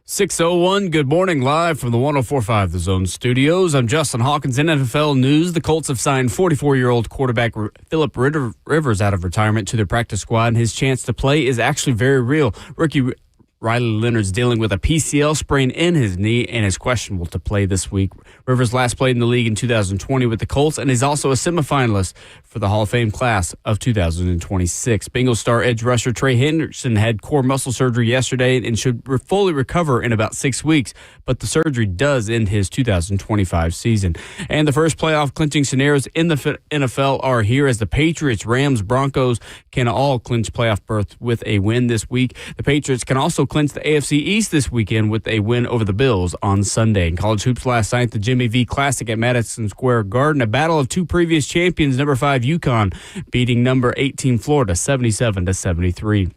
6:01, good morning, live from the 104.5 The Zone studios. I'm Justin Hawkins. In NFL news, the Colts have signed 44-year-old quarterback Philip Rivers out of retirement to their practice squad, and his chance to play is actually very real. Rookie Riley Leonard's dealing with a PCL sprain in his knee and is questionable to play this week. Rivers last played in the league in 2020 with the Colts and is also a semifinalist for the Hall of Fame class of 2026. Bengals star edge rusher Trey Henderson had core muscle surgery yesterday and should fully recover in about 6 weeks, but the surgery does end his 2025 season. And the first playoff clinching scenarios in the NFL are here as the Patriots, Rams, Broncos can all clinch playoff berth with a win this week. The Patriots can also clinch the AFC East this weekend with a win over the Bills on Sunday. In college hoops last night, the Jimmy V Classic at Madison Square Garden, a battle of two previous champions, number 5 UConn beating number 18 Florida 77-73.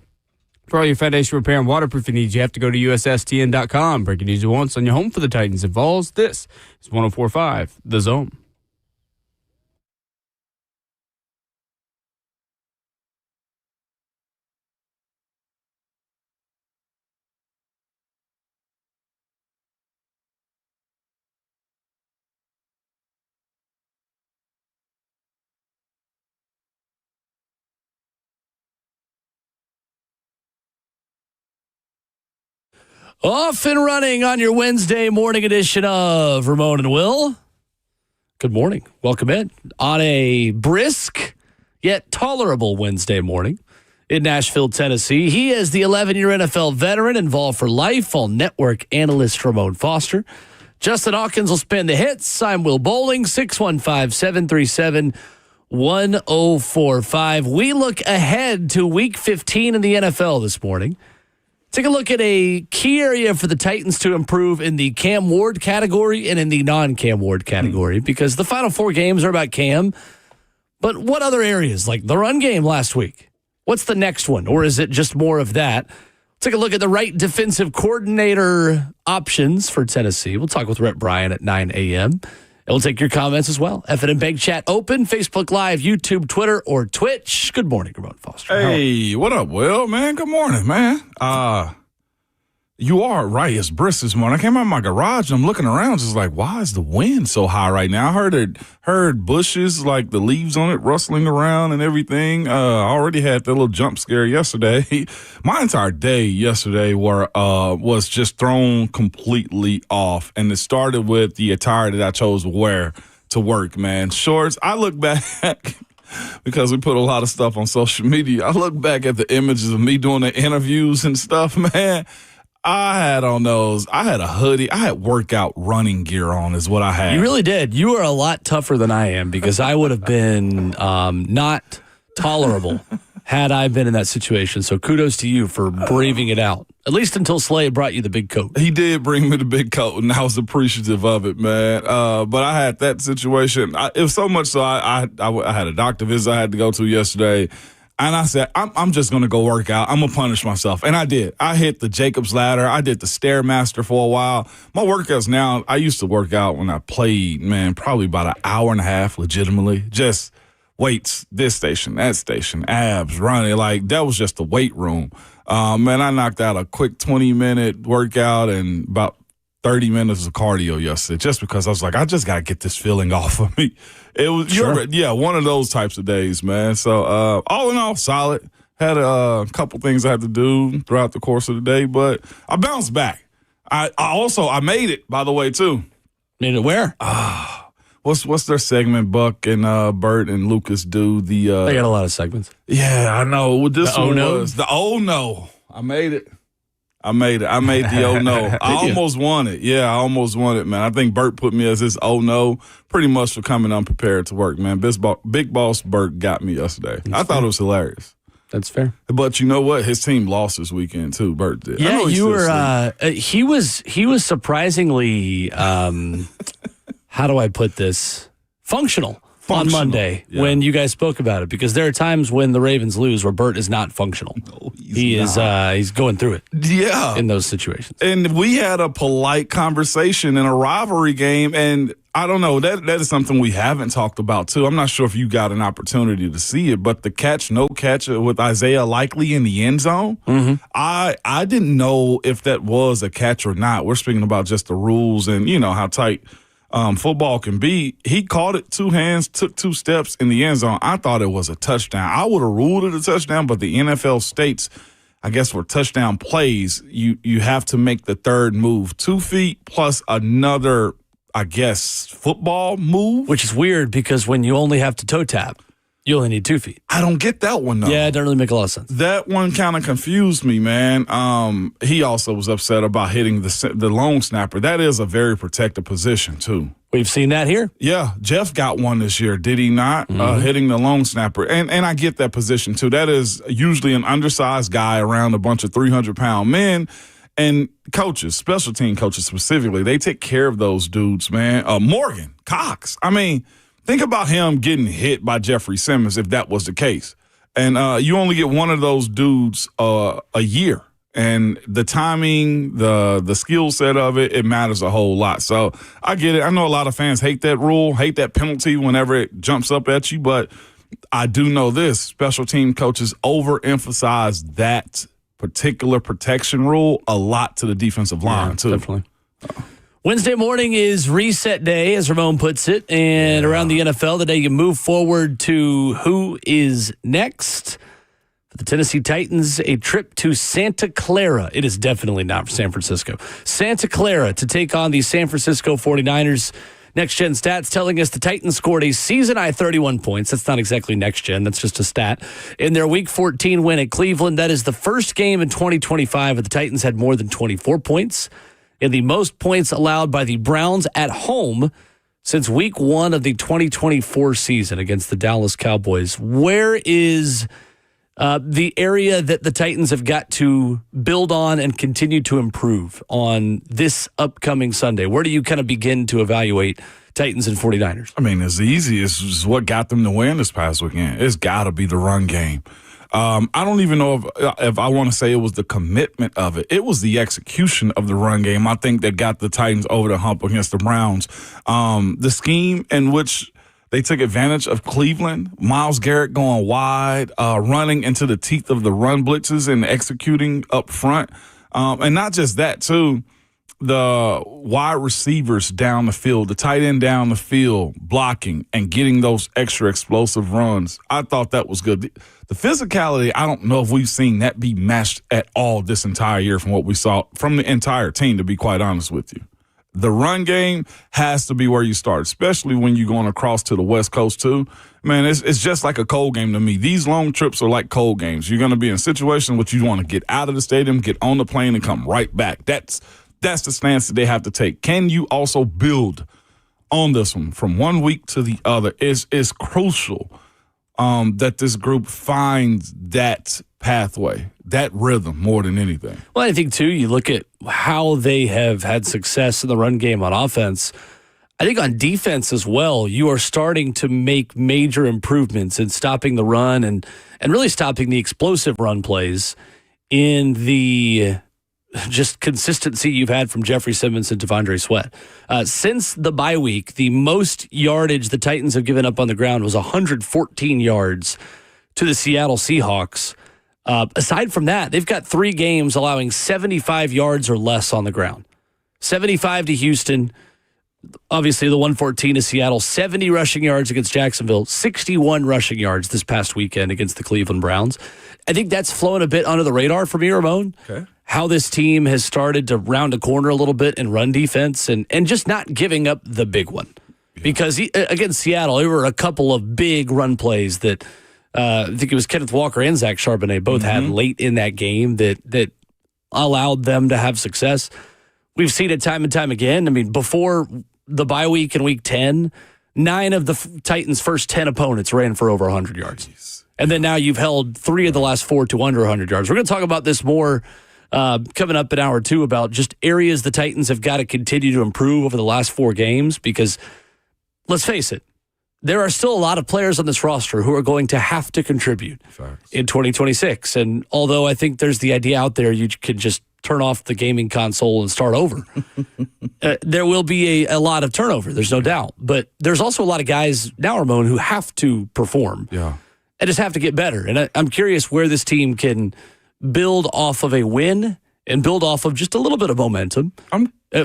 For all your foundation repair and waterproofing needs, you have to go to USSTN.com. Breaking news at once on your home for the Titans and Vols. This is 104.5 The Zone. Off and running on your Wednesday morning edition of Ramon and Will. Good morning. Welcome in on a brisk yet tolerable Wednesday morning in Nashville, Tennessee. He is the 11-year NFL veteran involved for life, all network analyst Ramon Foster. Justin Hawkins will spin the hits. I'm Will Bowling, 615-737-1045. We look ahead to Week 15 in the NFL this morning. Take a look at a key area for the Titans to improve in the Cam Ward category and in the non-Cam Ward category, because the final 4 games are about Cam. But what other areas, like the run game last week? What's the next one? Or is it just more of that? Take a look at the right defensive coordinator options for Tennessee. We'll talk with Rhett Bryan at 9 a.m. And we'll take your comments as well. F&M Bank Chat open, Facebook Live, YouTube, Twitter, or Twitch. Good morning, Ramon Foster. Hey, what up, Will, man? Good morning, man. You are right. It's brisk this morning. I came out of my garage and I'm looking around just like, why is the wind so high right now? I heard bushes, like the leaves on it rustling around and everything. I already had that little jump scare yesterday. My entire day yesterday was just thrown completely off. And it started with the attire that I chose to wear to work, man. Shorts. I look back because we put a lot of stuff on social media. I look back at the images of me doing the interviews and stuff, man. I had on those. I had a hoodie. I had workout running gear on is what I had. You really did. You were a lot tougher than I am, because I would have been not tolerable had I been in that situation. So kudos to you for braving it out, at least until Slay brought you the big coat. He did bring me the big coat, and I was appreciative of it, man. But I had that situation. It was so much so I had a doctor visit I had to go to yesterday. And I said, I'm just going to go work out. I'm going to punish myself. And I did. I hit the Jacob's Ladder. I did the Stairmaster for a while. My workouts now, I used to work out when I played, man, probably about an hour and a half legitimately. Just weights, this station, that station, abs, running. Like, that was just the weight room. Man, I knocked out a quick 20-minute workout and about 30 minutes of cardio yesterday, just because I was like, I just got to get this feeling off of me. It was, sure. One of those types of days, man. So, all in all, solid. Had a couple things I had to do throughout the course of the day, but I bounced back. I made it, by the way, too. Made it where? What's their segment? Buck and Bert and Lucas do the. They got a lot of segments. Yeah, I know. What this the one no? was the oh no. I made it. I made the oh no. I almost won it. Yeah, I almost won it, man. I think Bert put me as his oh no pretty much for coming unprepared to work, man. Big Boss Bert got me yesterday. I thought it was hilarious. That's fair. But you know what? His team lost this weekend too. Bert did. Yeah, you were. He was surprisingly. How do I put this? Functional on Monday when you guys spoke about it, because there are times when the Ravens lose where Burt is not functional. No, he's going through it. Yeah. In those situations. And we had a polite conversation in a rivalry game, and I don't know, that is something we haven't talked about too. I'm not sure if you got an opportunity to see it, but the no catch with Isaiah Likely in the end zone, I didn't know if that was a catch or not. We're speaking about just the rules and how tight football can be. He caught it 2 hands, took 2 steps in the end zone. I thought it was a touchdown. I would have ruled it a touchdown, but the NFL states, I guess for touchdown plays, you have to make the third move 2 feet plus another, I guess, football move. Which is weird because when you only have to toe tap, you only need 2 feet. I don't get that one, though. Yeah, it doesn't really make a lot of sense. That one kind of confused me, man. He also was upset about hitting the long snapper. That is a very protected position, too. We've seen that here. Yeah, Jeff got one this year, did he not? Hitting the long snapper. And I get that position, too. That is usually an undersized guy around a bunch of 300-pound men. And coaches, special team coaches specifically, they take care of those dudes, man. Morgan Cox. I mean, think about him getting hit by Jeffrey Simmons if that was the case. And you only get one of those dudes a year. And the timing, the skill set of it matters a whole lot. So I get it. I know a lot of fans hate that rule, hate that penalty whenever it jumps up at you. But I do know this. Special team coaches overemphasize that particular protection rule a lot to the defensive line, too. Definitely. Wednesday morning is reset day, as Ramon puts it, and around the NFL, the day you move forward to who is next. For the Tennessee Titans, a trip to Santa Clara. It is definitely not for San Francisco. Santa Clara to take on the San Francisco 49ers. Next Gen Stats telling us the Titans scored a season-high 31 points. That's not exactly next gen. That's just a stat. In their Week 14 win at Cleveland, that is the first game in 2025 where the Titans had more than 24 points. And the most points allowed by the Browns at home since Week 1 of the 2024 season against the Dallas Cowboys. Where is the area that the Titans have got to build on and continue to improve on this upcoming Sunday? Where do you kind of begin to evaluate Titans and 49ers? I mean, as easy as what got them to win this past weekend. It's got to be the run game. I don't even know if I want to say it was the commitment of it. It was the execution of the run game, I think, that got the Titans over the hump against the Browns. The scheme in which they took advantage of Cleveland, Myles Garrett going wide, running into the teeth of the run blitzes and executing up front. And not just that, too. The wide receivers down the field, the tight end down the field, blocking and getting those extra explosive runs. I thought that was good. The physicality, I don't know if we've seen that be matched at all this entire year from what we saw from the entire team, to be quite honest with you. The run game has to be where you start, especially when you're going across to the West Coast, too. Man, it's just like a cold game to me. These long trips are like cold games. You're going to be in situations which you want to get out of the stadium, get on the plane, and come right back. That's the stance that they have to take. Can you also build on this one from one week to the other? It's crucial that this group finds that pathway, that rhythm more than anything. Well, I think, too, you look at how they have had success in the run game on offense. I think on defense as well, you are starting to make major improvements in stopping the run and really stopping the explosive run plays in the just consistency you've had from Jeffrey Simmons and Devondre Sweat. Since the bye week, the most yardage the Titans have given up on the ground was 114 yards to the Seattle Seahawks. Aside from that, they've got 3 games allowing 75 yards or less on the ground. 75 to Houston, obviously the 114 to Seattle, 70 rushing yards against Jacksonville, 61 rushing yards this past weekend against the Cleveland Browns. I think that's flown a bit under the radar for me, Ramon. Okay. How this team has started to round a corner a little bit in run defense and just not giving up the big one. Yeah. Because against Seattle, there were a couple of big run plays that I think it was Kenneth Walker and Zach Charbonnet both had late in that game that allowed them to have success. We've seen it time and time again. I mean, before the bye week in Week 10, 9 of the Titans' first 10 opponents ran for over 100 yards. Jeez. And then now you've held 3 of the last 4 to under 100 yards. We're going to talk about this more coming up in hour 2 about just areas the Titans have got to continue to improve over the last 4 games because, let's face it, there are still a lot of players on this roster who are going to have to contribute in 2026. And although I think there's the idea out there you could just turn off the gaming console and start over, there will be a lot of turnover. There's no doubt. But there's also a lot of guys now, Ramon, who have to perform and just have to get better. And I'm curious where this team can build off of a win and build off of just a little bit of momentum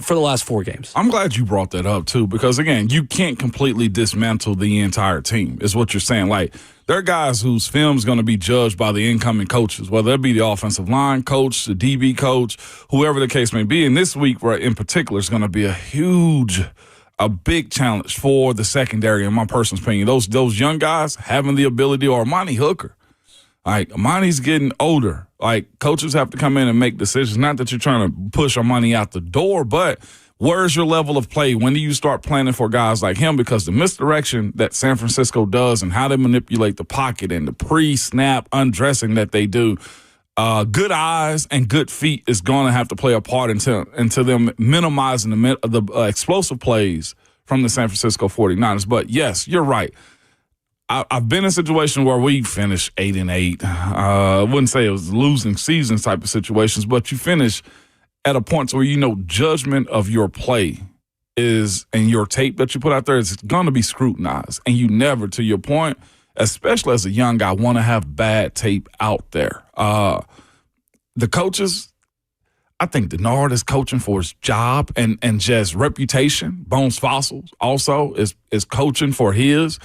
for the last 4 games. I'm glad you brought that up, too, because, again, you can't completely dismantle the entire team, is what you're saying. Like, there are guys whose film is going to be judged by the incoming coaches, whether it be the offensive line coach, the DB coach, whoever the case may be. And this week, right, in particular, is going to be a big challenge for the secondary, in my personal opinion. Those young guys having the ability, or Amani Hooker. Like, Amani's getting older. Like, coaches have to come in and make decisions. Not that you're trying to push Amani out the door, but where's your level of play? When do you start planning for guys like him? Because the misdirection that San Francisco does and how they manipulate the pocket and the pre-snap undressing that they do, good eyes and good feet is going to have to play a part into them minimizing the explosive plays from the San Francisco 49ers. But, yes, you're right. I've been in a situation where we finished 8-8. I wouldn't say it was losing season type of situations, but you finish at a point where judgment of your play is, and your tape that you put out there is going to be scrutinized. And you never, to your point, especially as a young guy, want to have bad tape out there. The coaches, I think Denard is coaching for his job and just reputation. Bones Fossils also is coaching for his.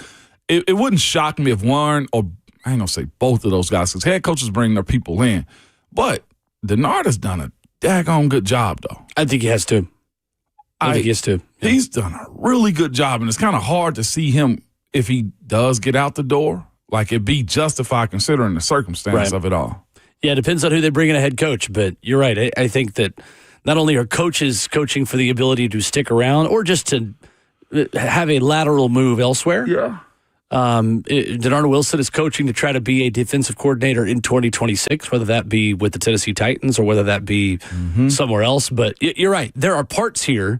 It wouldn't shock me if one, or I ain't gonna say both of those guys, because head coaches bring their people in. But Denard has done a daggone good job, though. I think he has to. I think he has to. Yeah. He's done a really good job, and it's kind of hard to see him if he does get out the door. Like, it'd be justified considering the circumstance of it all. Yeah, it depends on who they bring in a head coach, but you're right. I think that not only are coaches coaching for the ability to stick around or just to have a lateral move elsewhere. Yeah. Denard Wilson is coaching to try to be a defensive coordinator in 2026, whether that be with the Tennessee Titans or whether that be somewhere else. But you're right. There are parts here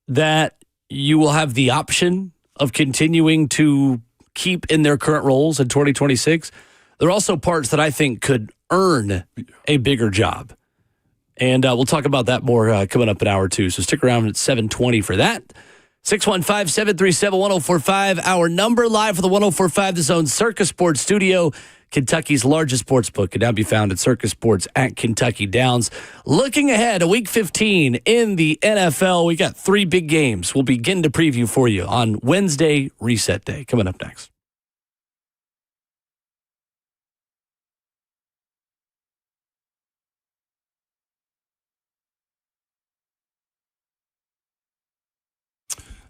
that you will have the option of continuing to keep in their current roles in 2026. There are also parts that I think could earn a bigger job. And we'll talk about that more coming up in hour 2. So stick around at 7:20 for that. 615-737-1045, our number, live for the 1045 The Zone Circus Sports Studio. Kentucky's largest sports book can now be found at Circus Sports at Kentucky Downs. Looking ahead to Week 15 in the NFL, we got 3 big games. We'll begin to preview for you on Wednesday, Reset Day. Coming up next.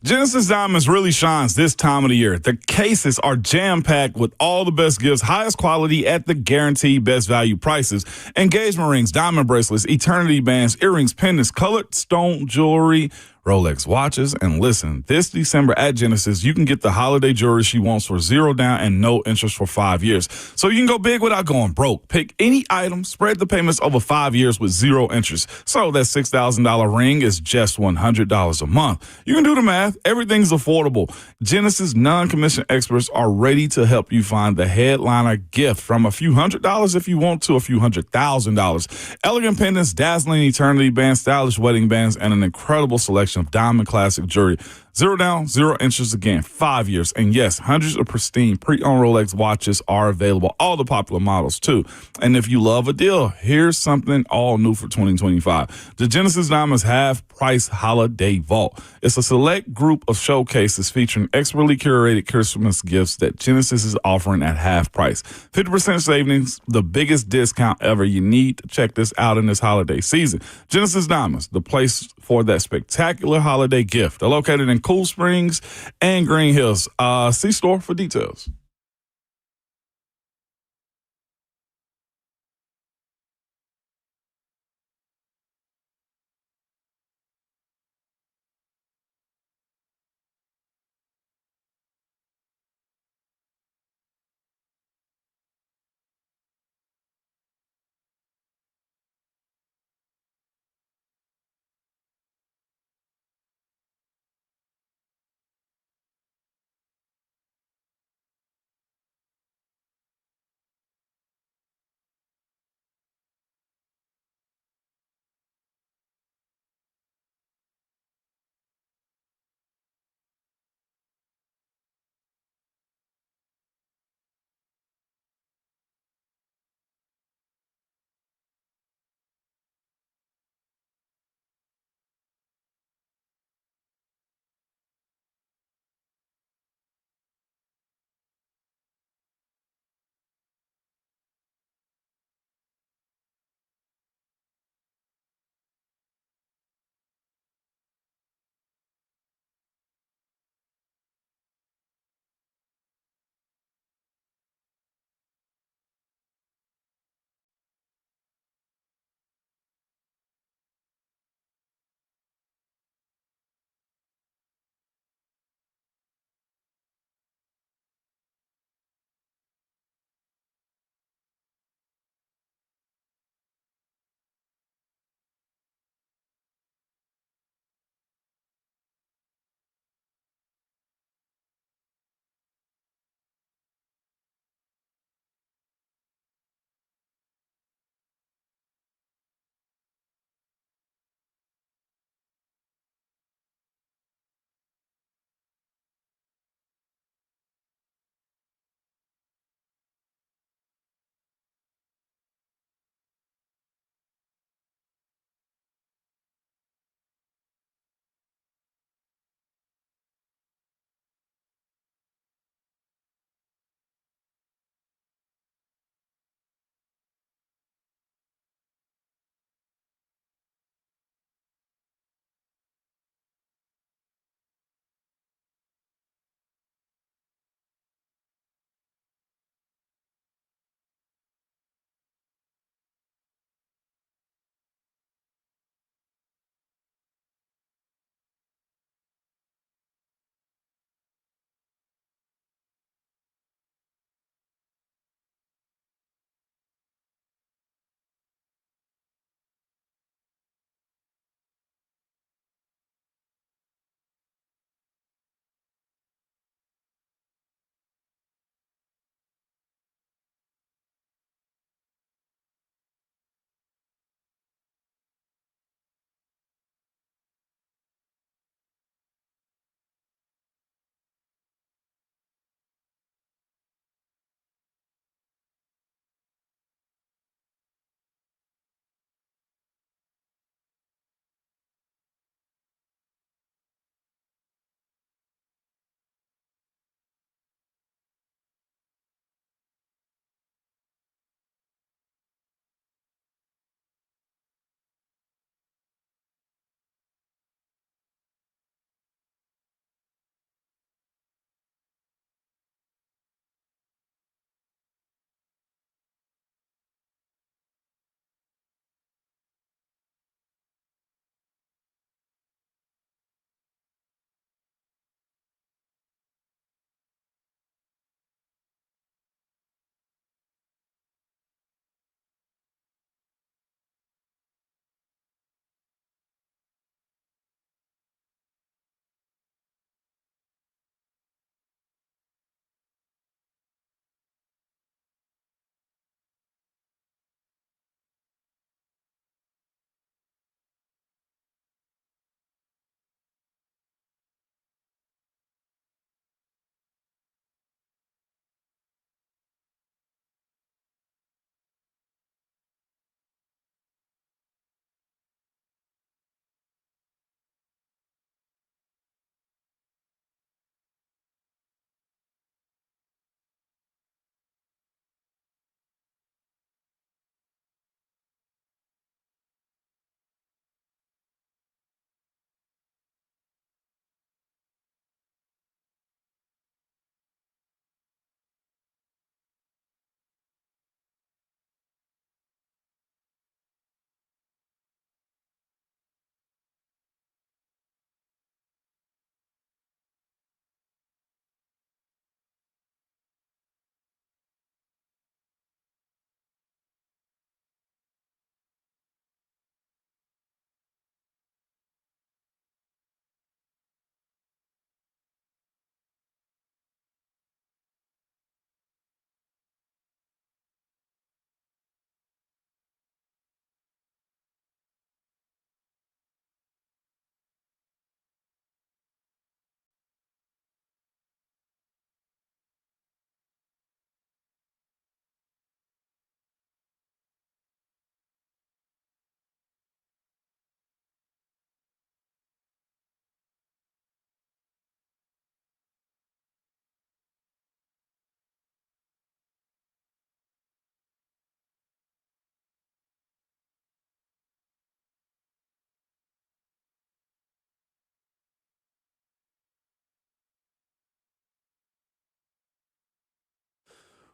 Genesis Diamonds really shines this time of the year. The cases are jam-packed with all the best gifts, highest quality at the guaranteed best value prices. Engagement rings, diamond bracelets, eternity bands, earrings, pendants, colored stone jewelry, Rolex watches, and listen, this December at Genesis, you can get the holiday jewelry she wants for 0 down and no interest for 5 years. So you can go big without going broke. Pick any item, spread the payments over 5 years with 0 interest. So that $6,000 ring is just $100 a month. You can do the math. Everything's affordable. Genesis non-commission experts are ready to help you find the headliner gift from a few $100s if you want to a few $100,000. Elegant pendants, dazzling eternity bands, stylish wedding bands, and an incredible selection of diamond classic jewelry. 0 down, 0 interest again, 5 years. And yes, hundreds of pristine pre-owned Rolex watches are available, all the popular models too. And if you love a deal, here's something all new for 2025. The Genesis Diamonds Half Price Holiday Vault. It's a select group of showcases featuring expertly curated Christmas gifts that Genesis is offering at half price. 50% savings, the biggest discount ever. You need to check this out in this holiday season. Genesis Diamonds, the place for that spectacular holiday gift. They're located in Cool Springs and Green Hills. See store for details.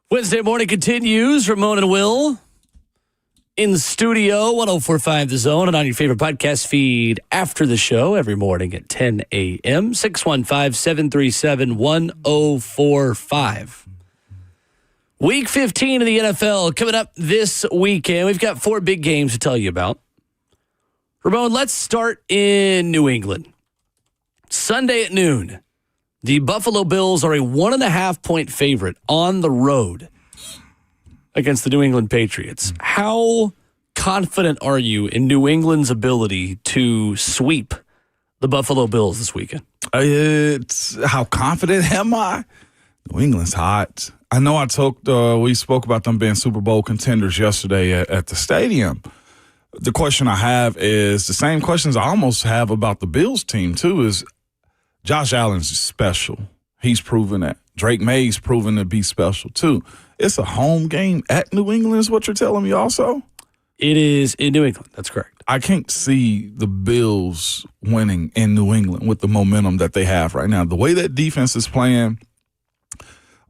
Wednesday morning continues. Ramon and Will in the studio, 104.5 The Zone, and on your favorite podcast feed after the show every morning at 10 a.m. 615-737-1045. Week 15 of the NFL coming up this weekend. We've got 4 big games to tell you about. Ramon, let's start in New England. Sunday at noon, the Buffalo Bills are a 1.5-point favorite on the road against the New England Patriots. How confident are you in New England's ability to sweep the Buffalo Bills this weekend? How confident am I? New England's hot. I know we spoke about them being Super Bowl contenders yesterday at the stadium. The question I have is the same questions I almost have about the Bills team, too, is Josh Allen's special. He's proven that. Drake May's proven to be special, too. It's a home game at New England is what you're telling me also? It is in New England. That's correct. I can't see the Bills winning in New England with the momentum that they have right now. The way that defense is playing,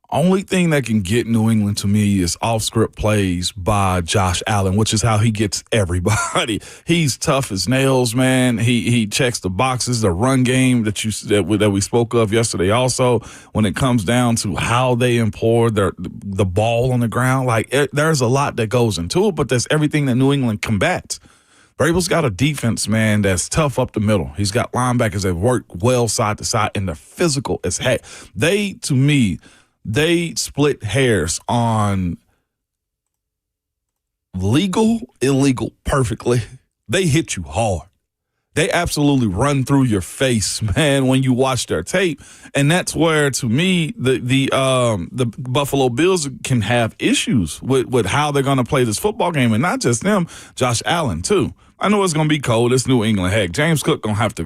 only thing that can get New England to me is off-script plays by Josh Allen, which is how he gets everybody. He's tough as nails, man. He checks the boxes. The run game that we spoke of yesterday also, when it comes down to how they employ the ball on the ground, there's a lot that goes into it, but that's everything that New England combats. Vrabel's got a defense, man, that's tough up the middle. He's got linebackers that work well side to side, and they're physical as heck. They split hairs on legal, illegal perfectly. They hit you hard. They absolutely run through your face, man, when you watch their tape. And that's where, to me, the Buffalo Bills can have issues with how they're going to play this football game. And not just them, Josh Allen, too. I know it's going to be cold. It's New England. Heck, James Cook going to have to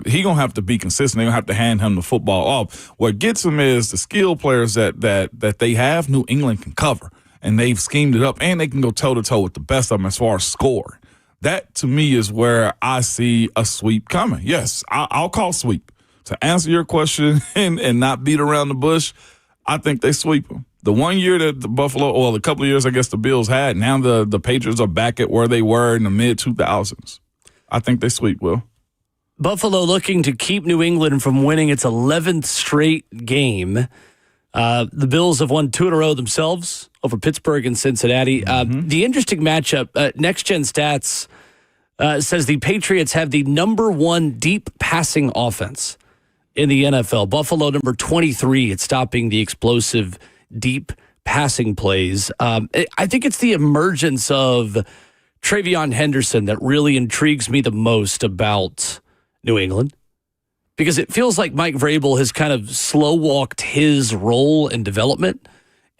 be consistent. They're going to have to hand him the football off. What gets him is the skill players that they have, New England can cover. And they've schemed it up, and they can go toe-to-toe with the best of them as far as scoring. That, to me, is where I see a sweep coming. Yes, I'll call sweep. To answer your question and not beat around the bush, I think they sweep them. The one year that the Buffalo, or the couple of years I guess the Bills had, now the Patriots are back at where they were in the mid-2000s. I think they sweep, Will. Buffalo looking to keep New England from winning its 11th straight game. The Bills have won 2 in a row themselves over Pittsburgh and Cincinnati. The interesting matchup, Next Gen Stats says the Patriots have the number 1 deep passing offense in the NFL. Buffalo number 23 at stopping the explosive deep passing plays. I think it's the emergence of Travion Henderson that really intrigues me the most about New England, because it feels like Mike Vrabel has kind of slow-walked his role and development,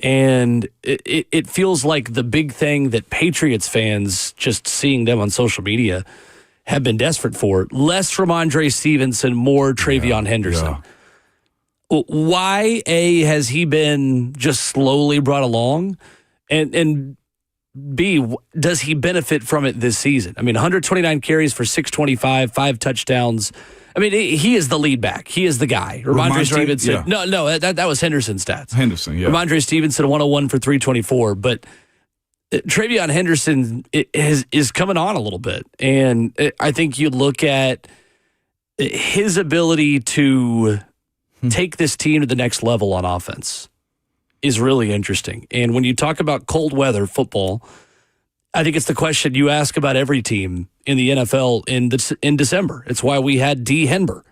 and it feels like the big thing that Patriots fans, just seeing them on social media, have been desperate for. Less Ramondre Stevenson, more Travion Henderson. Yeah. Why, A, has he been just slowly brought along? And B, does he benefit from it this season? I mean, 129 carries for 625, 5 touchdowns. I mean, he is the lead back. He is the guy. Ramondre Stevenson. Yeah. No, that was Henderson's stats. Henderson, yeah. Ramondre Stevenson, 101 for 324. But Travion Henderson is coming on a little bit. And I think you look at his ability to take this team to the next level on offense is really interesting. And when you talk about cold weather football, I think it's the question you ask about every team in the NFL in December. It's why we had D. Henber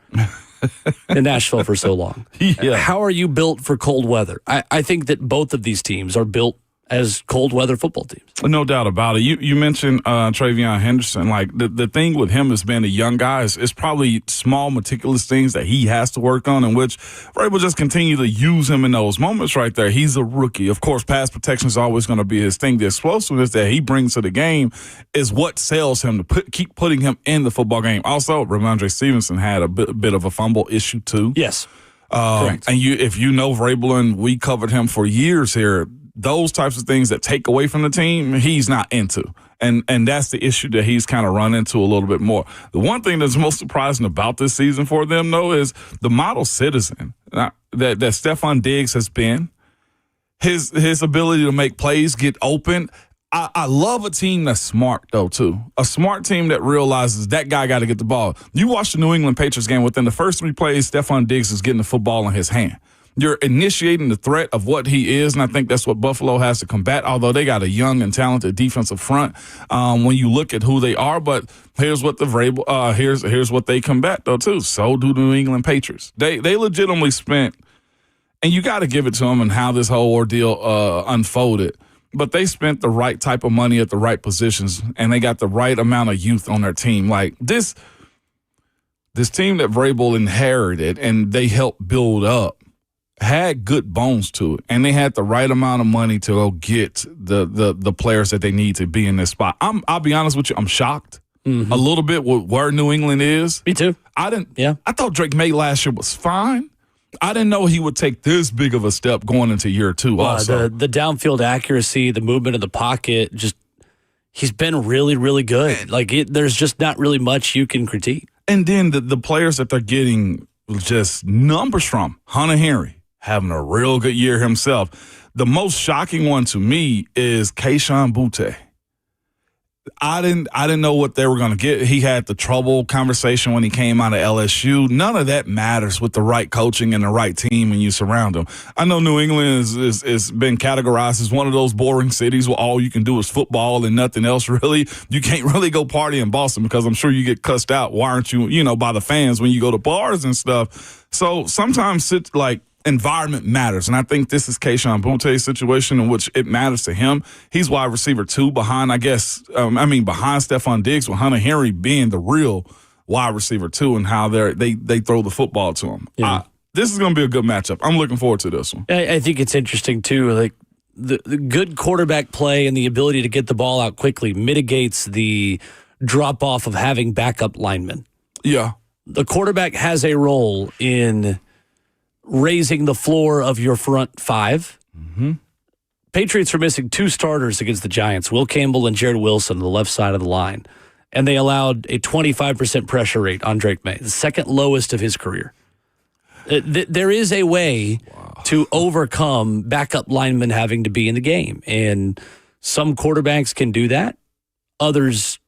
in Nashville for so long. Yeah. How are you built for cold weather? I think that both of these teams are built as cold weather football teams. No doubt about it. You mentioned Travion Henderson. Like the thing with him as being a young guy is probably small, meticulous things that he has to work on, in which Vrabel just continue to use him in those moments right there. He's a rookie. Of course, pass protection is always going to be his thing. The explosiveness that he brings to the game is what sells him to keep putting him in the football game. Also, Ramondre Stevenson had a bit of a fumble issue too. Yes. Correct. And if you know Vrabel, and we covered him for years here, those types of things that take away from the team, he's not into. And that's the issue that he's kind of run into a little bit more. The one thing that's most surprising about this season for them, though, is the model citizen that Stephon Diggs has been. his ability to make plays, get open. I love a team that's smart, though, too. A smart team that realizes that guy got to get the ball. You watch the New England Patriots game, within the first 3 plays, Stephon Diggs is getting the football in his hand. You're initiating the threat of what he is, and I think that's what Buffalo has to combat, although they got a young and talented defensive front when you look at who they are. But here's what here's what they combat, though, too. So do the New England Patriots. They legitimately spent, and you got to give it to them and how this whole ordeal unfolded. But they spent the right type of money at the right positions, and they got the right amount of youth on their team. Like this team that Vrabel inherited and they helped build up had good bones to it, and they had the right amount of money to go get the players that they need to be in this spot. I'll be honest with you, I'm shocked a little bit with where New England is. Me too. I thought Drake May last year was fine. I didn't know he would take this big of a step going into year 2 also. The downfield accuracy, the movement of the pocket, he's been really, really good. There's just not really much you can critique. And then the players that they're getting just numbers from. Hunter Henry having a real good year himself. The most shocking one to me is Kayshon Boutte. I didn't know what they were going to get. He had the trouble conversation when he came out of LSU. None of that matters with the right coaching and the right team when you surround them. I know New England is been categorized as one of those boring cities where all you can do is football and nothing else really. You can't really go party in Boston because I'm sure you get cussed out. Why aren't you, by the fans when you go to bars and stuff? So sometimes it's like, environment matters, and I think this is Kayshon Boutte's situation in which it matters to him. He's wide receiver 2 behind, behind Stephon Diggs, with Hunter Henry being the real wide receiver 2 and how they throw the football to him. Yeah. This is going to be a good matchup. I'm looking forward to this one. I think it's interesting, too. Like the good quarterback play and the ability to get the ball out quickly mitigates the drop-off of having backup linemen. Yeah. The quarterback has a role in raising the floor of your front 5. Mm-hmm. Patriots are missing 2 starters against the Giants, Will Campbell and Jared Wilson on the left side of the line. And they allowed a 25% pressure rate on Drake May, the second lowest of his career. There is a way to overcome backup linemen having to be in the game. And some quarterbacks can do that. Others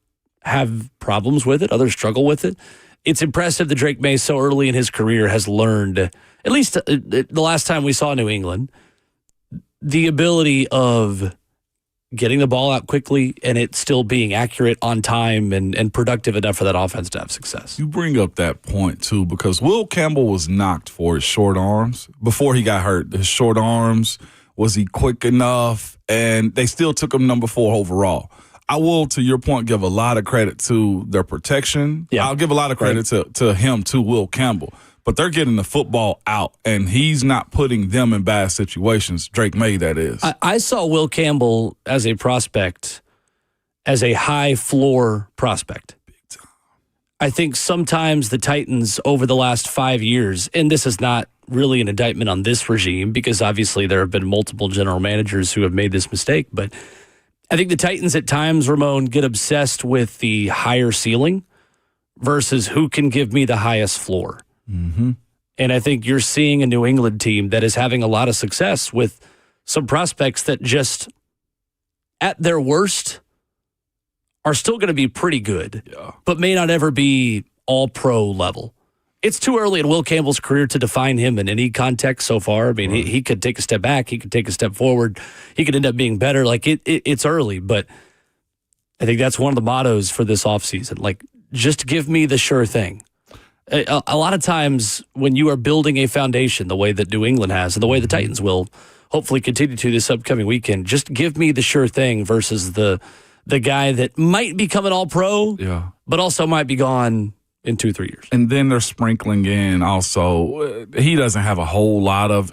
have problems with it. Others struggle with it. It's impressive that Drake May so early in his career has learned, at least the last time we saw New England, the ability of getting the ball out quickly and it still being accurate on time and productive enough for that offense to have success. You bring up that point, too, because Will Campbell was knocked for his short arms before he got hurt. His short arms, was he quick enough? And they still took him number 4 overall. I will, to your point, give a lot of credit to their protection. Yeah. I'll give a lot of credit to him, to Will Campbell. But they're getting the football out, and he's not putting them in bad situations. Drake May, that is. I saw Will Campbell as a prospect, as a high-floor prospect. Big time. I think sometimes the Titans over the last 5 years, and this is not really an indictment on this regime because obviously there have been multiple general managers who have made this mistake, but I think the Titans at times, Ramon, get obsessed with the higher ceiling versus who can give me the highest floor. Mm-hmm. And I think you're seeing a New England team that is having a lot of success with some prospects that just, at their worst, are still going to be pretty good, but may not ever be all-pro level. It's too early in Will Campbell's career to define him in any context so far. I mean, he could take a step back. He could take a step forward. He could end up being better. Like, it's early, but I think that's one of the mottos for this offseason. Like, just give me the sure thing. A lot of times when you are building a foundation the way that New England has and the way the Titans will hopefully continue to this upcoming weekend, just give me the sure thing versus the guy that might become an all-pro, but also might be gone in 2-3 years. And then they're sprinkling in also, he doesn't have a whole lot of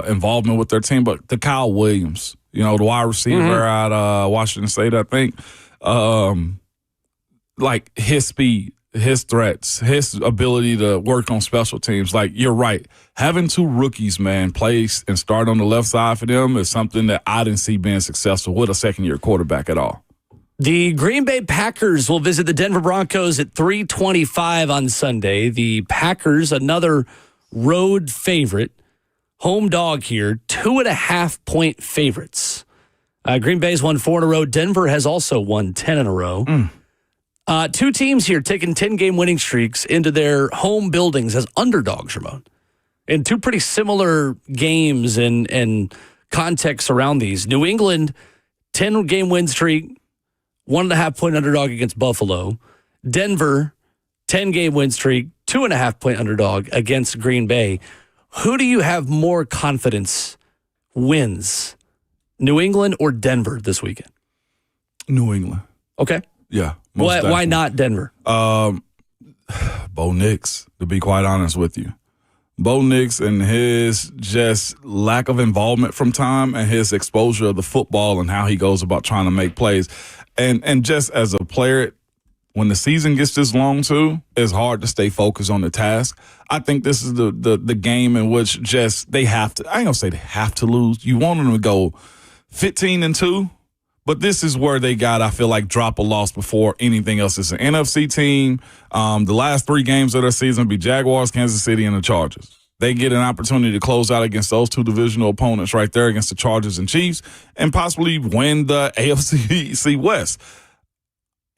involvement with their team, but the Kyle Williams, the wide receiver out of Washington State, I think, like his speed, his threats, his ability to work on special teams. Like, you're right. Having 2 rookies, man, play and start on the left side for them is something that I didn't see being successful with a second-year quarterback at all. The Green Bay Packers will visit the Denver Broncos at 3:25 on Sunday. The Packers, another road favorite, home dog here, 2.5-point favorites. Green Bay's won 4 in a row. Denver has also won 10 in a row. Two teams here taking 10-game winning streaks into their home buildings as underdogs, Ramon. And two pretty similar games and context around these. New England, 10-game win streak, 1.5-point underdog against Buffalo. Denver, 10-game win streak, 2.5-point underdog against Green Bay. Who do you have more confidence wins, New England or Denver this weekend? New England. Okay. Yeah. Why not Denver? Bo Nix, to be quite honest with you. Bo Nix and his just lack of involvement from time and his exposure of the football and how he goes about trying to make plays. And just as a player, when the season gets this long too, it's hard to stay focused on the task. I think this is the game in which just they have to, I ain't gonna say they have to lose. You want them to go 15-2. But this is where they got, I feel like, drop a loss before anything else. It's an NFC team. The last 3 games of their season be Jaguars, Kansas City, and the Chargers. They get an opportunity to close out against those 2 divisional opponents right there against the Chargers and Chiefs and possibly win the AFC West.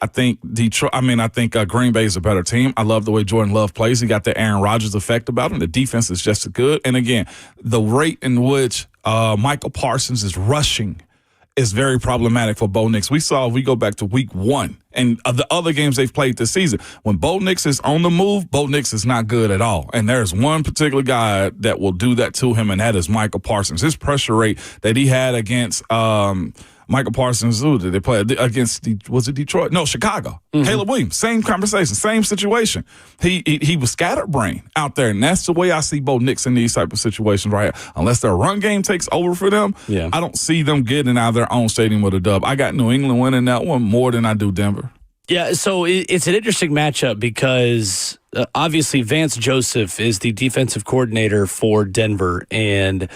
I think Green Bay is a better team. I love the way Jordan Love plays. He got the Aaron Rodgers effect about him. The defense is just as good. And again, the rate in which Michael Parsons is rushing is very problematic for Bo Nix. We go back to week 1 and the other games they've played this season. When Bo Nix is on the move, Bo Nix is not good at all. And there's one particular guy that will do that to him, and that is Michael Parsons. His pressure rate that he had against Michael Parsons, who did they play against? Was it Detroit? No, Chicago. Mm-hmm. Caleb Williams, same conversation, same situation. He was scatterbrained out there, and that's the way I see Bo Nix in these type of situations right here. Unless their run game takes over for them, I don't see them getting out of their own stadium with a dub. I got New England winning that one more than I do Denver. Yeah, so it's an interesting matchup because obviously Vance Joseph is the defensive coordinator for Denver, and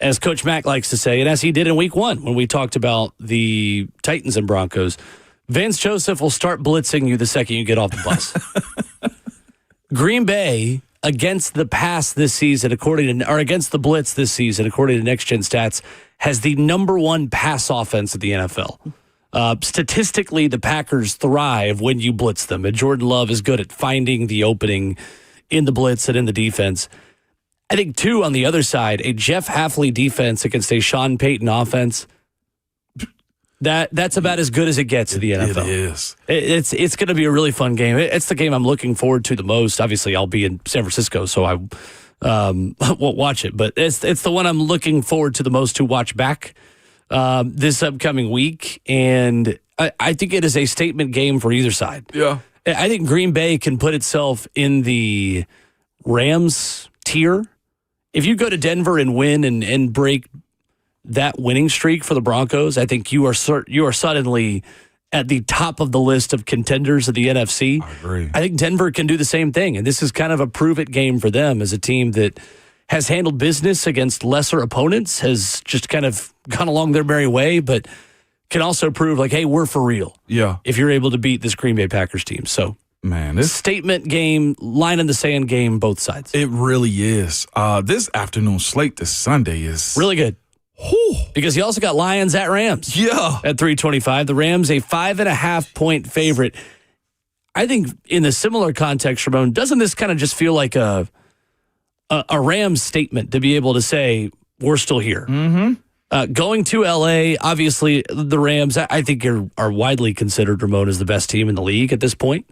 as Coach Mack likes to say, and as he did in week 1 when we talked about the Titans and Broncos, Vance Joseph will start blitzing you the second you get off the bus. Green Bay against the pass this season, against the blitz this season, according to Next Gen Stats, has the number 1 pass offense of the NFL. Statistically, the Packers thrive when you blitz them, and Jordan Love is good at finding the opening in the blitz and in the defense. I think, too, on the other side, a Jeff Hafley defense against a Sean Payton offense, that's about as good as it gets to the NFL. It is. It's going to be a really fun game. It's the game I'm looking forward to the most. Obviously, I'll be in San Francisco, so I won't watch it. But it's the one I'm looking forward to the most to watch back this upcoming week. And I think it is a statement game for either side. Yeah. I think Green Bay can put itself in the Rams tier. If you go to Denver and win and break that winning streak for the Broncos, I think you are suddenly at the top of the list of contenders of the NFC. I agree. I think Denver can do the same thing, and this is kind of a prove-it game for them as a team that has handled business against lesser opponents, has just kind of gone along their merry way, but can also prove like, hey, we're for real. Yeah. If you're able to beat this Green Bay Packers team. So, man, this statement game, line in the sand game, both sides. It really is. This afternoon slate this Sunday is really good. Whew. Because you also got Lions at Rams. Yeah. At 325. The Rams, a 5.5-point favorite. I think in a similar context, Ramon, doesn't this kind of just feel like a Rams statement to be able to say, we're still here? Mm-hmm. Going to L.A., obviously the Rams, I think are widely considered, Ramon, as the best team in the league at this point.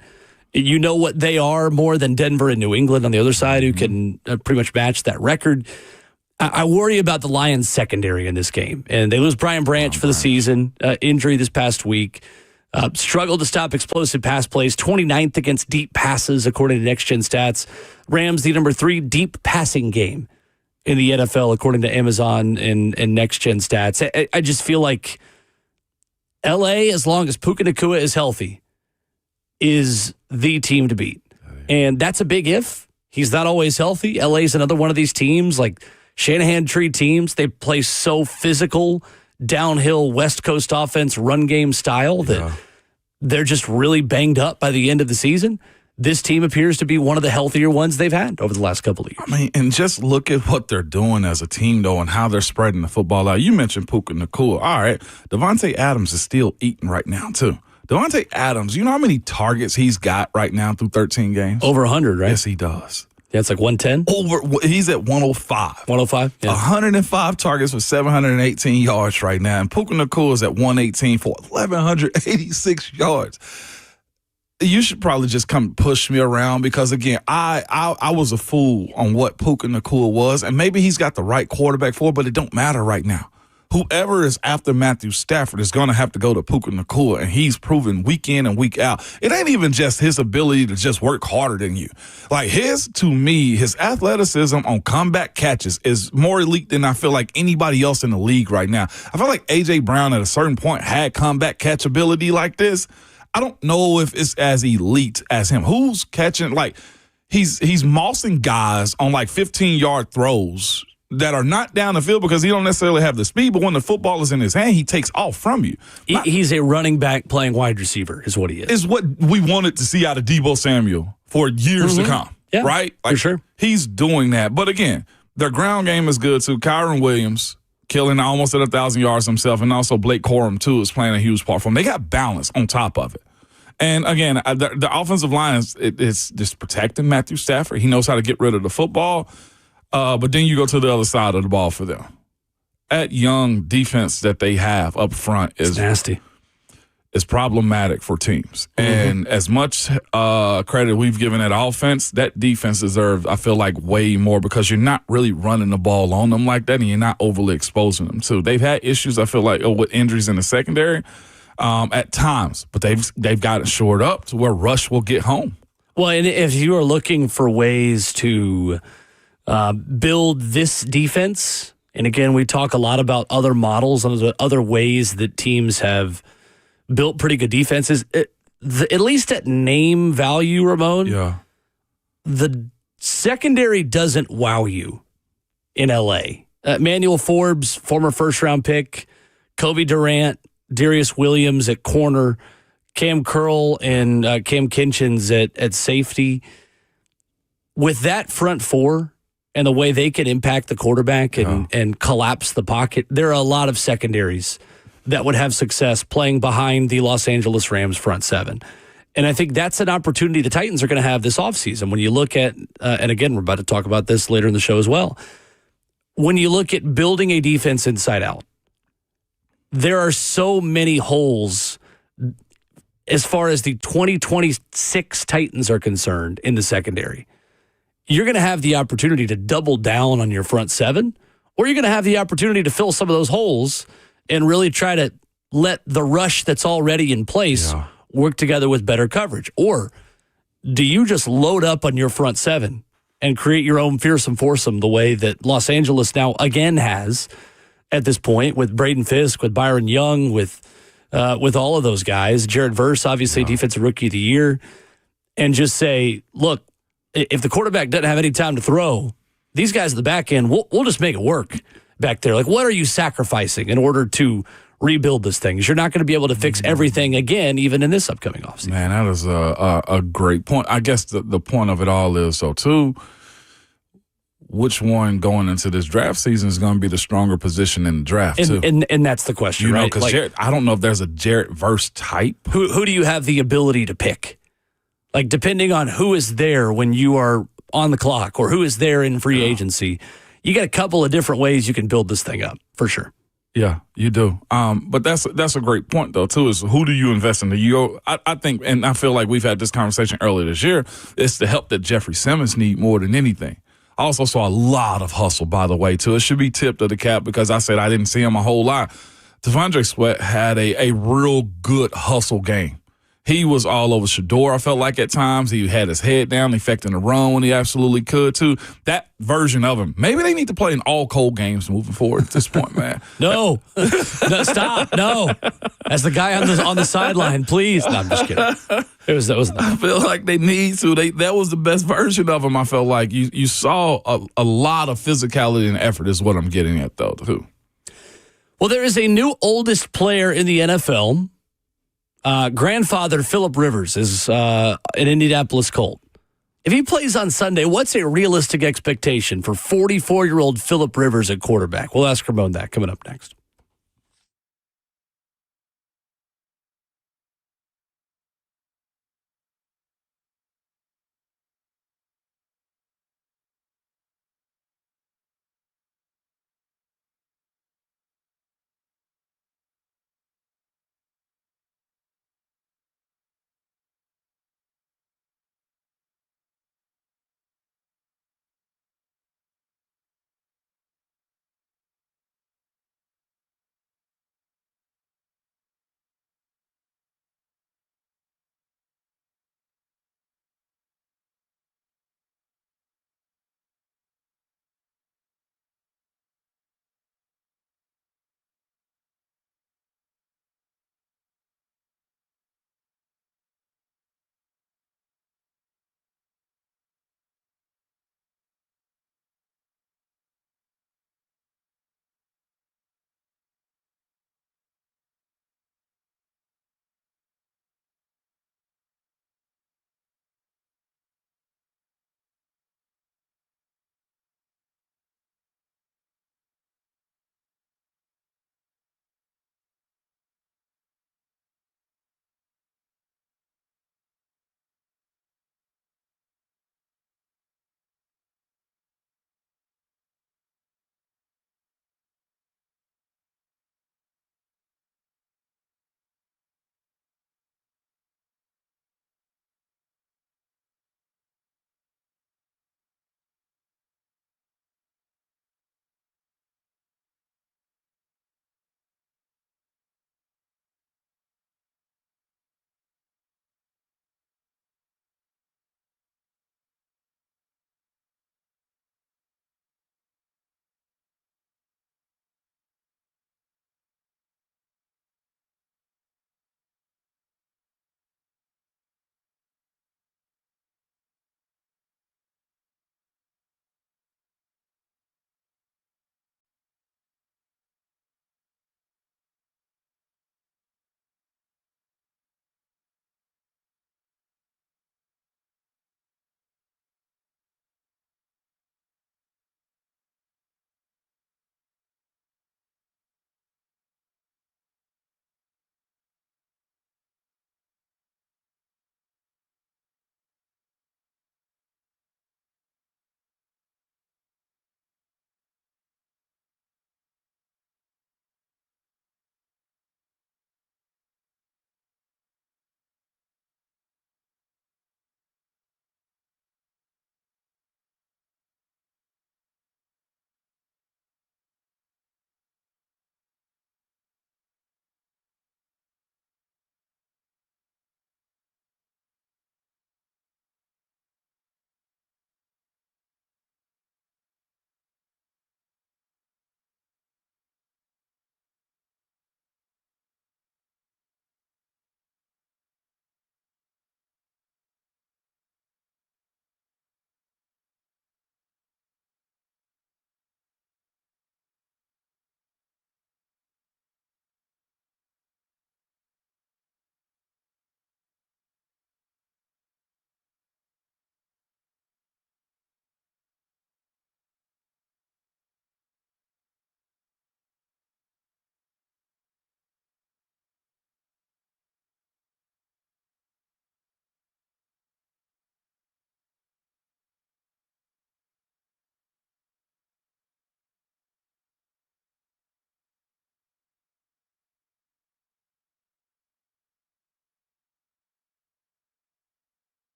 You know what they are more than Denver and New England on the other side, who can pretty much match that record. I worry about the Lions secondary in this game. And they lose Brian Branch for the season, injury this past week. Struggled to stop explosive pass plays, 29th against deep passes, according to Next Gen Stats. Rams, the number 3 deep passing game in the NFL, according to Amazon and Next Gen Stats. I just feel like LA, as long as Puka Nacua is healthy, is the team to beat. And that's a big if. He's not always healthy. LA's another one of these teams, like Shanahan tree teams. They play so physical, downhill West Coast offense, run game style that they're just really banged up by the end of the season. this team appears to be one of the healthier ones they've had over the last couple of years. I mean, and just look at what they're doing as a team, though, and how they're spreading the football out. You mentioned Puka Nacua. All right, Devontae Adams is still eating right now, too. Devontae Adams, you know how many targets he's got right now through 13 games? Over 100, right? Yes, he does. Yeah, it's like 110. He's at 105. 105? Yeah. 105 targets for 718 yards right now. And Puka Nacua is at 118 for 1,186 yards. You should probably just come push me around because, again, I was a fool on what Puka Nacua was, and maybe he's got the right quarterback for it, but it don't matter right now. Whoever is after Matthew Stafford is going to have to go to Puka Nacua, and he's proven week in and week out. It ain't even just his ability to just work harder than you. Like to me, his athleticism on comeback catches is more elite than I feel like anybody else in the league right now. I feel like A.J. Brown at a certain point had comeback catch ability like this. I don't know if it's as elite as him. Who's catching, like, he's mossing guys on like 15-yard throws that are not down the field because he don't necessarily have the speed, but when the football is in his hand, he takes off from you. He's a running back playing wide receiver is what he is. Is what we wanted to see out of Deebo Samuel for years to come, right? Like, for sure. He's doing that. But again, their ground game is good too. Kyron Williams killing almost at 1,000 yards himself, and also Blake Corum too is playing a huge part for him. They got balance on top of it. And again, the offensive line is just protecting Matthew Stafford. He knows how to get rid of the football. But then you go to the other side of the ball for them. That young defense that they have up front is nasty. Is problematic for teams. Mm-hmm. And as much credit we've given that offense, that defense deserves, I feel like, way more because you're not really running the ball on them like that and you're not overly exposing them too. They've had issues, I feel like, with injuries in the secondary at times, but they've got it shored up to where Rush will get home. Well, and if you are looking for ways to build this defense, and again, we talk a lot about other models and other ways that teams have built pretty good defenses. At least at name value, Ramon, the secondary doesn't wow you in L.A. Manuel Forbes, former first-round pick, Kobe Durant, Darius Williams at corner, Cam Curl and Cam Kinchins at safety. With that front four and the way they can impact the quarterback and collapse the pocket, there are a lot of secondaries that would have success playing behind the Los Angeles Rams front seven. And I think that's an opportunity the Titans are going to have this offseason. When you look at, and again, we're about to talk about this later in the show as well, when you look at building a defense inside out, there are so many holes as far as the 2026 Titans are concerned in the secondary. You're going to have the opportunity to double down on your front seven, or you're going to have the opportunity to fill some of those holes and really try to let the rush that's already in place work together with better coverage. Or do you just load up on your front seven and create your own fearsome foursome the way that Los Angeles now again has at this point with Braden Fisk, with Byron Young, with all of those guys, Jared Verse, obviously Defensive Rookie of the Year, and just say, look, if the quarterback doesn't have any time to throw, these guys at the back end, we'll just make it work back there. Like, what are you sacrificing in order to rebuild this thing? Because you're not going to be able to fix everything again, even in this upcoming offseason. Man, that is a great point. I guess the point of it all is, so too, which one going into this draft season is going to be the stronger position in the draft, too? And that's the question, right? Because I don't know if there's a Jarrett Verse type. Who do you have the ability to pick? Like, depending on who is there when you are on the clock or who is there in free agency, you got a couple of different ways you can build this thing up, for sure. Yeah, you do. But that's a great point, though, too, is who do you invest in? I think, and I feel like we've had this conversation earlier this year, it's the help that Jeffrey Simmons need more than anything. I also saw a lot of hustle, by the way, too. It should be tipped of the cap because I said I didn't see him a whole lot. T'Vondre Sweat had a real good hustle game. He was all over Shador, I felt like, at times. He had his head down, effecting the run when he absolutely could, too. That version of him. Maybe they need to play in all cold games moving forward at this point, man. No, stop. No. As the guy on the sideline, please. No, I'm just kidding. I feel like they need to. That was the best version of him, I felt like. You saw a lot of physicality and effort is what I'm getting at, though, too. Well, there is a new oldest player in the NFL Grandfather Philip Rivers is an Indianapolis Colt. If he plays on Sunday, what's a realistic expectation for 44-year-old Philip Rivers at quarterback? We'll ask Ramon that coming up next.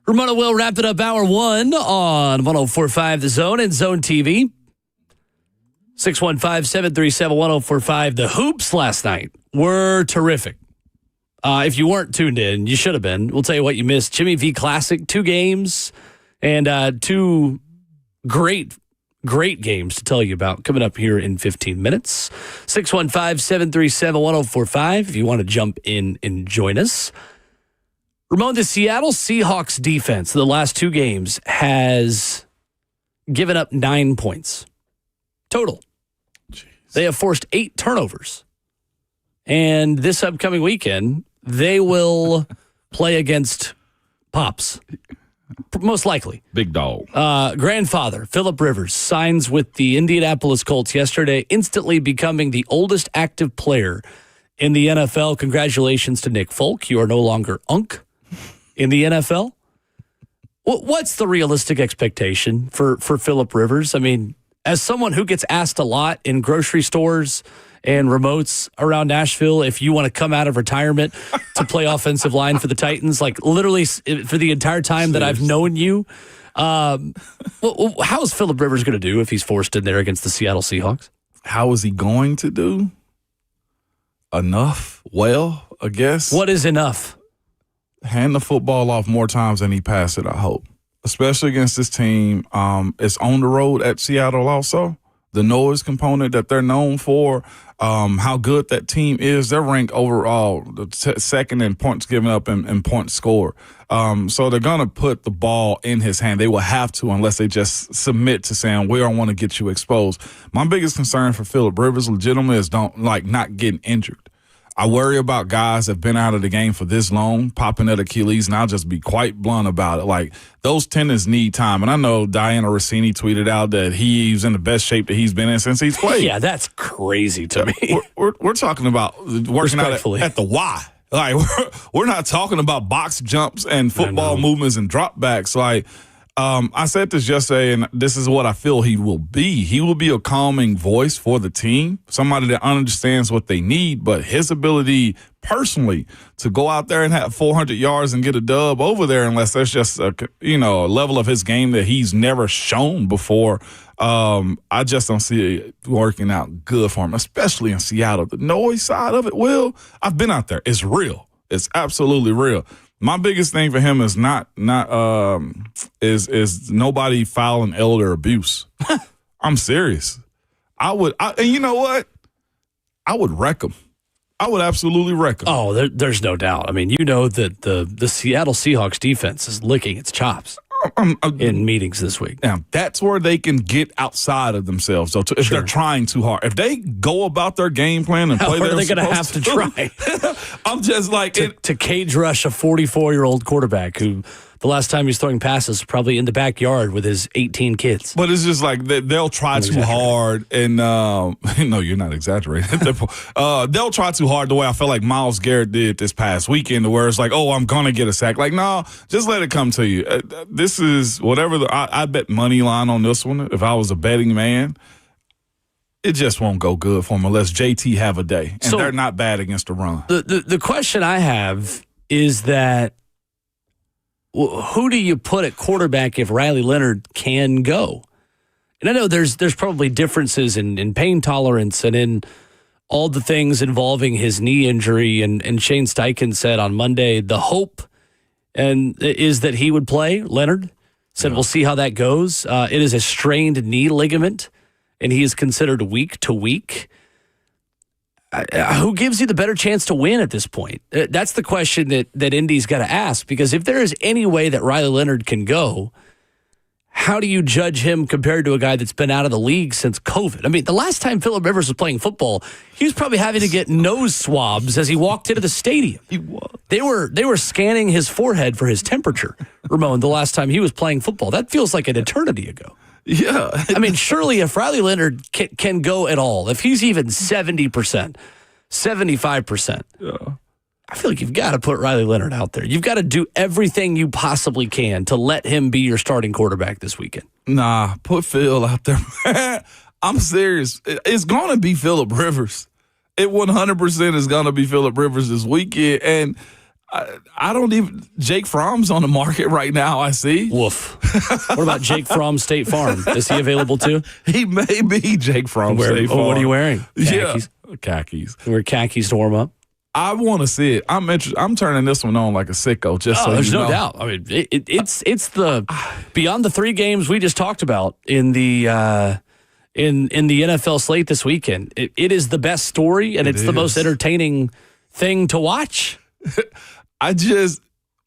Ramona will wrap it up hour one on 104.5 The Zone and Zone TV. 615-737-1045. The hoops last night were terrific. If you weren't tuned in, you should have been. We'll tell you what you missed. Jimmy V Classic, 2 games and 2 great games to tell you about coming up here in 15 minutes. 615-737-1045 if you want to jump in and join us. Ramon, the Seattle Seahawks defense the last 2 games has given up 9 points total. Jeez. They have forced 8 turnovers. And this upcoming weekend, they will play against Pops, most likely. Big dog. Grandfather, Phillip Rivers, signs with the Indianapolis Colts yesterday, instantly becoming the oldest active player in the NFL. Congratulations to Nick Folk. You are no longer Unk in the NFL. What's the realistic expectation for Phillip Rivers? I mean, as someone who gets asked a lot in grocery stores and remotes around Nashville, if you want to come out of retirement to play offensive line for the Titans, like literally for the entire time that I've known you, how is Phillip Rivers going to do if he's forced in there against the Seattle Seahawks? How is he going to do? Enough? Well, I guess. What is enough? Hand the football off more times than he passed it, I hope. Especially against this team. It's on the road at Seattle also. The noise component that they're known for, how good that team is. They're ranked overall second in points given up and points scored. So they're going to put the ball in his hand. They will have to unless they just submit to saying, we don't want to get you exposed. My biggest concern for Phillip Rivers legitimately is not getting injured. I worry about guys that have been out of the game for this long, popping at Achilles, and I'll just be quite blunt about it. Like, those tendons need time. And I know Diana Rossini tweeted out that he's in the best shape that he's been in since he's played. Yeah, that's crazy to me. We're talking about working out at the Y. Like, we're not talking about box jumps and football movements and dropbacks. Like, I said this yesterday, and this is what I feel he will be. He will be a calming voice for the team, somebody that understands what they need, but his ability personally to go out there and have 400 yards and get a dub over there, unless that's just a level of his game that he's never shown before, I just don't see it working out good for him, especially in Seattle. The noise side of it, I've been out there. It's real. It's absolutely real. My biggest thing for him is is nobody filing elder abuse. I'm serious. And you know what? I would wreck him. I would absolutely wreck him. Oh, there's no doubt. I mean, you know that the Seattle Seahawks defense is licking its chops in meetings this week. Now, that's where they can get outside of themselves, though, if they're trying too hard. If they go about their game plan and play, are they going to have to try? I'm just like to cage rush a 44-year-old quarterback who the last time he's throwing passes was probably in the backyard with his 18 kids. But it's just like they'll try too hard, and no, you're not exaggerating. They'll try too hard the way I felt like Myles Garrett did this past weekend, where it's like, oh, I'm gonna get a sack. Like, no, just let it come to you. This is whatever. I bet money line on this one. If I was a betting man, it just won't go good for him unless JT have a day, and they're not bad against the run. The question I have is that, who do you put at quarterback if Riley Leonard can go? And I know there's probably differences in pain tolerance and in all the things involving his knee injury. And Shane Steichen said on Monday the hope is that he would play. Leonard said, we'll see how that goes. It is a strained knee ligament, and he is considered week to week. Who gives you the better chance to win at this point? That's the question that Indy's got to ask, because if there is any way that Riley Leonard can go, how do you judge him compared to a guy that's been out of the league since COVID? I mean, the last time Phillip Rivers was playing football, he was probably having to get nose swabs as he walked into the stadium. He was. They were scanning his forehead for his temperature, Ramon, the last time he was playing football. That feels like an eternity ago. Yeah. I mean, surely if Riley Leonard can go at all, if he's even 70%, 75%, I feel like you've got to put Riley Leonard out there. You've got to do everything you possibly can to let him be your starting quarterback this weekend. Nah, put Phil out there. I'm serious. It's going to be Phillip Rivers. It 100% is going to be Phillip Rivers this weekend. And I don't even. Jake Fromm's on the market right now. I see. Woof. What about Jake from State Farm? Is he available too? He may be Jake Fromm. What are you wearing? Khakis. Khakis. Yeah, khakis. You wear khakis to warm up? I want to see it. I'm interested. I'm turning this one on like a sicko. Just so there's you no know. doubt. I mean, it's the beyond the 3 games we just talked about in the in the NFL slate this weekend. It is the best story, and it's the most entertaining thing to watch.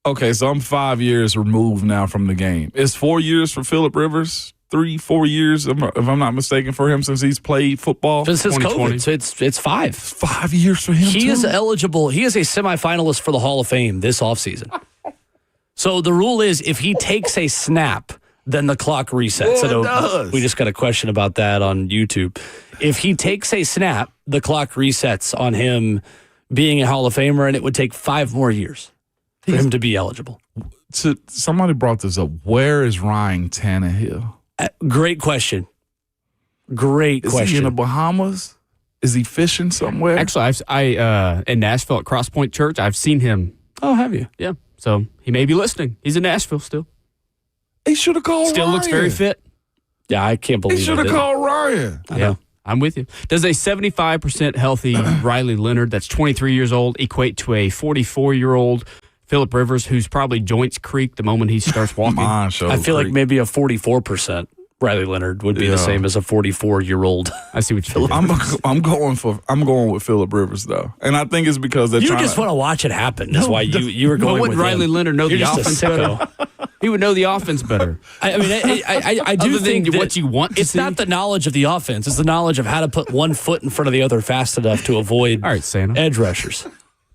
Okay, so I'm 5 years removed now from the game. It's 4 years for Phillip Rivers, 3-4 years, if I'm not mistaken, for him since he's played football. Since COVID, so it's 5. 5 years for him. He too? is eligible. He is a semifinalist for the Hall of Fame this offseason. So the rule is if he takes a snap, then the clock resets. Well, it does. We just got a question about that on YouTube. If he takes a snap, the clock resets on him being a Hall of Famer, and it would take 5 more years for him to be eligible. Somebody brought this up. Where is Ryan Tannehill? Great question. Great question. Is he in the Bahamas? Is he fishing somewhere? Actually, I in Nashville at Cross Point Church, I've seen him. Oh, have you? Yeah. So he may be listening. He's in Nashville still. He should have called Still Ryan. looks very fit. Yeah, I can't believe He should have called Ryan. Yeah, I'm with you. Does a 75% healthy Riley Leonard, that's 23 years old, equate to a 44-year-old Phillip Rivers, who's probably joints creak the moment he starts walking? I feel like maybe a 44% Riley Leonard would be the same as a 44-year-old. I see what you did. I'm going with Phillip Rivers though, and I think it's because they're You trying just want to watch it happen. That's why you were going But with would Riley him. Leonard know You're the just a offense better? sicko. He would know the offense better. I mean, I do Other than think that what you want to it's see? not the knowledge of the offense. It's the knowledge of how to put one foot in front of the other fast enough to avoid All right, Santa. edge rushers.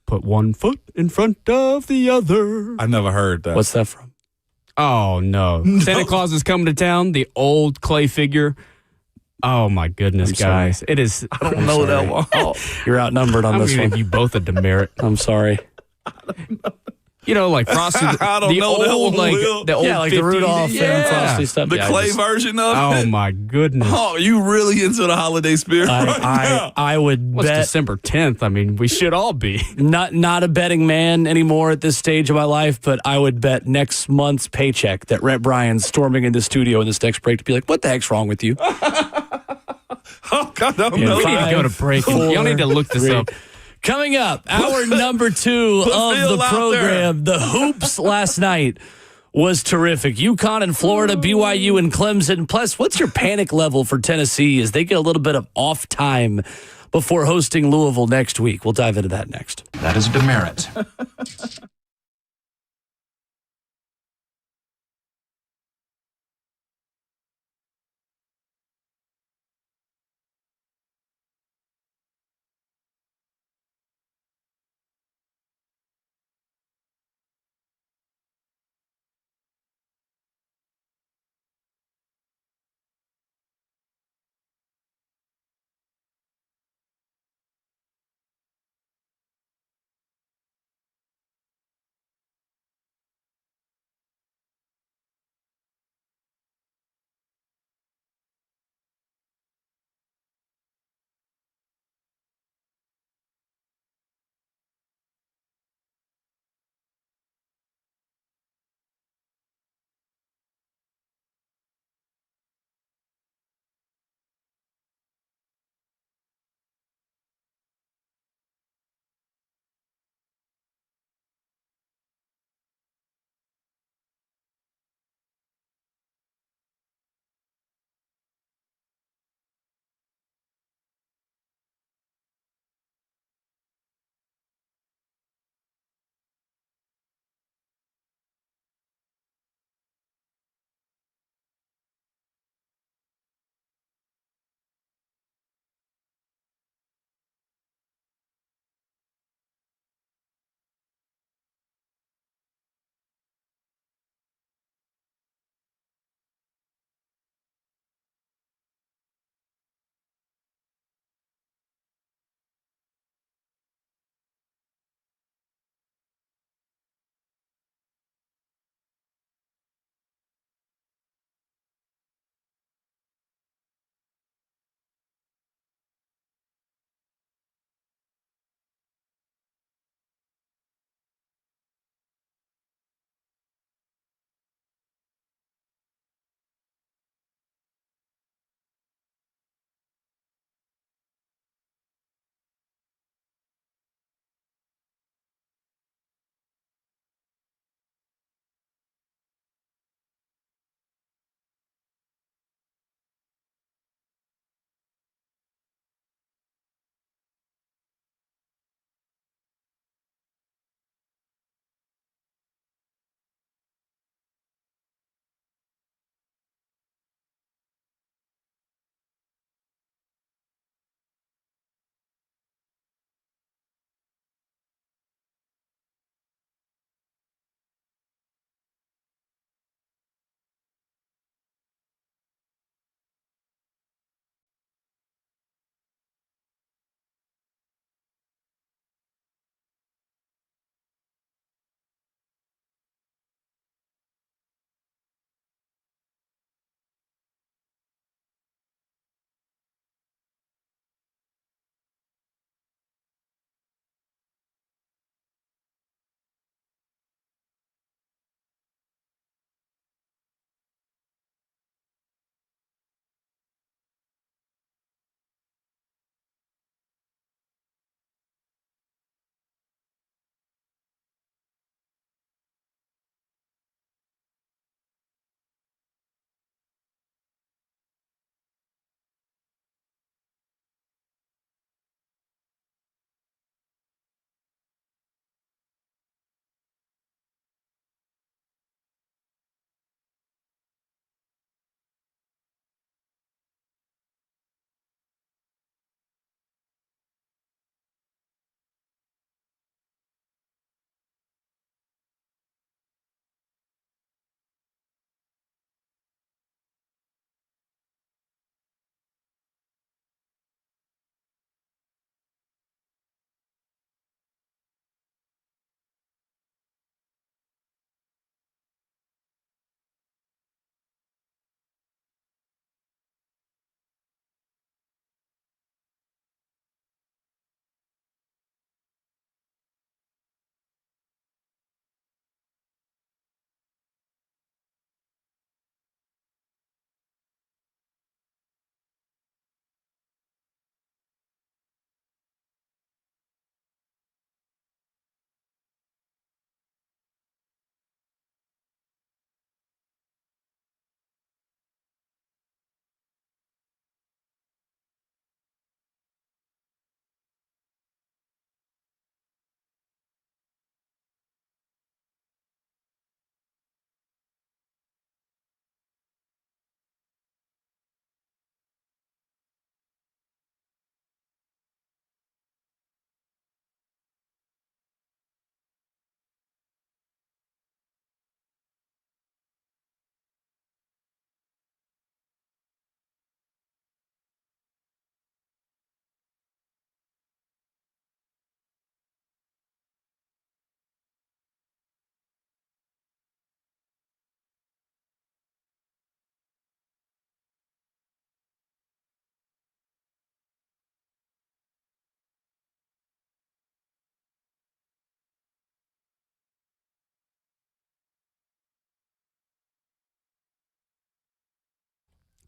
Put one foot in front of the other. I never heard that. What's that from? Oh, no. Santa Claus is coming to town, the old clay figure. Oh, my goodness, guys. It is. I don't know that one. Oh, you're outnumbered on I'm this going to one. give you both a demerit. I'm sorry. You know, like Frosty. I don't the know that old, one, like, Will. the old Yeah, like the 50s. Rudolph and Frosty stuff. The Yeah, clay version of Oh, it. my goodness. Oh, you really into the holiday spirit right now. I would What's bet December 10th? I mean, we should all be. not a betting man anymore at this stage of my life, but I would bet next month's paycheck that Rhett Bryan's storming in the studio in this next break to be like, what the heck's wrong with you? Oh, God, I don't Yeah, know. We need to go to break. Y'all need to look this 3. up. Coming up, hour number 2 Phil of the out program. The hoops last night was terrific. UConn and Florida, BYU and Clemson. Plus, what's your panic level for Tennessee as they get a little bit of off time before hosting Louisville next week? We'll dive into that next. That is a demerit.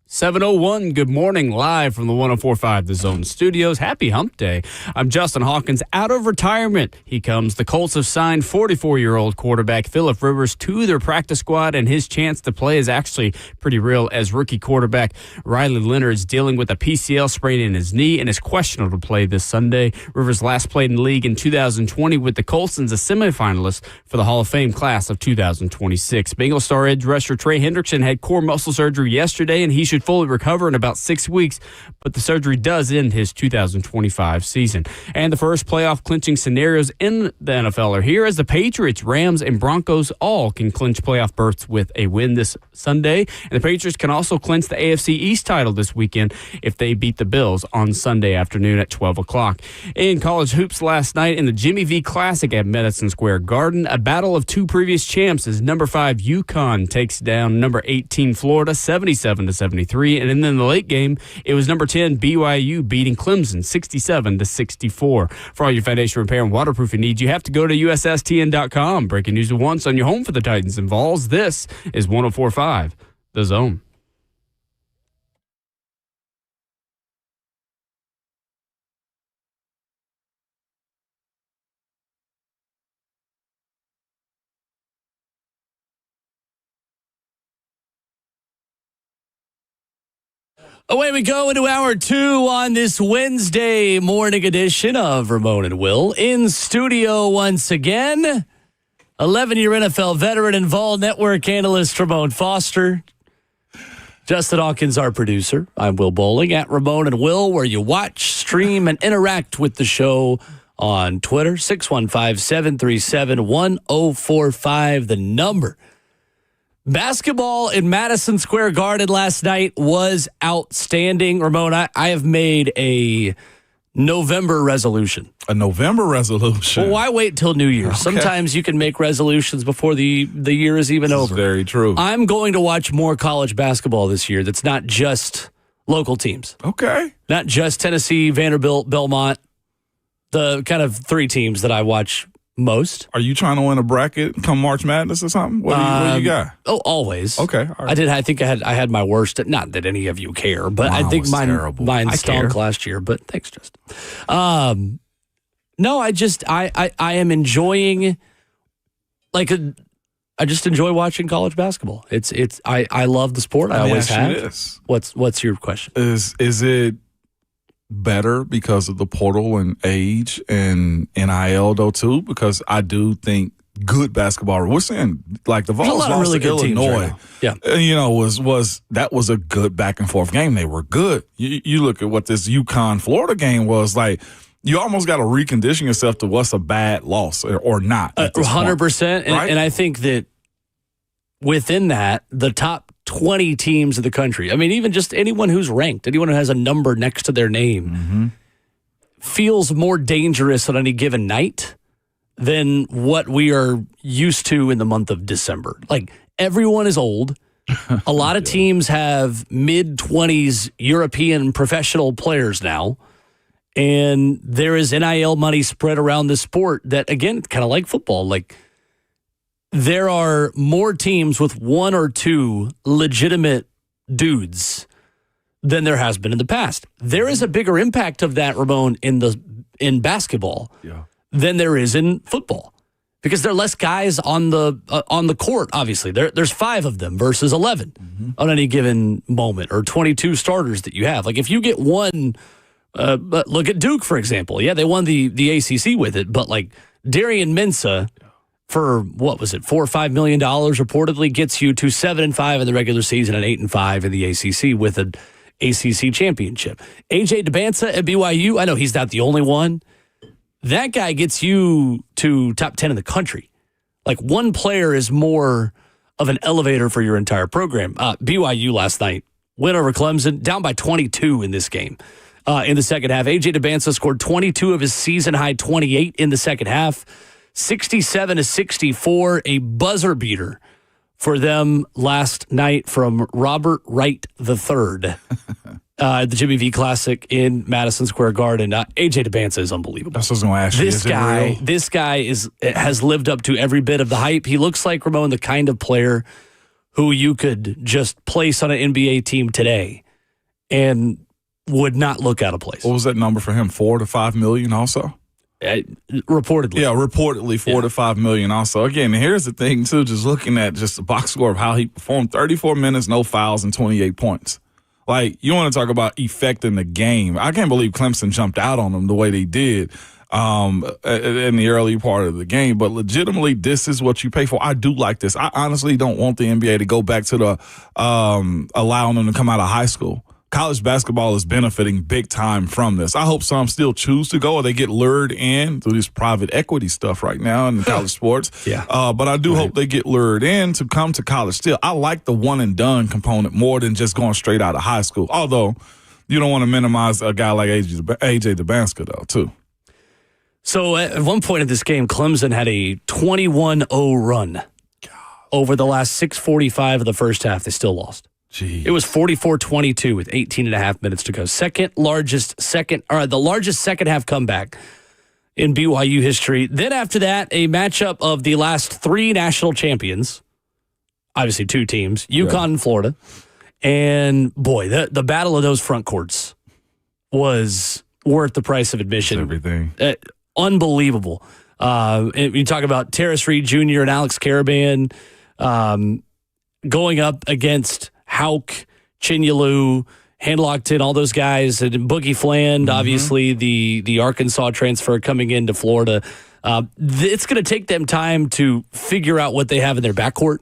7:01, good morning, live from the 104.5 The Zone Studios. Happy Hump Day. I'm Justin Hawkins. Out of retirement, he comes. The Colts have signed 44-year-old quarterback Philip Rivers to their practice squad, and his chance to play is actually pretty real as rookie quarterback Riley Leonard is dealing with a PCL sprain in his knee and is questionable to play this Sunday. Rivers last played in the league in 2020 with the Colts as a semifinalist for the Hall of Fame class of 2026. Bengal star edge rusher Trey Hendrickson had core muscle surgery yesterday, and he should fully recover in about 6 weeks, but the surgery does end his 2025 season. And the first playoff clinching scenarios in the NFL are here as the Patriots, Rams, and Broncos all can clinch playoff berths with a win this Sunday. And the Patriots can also clinch the AFC East title this weekend if they beat the Bills on Sunday afternoon at 12 o'clock. In college hoops last night in the Jimmy V Classic at Madison Square Garden, a battle of two previous champs as number 5 UConn takes down number 18 Florida 77-73. And then in the late game, it was number 10 BYU beating Clemson 67-64. For all your foundation repair and waterproofing needs, you have to go to USSTN.com. Breaking news at once on your home for the Titans and Vols. This is 104.5 The Zone. Away we go into hour 2 on this Wednesday morning edition of Ramon and Will. In studio once again, 11-year NFL veteran and Vol Network analyst Ramon Foster. Justin Hawkins, our producer. I'm Will Bowling at Ramon and Will, where you watch, stream, and interact with the show on Twitter. 615-737-1045, the number. Basketball in Madison Square Garden last night was outstanding. Ramon, I have made a November resolution. A November resolution? Well, why wait till New Year? Okay. Sometimes you can make resolutions before the year is even over. Very true. I'm going to watch more college basketball this year that's not just local teams. Okay. Not just Tennessee, Vanderbilt, Belmont, the kind of 3 teams that I watch most. Are you trying to win a bracket come March Madness or something? What do you got? Oh, always. Okay. All right. I think I had my worst. Not that any of you care, but I think mine stunk last year. But thanks, Justin. No, I am enjoying. I just enjoy watching college basketball. I love the sport. I always have. What's your question? Is it better because of the portal and age and NIL though too? Because I do think good basketball. We're saying like the Vols lost really to Illinois. Yeah, that was a good back and forth game. They were good. You look at what this UConn Florida game was like. You almost got to recondition yourself to what's a bad loss or not. 100%, and I think that within that, the top 20 teams of the country, I mean, even just anyone who's ranked, anyone who has a number next to their name, feels more dangerous on any given night than what we are used to in the month of December. Like, everyone is old. A lot of teams have mid-20s European professional players now, and there is NIL money spread around the sport that, again, kind of like football, like, there are more teams with 1 or 2 legitimate dudes than there has been in the past. There is a bigger impact of that, Ramon, in basketball than there is in football because there are less guys on the court. Obviously, there's 5 of them versus 11 on any given moment, or 22 starters that you have. Like if you get one, but look at Duke for example. Yeah, they won the ACC with it, but like Darian Mensah. For what was it, $4 or $5 million reportedly gets you to 7-5 in the regular season and 8-5 in the ACC with an ACC championship. AJ DeBanza at BYU, I know he's not the only one. That guy gets you to top 10 in the country. Like one player is more of an elevator for your entire program. BYU last night, win over Clemson, down by 22 in this game. In the second half, AJ DeBanza scored 22 of his season high 28 in the second half. 67-64, a buzzer beater for them last night from Robert Wright III at the Jimmy V Classic in Madison Square Garden. AJ DeBanza is unbelievable. That's what I was going to ask you. This guy has lived up to every bit of the hype. He looks like, Ramon, the kind of player who you could just place on an NBA team today and would not look out of place. What was that number for him? 4 to 5 million also? Reportedly. Yeah, reportedly 4 to 5 million also. Again, here's the thing, too, just looking at just the box score of how he performed, 34 minutes, no fouls, and 28 points. Like, you want to talk about affecting the game. I can't believe Clemson jumped out on him the way they did in the early part of the game. But legitimately, this is what you pay for. I do like this. I honestly don't want the NBA to go back to the allowing them to come out of high school. College basketball is benefiting big time from this. I hope some still choose to go or they get lured in through this private equity stuff right now in college sports. Yeah. But I do hope they get lured in to come to college still. I like the one and done component more than just going straight out of high school. Although you don't want to minimize a guy like AJ Dabanska, though, too. So at one point in this game, Clemson had a 21-0 run. Over the last 6:45 of the first half, they still lost. Jeez. It was 44-22 with 18 and a half minutes to go. The largest second half comeback in BYU history. Then after that, a matchup of the last three national champions, obviously two teams, UConn and Florida. And boy, the battle of those front courts was worth the price of admission. Everything. Unbelievable. And you talk about Terrace Reed Jr. and Alex Karaban going up against Hauk, Chinyelu, Handlockton, all those guys, and Boogie Fland, obviously the Arkansas transfer coming into Florida. It's going to take them time to figure out what they have in their backcourt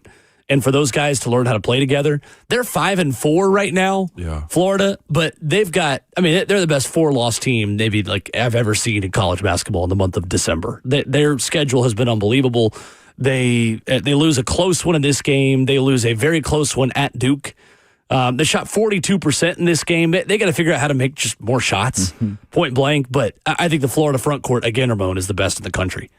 and for those guys to learn how to play together. They're 5-4 right now, Florida, but they've got, they're the best 4-loss team maybe like I've ever seen in college basketball in the month of December. Their schedule has been unbelievable. They lose a close one in this game. They lose a very close one at Duke. They shot 42% in this game. They got to figure out how to make just more shots, point blank. But I think the Florida front court, again, Ramon, is the best in the country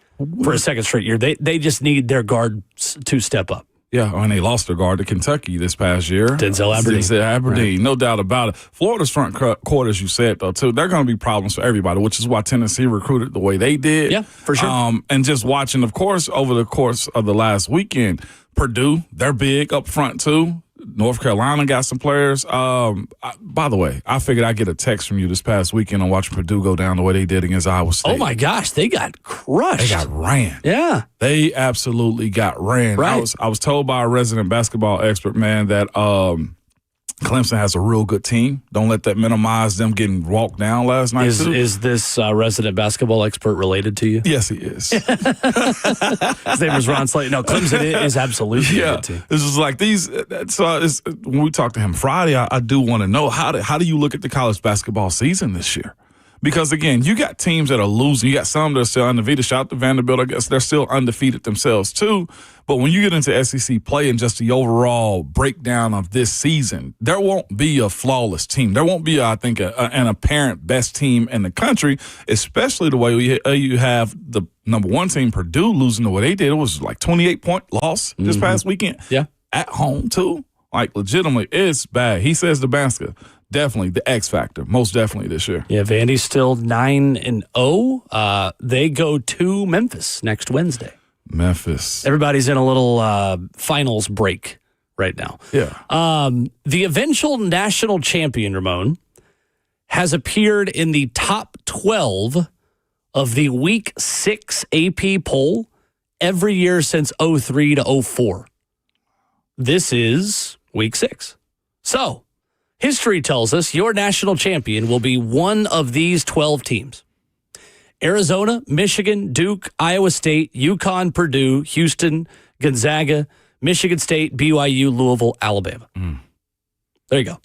for a second straight year. They just need their guards to step up. Yeah, and they lost their guard to Kentucky this past year. Denzel Aberdeen. Right. No doubt about it. Florida's front court, as you said, though, too, they're going to be problems for everybody, which is why Tennessee recruited the way they did. Yeah, for sure. And just watching, of course, over the course of the last weekend, Purdue, they're big up front, too. North Carolina got some players. By the way, I figured I'd get a text from you this past weekend on watching Purdue go down the way they did against Iowa State. Oh, my gosh. They got crushed. They got ran. Yeah. They absolutely got ran. Right. I was told by a resident basketball expert, man, that Clemson has a real good team. Don't let that minimize them getting walked down last night. Is this resident basketball expert related to you? Yes, he is. His name was Ron Slade. No, Clemson is absolutely a good team. This is like these. So when we talked to him Friday, I do want to know how do you look at the college basketball season this year? Because, again, you got teams that are losing. You got some that are still undefeated. Shout out to Vanderbilt. I guess they're still undefeated themselves, too. But when you get into SEC play and just the overall breakdown of this season, there won't be a flawless team. There won't be, I think, an apparent best team in the country, especially the way you have the number one team, Purdue, losing the way they did. It was like 28-point loss this past weekend. Yeah. At home, too. Like, legitimately, it's bad. He says Dabanska. Definitely the X factor, most definitely this year. Yeah, Vandy's still 9-0. They go to Memphis next Wednesday. Memphis. Everybody's in a little finals break right now. Yeah. The eventual national champion, Ramon, has appeared in the top 12 of the Week 6 AP poll every year since 03 to 04. This is Week 6. So, history tells us your national champion will be one of these 12 teams. Arizona, Michigan, Duke, Iowa State, UConn, Purdue, Houston, Gonzaga, Michigan State, BYU, Louisville, Alabama. There you go.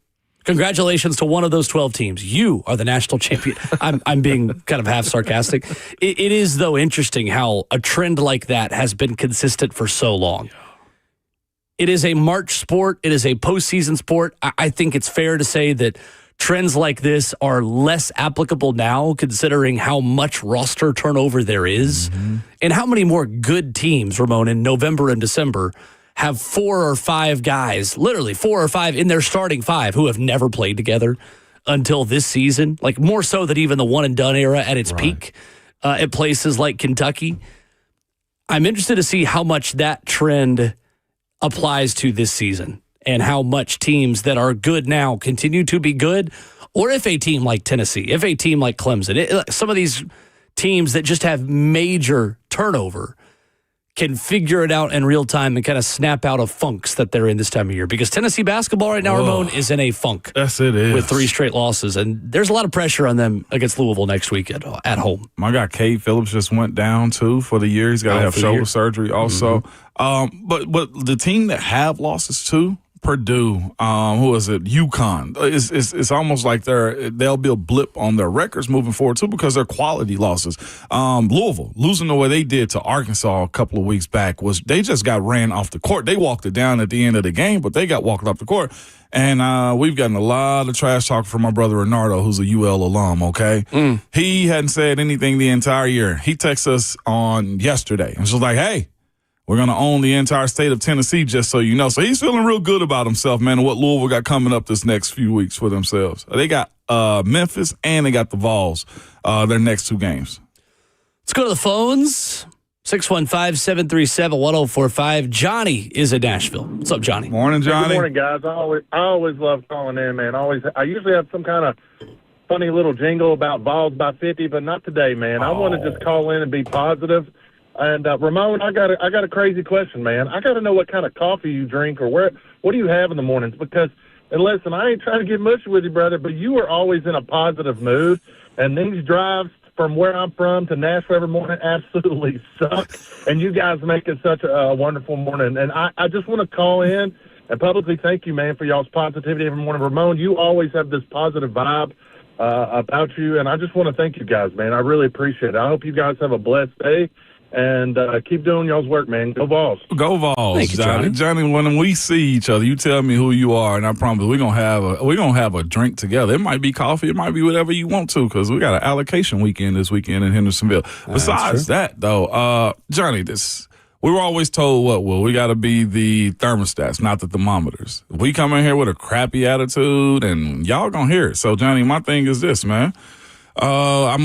Congratulations to one of those 12 teams. You are the national champion. I'm being kind of half sarcastic. It is, though, interesting how a trend like that has been consistent for so long. It is a March sport. It is a postseason sport. I think it's fair to say that trends like this are less applicable now, considering how much roster turnover there is and how many more good teams, Ramon, in November and December have 4 or 5 guys, literally 4 or 5 in their starting 5 who have never played together until this season, like more so than even the one and done era at its peak at places like Kentucky. I'm interested to see how much that trend applies to this season and how much teams that are good now continue to be good, or if a team like Tennessee, if a team like Clemson, some of these teams that just have major turnover can figure it out in real time and kind of snap out of funks that they're in this time of year. Because Tennessee basketball right now, Ramon, is in a funk. Yes, it is. With 3 straight losses. And there's a lot of pressure on them against Louisville next week at home. My guy, Cade Phillips, just went down, too, for the year. He's got to have shoulder surgery also. Mm-hmm. But the team that have losses, too, Purdue, who is it? UConn. It's almost like they'll be a blip on their records moving forward too because they're quality losses. Louisville losing the way they did to Arkansas a couple of weeks back was they just got ran off the court. They walked it down at the end of the game, but they got walked off the court. And we've gotten a lot of trash talk from my brother Renardo, who's a UL alum, okay? He hadn't said anything the entire year. He texted us on yesterday and was like, hey, we're going to own the entire state of Tennessee, just so you know. So he's feeling real good about himself, man, and what Louisville got coming up this next few weeks for themselves. They got Memphis and they got the Vols, their next 2 games. Let's go to the phones. 615-737-1045. Johnny is in Nashville. What's up, Johnny? Morning, Johnny. Good morning, guys. I always love calling in, man. I usually have some kind of funny little jingle about Vols by 50, but not today, man. I want to just call in and be positive. And Ramon, I got a crazy question, man. I got to know what kind of coffee you drink or what do you have in the mornings? Because, and listen, I ain't trying to get mushy with you, brother, but you are always in a positive mood. And these drives from where I'm from to Nashville every morning absolutely suck. And you guys make it such a wonderful morning. And I just want to call in and publicly thank you, man, for y'all's positivity every morning. Ramon, you always have this positive vibe about you. And I just want to thank you guys, man. I really appreciate it. I hope you guys have a blessed day. And keep doing y'all's work, man. Go Vols. Go Vols, thank you, Johnny. Johnny, when we see each other, you tell me who you are, and I promise we're gonna have a drink together. It might be coffee, it might be whatever you want to, because we got an allocation weekend this weekend in Hendersonville. Besides that, though, Johnny, we were always told we got to be the thermostats, not the thermometers. If we come in here with a crappy attitude, and y'all gonna hear it. So, Johnny, my thing is this, man. I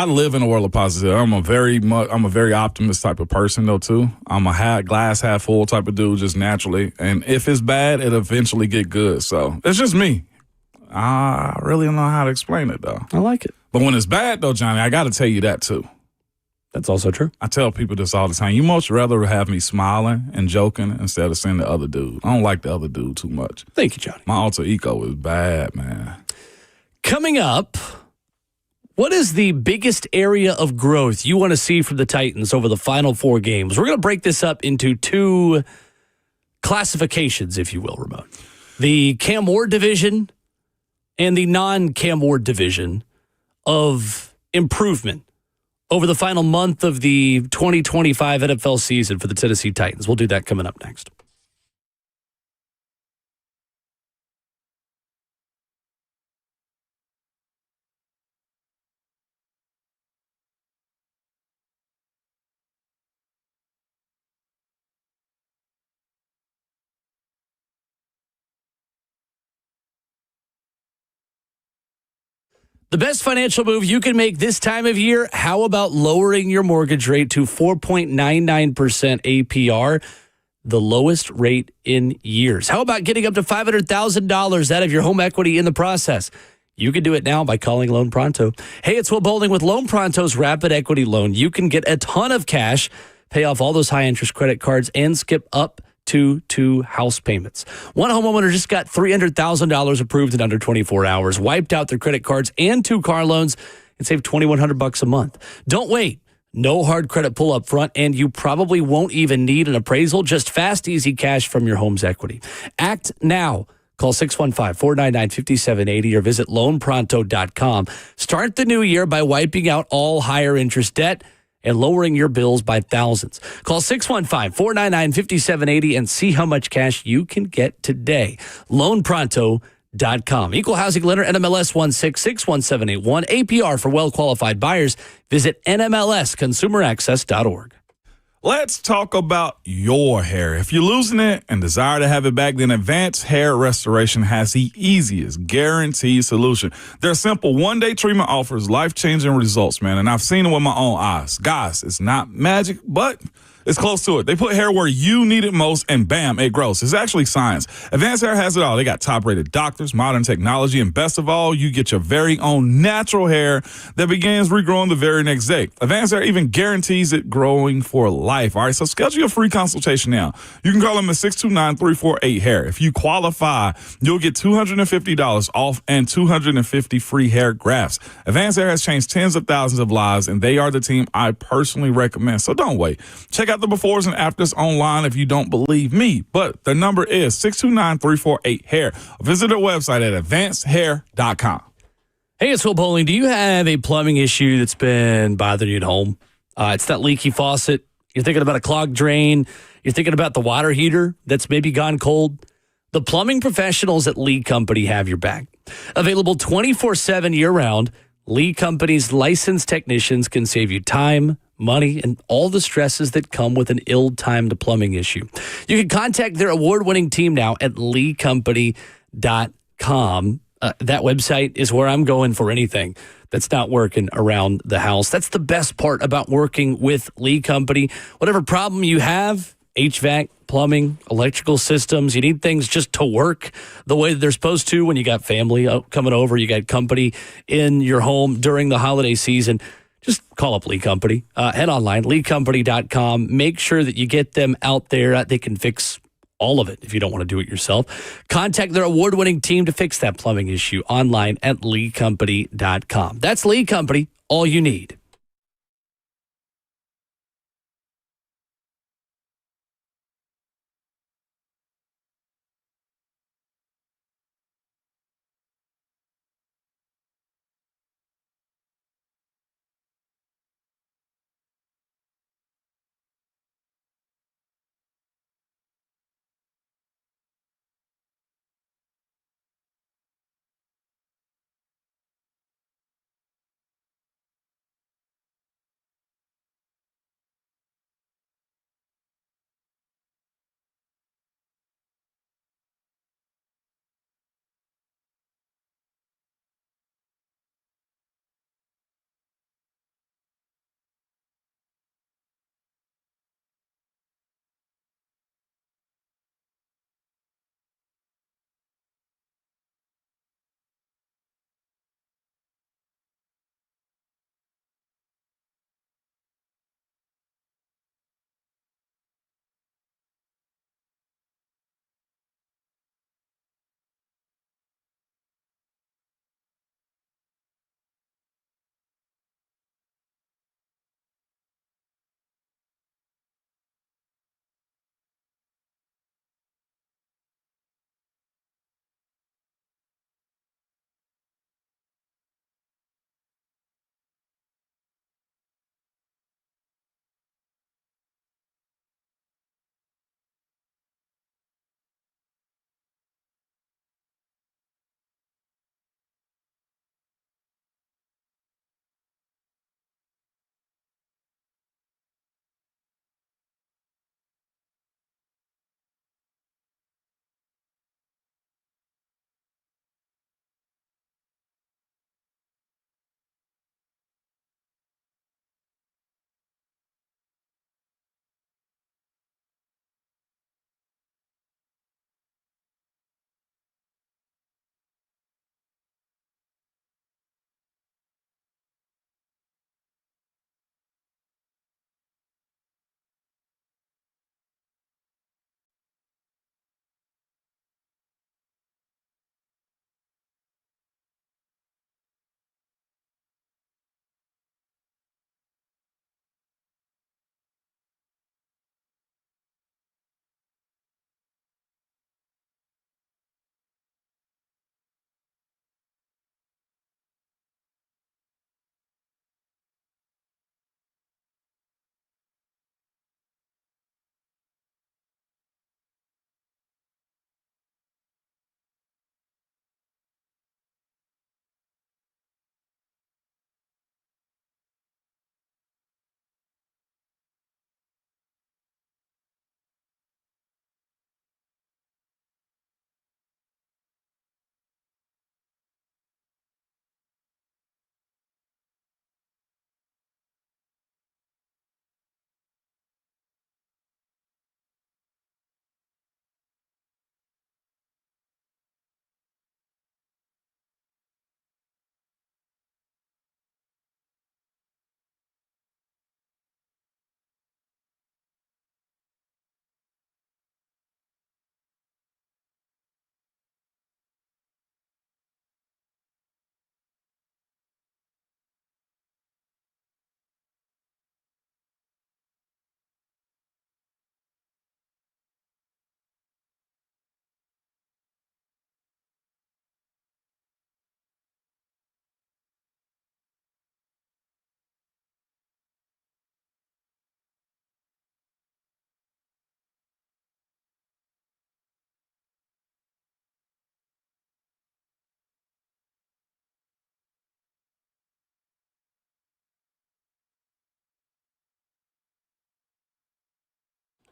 live in a world of positive. I'm a very optimist type of person though too. I'm a glass half full type of dude just naturally. And if it's bad, it'll eventually get good. So it's just me. I really don't know how to explain it though. I like it. But when it's bad though, Johnny, I got to tell you that too. That's also true. I tell people this all the time. You much rather have me smiling and joking instead of seeing the other dude. I don't like the other dude too much. Thank you, Johnny. My alter ego is bad, man. Coming up, what is the biggest area of growth you want to see from the Titans over the final 4 games? We're going to break this up into 2 classifications, if you will, Ramon. The Cam Ward division and the non-Cam Ward division of improvement over the final month of the 2025 NFL season for the Tennessee Titans. We'll do that coming up next. The best financial move you can make this time of year, how about lowering your mortgage rate to 4.99% APR, the lowest rate in years? How about getting up to $500,000 out of your home equity in the process? You can do it now by calling Loan Pronto. Hey, it's Will Boulding with Loan Pronto's Rapid Equity Loan. You can get a ton of cash, pay off all those high-interest credit cards, and skip up to 2 house payments. One homeowner just got $300,000 approved in under 24 hours, wiped out their credit cards and 2 car loans, and saved $2,100 a month. Don't wait. No hard credit pull up front, and you probably won't even need an appraisal. Just fast, easy cash from your home's equity. Act now. Call 615-499-5780 or visit loanpronto.com. Start the new year by wiping out all higher interest debt and lowering your bills by thousands. Call 615-499-5780 and see how much cash you can get today. LoanPronto.com. Equal housing lender, NMLS 1661781. APR for well-qualified buyers. Visit NMLSConsumerAccess.org. Let's talk about your hair. If you're losing it and desire to have it back, then Advanced Hair Restoration has the easiest guaranteed solution. Their simple one-day treatment offers life-changing results, man, and I've seen it with my own eyes. Guys, it's not magic, but It's close to it. They put hair where you need it most, and bam, it grows. It's actually science. Advanced Hair has it all. They got top-rated doctors, modern technology, and best of all, you get your very own natural hair that begins regrowing the very next day. Advanced Hair even guarantees it growing for life. All right, so schedule your free consultation now. You can call them at 629-348-HAIR. If you qualify, you'll get $250 off and 250 free hair grafts. Advanced Hair has changed tens of thousands of lives, and they are the team I personally recommend. So don't wait. Check out the befores and afters online if you don't believe me. But the number is 629-348-HAIR. Visit their website at advancedhair.com. Hey, it's Will Bowling. Do you have a plumbing issue that's been bothering you at home? It's that leaky faucet. You're thinking about a clogged drain. You're thinking about the water heater that's maybe gone cold. The plumbing professionals at Lee Company have your back. Available 24/7 year-round, Lee Company's licensed technicians can save you time, money, and all the stresses that come with an ill-timed plumbing issue. You can contact their award-winning team now at leecompany.com. That website is where I'm going for anything that's not working around the house. That's the best part about working with Lee Company. Whatever problem you have, HVAC, plumbing, electrical systems, you need things just to work the way that they're supposed to when you got family coming over, you got company in your home during the holiday season. Just call up Lee Company. Head online, leecompany.com. Make sure that you get them out there. They can fix all of it if you don't want to do it yourself. Contact their award-winning team to fix that plumbing issue online at leecompany.com. That's Lee Company, all you need.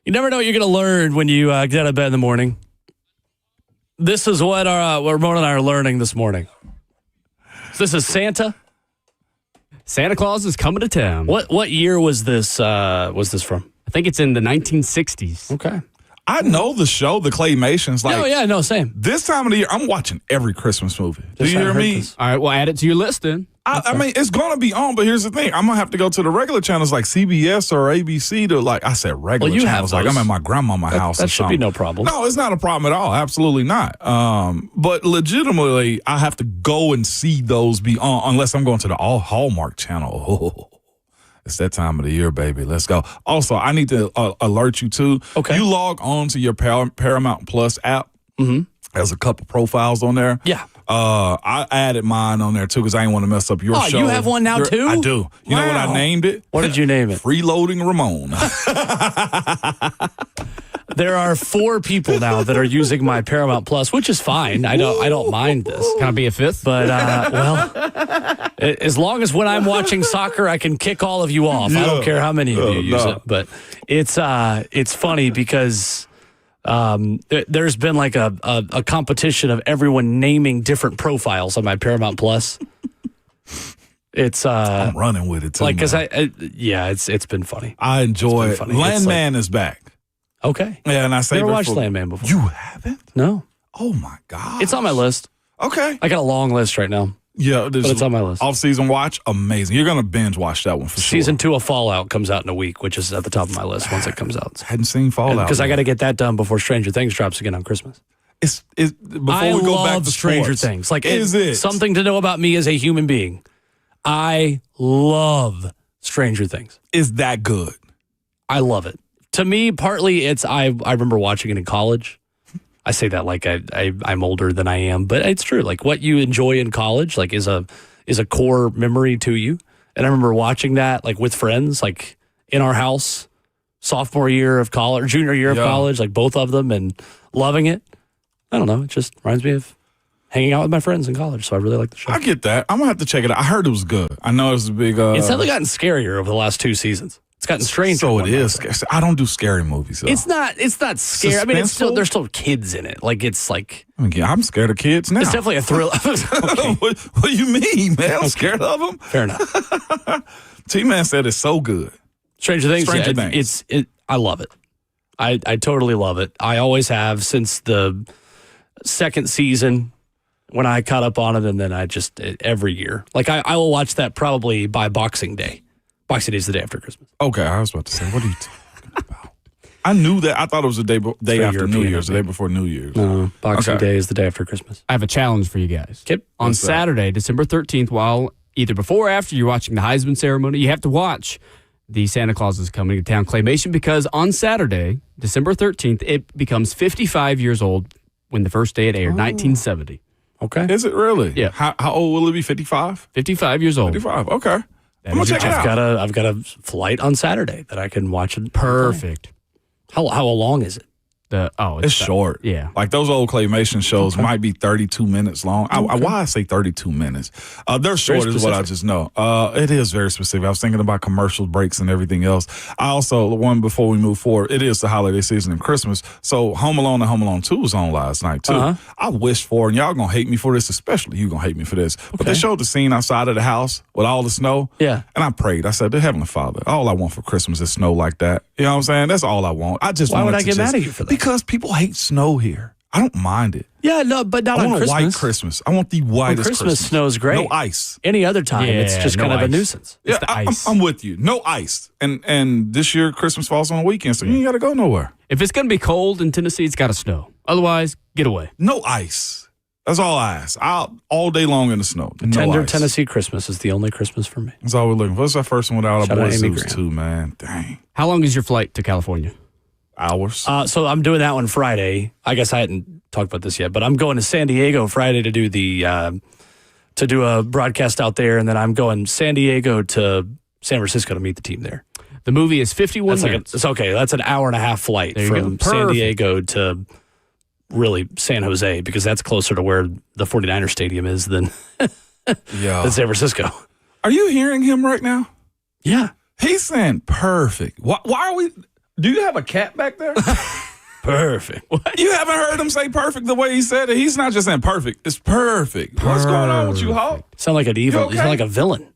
You never know what you're going to learn when you get out of bed in the morning. This is what Ramon and I are learning this morning. So this is Santa. Santa Claus is coming to town. What year was this from? I think it's in the 1960s. Okay. I know the show, the Claymations. Like, Oh, yeah, no, same. this time of the year, I'm watching every Christmas movie. Do Just you hear haven't heard me? this. All right, well, add it to your list then. I mean, it's going to be on, but here's the thing. I'm going to have to go to the regular channels like CBS or ABC to, like, I said regular Well, you have channels. Like, those. I'm at my grandma's house or That should be something. no problem. No, it's not a problem at all. Absolutely not. But legitimately, I have to go and see those be on unless I'm going to the Hallmark channel. Oh, it's that time of the year, baby. Let's go. Also, I need to alert you too. Okay. You log on to your Paramount Plus app. Mm-hmm. There's a couple profiles on there. Yeah. I added mine on there too because I didn't want to mess up your Oh, show. you have one now too? I do. You know what I Wow. named it? What did you name it? Freeloading Ramon. There are 4 people now that are using my Paramount Plus, which is fine. I don't mind this. Can I be a fifth? But, as long as when I'm watching soccer, I can kick all of you off. I don't care how many of you use it. But it's funny because there's been like a competition of everyone naming different profiles on my Paramount Plus. It's I'm running with it too. like because man. it's been funny. I enjoy it. It's been funny. It's Landman is back. Okay, Yeah, and I say never watched Landman before. You haven't? No, Oh my god! it's on my list. Okay. I got a long list right now. Yeah, But it's on my list. Off-season watch, amazing. You're gonna binge watch that one for sure. Season 2 of Fallout comes out in a week, which is at the top of my list once it comes out. Hadn't seen Fallout Because I yet. got to get that done before Stranger Things drops again on Christmas. It's before I we go love back to Stranger sports. Things. Like, Is it something to know about me as a human being? I love Stranger Things. Is that good? I love it. To me, partly it's I remember watching it in college. I say that like I'm older than I am, but it's true. Like what you enjoy in college, like is a core memory to you. And I remember watching that like with friends, like in our house, sophomore year of college, junior year of college, like both of them, and loving it. I don't know. It just reminds me of hanging out with my friends in college. So I really like the show. I get that. I'm gonna have to check it out. I heard it was good. I know it's a big. It's definitely gotten scarier over the last 2 seasons. It's gotten stranger. So it one is. might say. I don't do scary movies. Though. It's not scary. I mean, it's still Suspenseful? there's still kids in it. Like it's like I mean, I'm scared of kids now. it's definitely a thriller. Okay, what do you mean, man? I'm scared of them. fair enough. T-Man said it's so good. Stranger Things. Stranger yeah, Things. I love it. I totally love it. I always have since the second season when I caught up on it, and then I just every year. Like I will watch that probably by Boxing Day. Boxing Day is the day after Christmas. Okay, I was about to say, what are you talking about? I knew that. I thought it was the day after New European, Year's, the day before New Year's. No, Boxing Okay. Day is the day after Christmas. I have a challenge for you guys. Kip? On What's that? Saturday, December 13th, while either before or after you're watching the Heisman ceremony, you have to watch the Santa Claus is Coming to Town claymation because on Saturday, December 13th, it becomes 55 years old when the first day it aired, 1970. Okay. Is it really? Yeah. How old will it be? 55? 55 years old. 55. Okay. I'm gonna is your check it out. I've got a flight on Saturday that I can watch it. Perfect. How long is it? It's short. Yeah. Like those old claymation shows might be 32 minutes long. Why I say 32 minutes? They're short is what I just know. It is very specific. I was thinking about commercial breaks and everything else. I also, one before we move forward, it is the holiday season and Christmas. So Home Alone and Home Alone 2 was on last night too. I wish for, and y'all gonna hate me for this, especially you gonna hate me for this, but they showed the scene outside of the house with all the snow. Yeah. And I prayed. I said, "Dear Heavenly Father, all I want for Christmas is snow like that." You know what I'm saying? That's all I want. I just Why want would it I to get just- mad at you for that? Because people hate snow here. I don't mind it. Yeah, no, but not I on want a Christmas. white Christmas. I want the whitest Christmas snow is great. No ice. Any other time, it's Yeah, just no kind of a ice. nuisance. It's the ice. I'm with you. No ice. And this year Christmas falls on a weekend, so you ain't got to go nowhere. If it's going to be cold in Tennessee, it's got to snow. Otherwise, get away. No ice. That's all I ask. All day long in the snow. No Tender ice. Tennessee Christmas is the only Christmas for me. That's all we're looking for. What's our first one without Shout our out boy Amy Zeus Grant. too, man? Dang. How long is your flight to California? Hours. So I'm doing that one Friday. I guess I hadn't talked about this yet, but I'm going to San Diego Friday to do a broadcast out there, and then I'm going San Diego to San Francisco to meet the team there. The movie is 51 That's minutes. it's okay. That's an hour and a half flight There you from go. San Perfect. Diego to really San Jose because that's closer to where the 49er Stadium is than Yeah. San Francisco. Are you hearing him right now? Yeah. He's saying perfect. Why are we? Do you have a cat back there? Perfect. What? You haven't heard him say perfect the way he said it. He's not just saying perfect. It's perfect. What's going on with you, Hawk? Sound like an evil. You okay? You sound like a villain.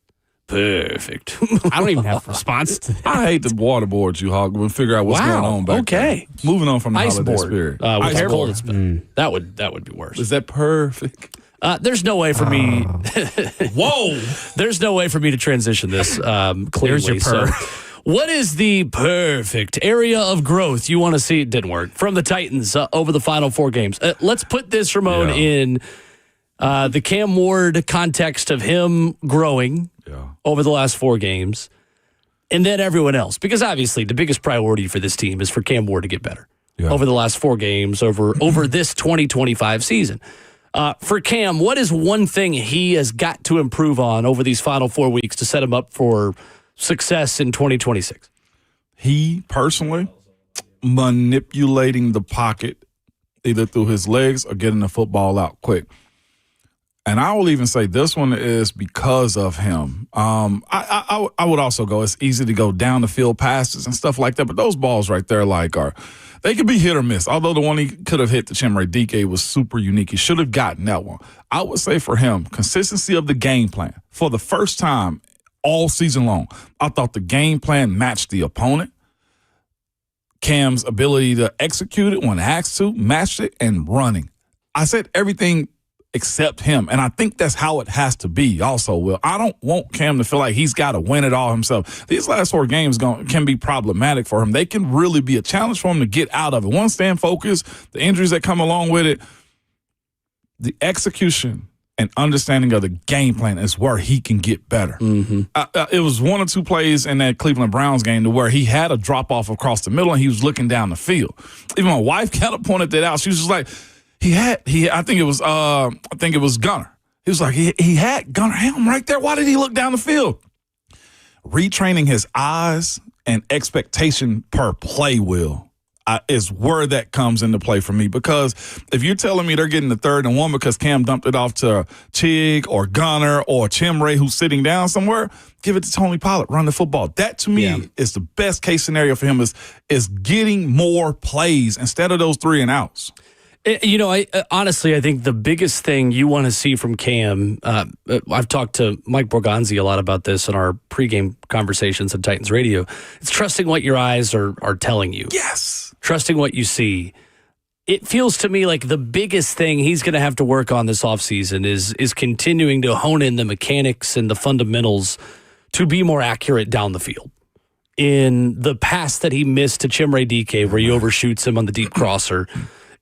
Perfect. I don't even have a response to that. I hate to waterboard you, Hawk. We'll figure out what's going on back okay. there. Moving on from the Ice holiday board. spirit. With Ice how cold board. it's been. That would be worse. Is that perfect? There's no way for me. Whoa. There's no way for me to transition this clearly. There's your purr. So, what is the perfect area of growth you want to see? It didn't work from the Titans over the final 4 games. Let's put this, Ramon, in the Cam Ward context of him growing over the last 4 games, and then everyone else. Because obviously, the biggest priority for this team is for Cam Ward to get better over the last 4 games over this 2025 season. For Cam, what is one thing he has got to improve on over these final 4 weeks to set him up for success in 2026? He personally manipulating the pocket either through his legs or getting the football out quick. And I will even say this one is because of him. I would also go, it's easy to go down the field passes and stuff like that, but those balls right there they could be hit or miss. Although the one he could have hit to Chimere Dike was super unique. He should have gotten that one. I would say for him, consistency of the game plan. For the first time all season long, I thought the game plan matched the opponent. Cam's ability to execute it when asked to, matched it, and running. I said everything except him, and I think that's how it has to be also, Will. I don't want Cam to feel like he's got to win it all himself. These last 4 games can be problematic for him. They can really be a challenge for him to get out of it. Once staying focused, the injuries that come along with it, the execution and understanding of the game plan is where he can get better. It was 1 or 2 plays in that Cleveland Browns game to where he had a drop-off across the middle and he was looking down the field. Even my wife kind of pointed that out. She was just like, I think it was Gunner. He was like, he had Gunner Helm right there. Why did he look down the field? Retraining his eyes and expectation per play, Will, is where that comes into play for me. Because if you're telling me they're getting the 3rd and 1 because Cam dumped it off to Chig or Gunner or Chimere who's sitting down somewhere, give it to Tony Pollard, run the football. That to me is the best case scenario for him is getting more plays instead of those 3 and outs. You know, I think the biggest thing you want to see from Cam, I've talked to Mike Borgonzi a lot about this in our pregame conversations on Titans Radio. It's trusting what your eyes are telling you. Yes. Trusting what you see. It feels to me like the biggest thing he's going to have to work on this offseason is continuing to hone in the mechanics and the fundamentals to be more accurate down the field. In the pass that he missed to Chimere Dike, where he overshoots him on the deep crosser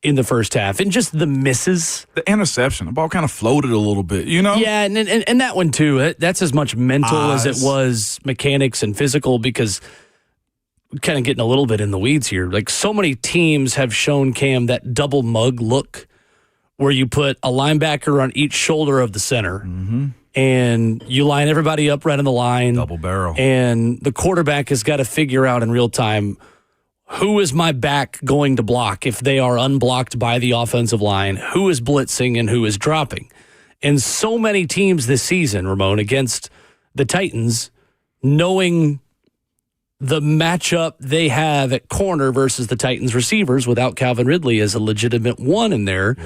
in the first half, and just the misses. The interception, the ball kind of floated a little bit, you know? Yeah, and that one too, that's as much mental as it was mechanics and physical, because kind of getting a little bit in the weeds here. Like, so many teams have shown Cam that double mug look where you put a linebacker on each shoulder of the center and you line everybody up right in the line. Double barrel. And the quarterback has got to figure out in real time, who is my back going to block if they are unblocked by the offensive line? Who is blitzing and who is dropping? And so many teams this season, Ramon, against the Titans, knowing the matchup they have at corner versus the Titans receivers without Calvin Ridley as a legitimate one in there,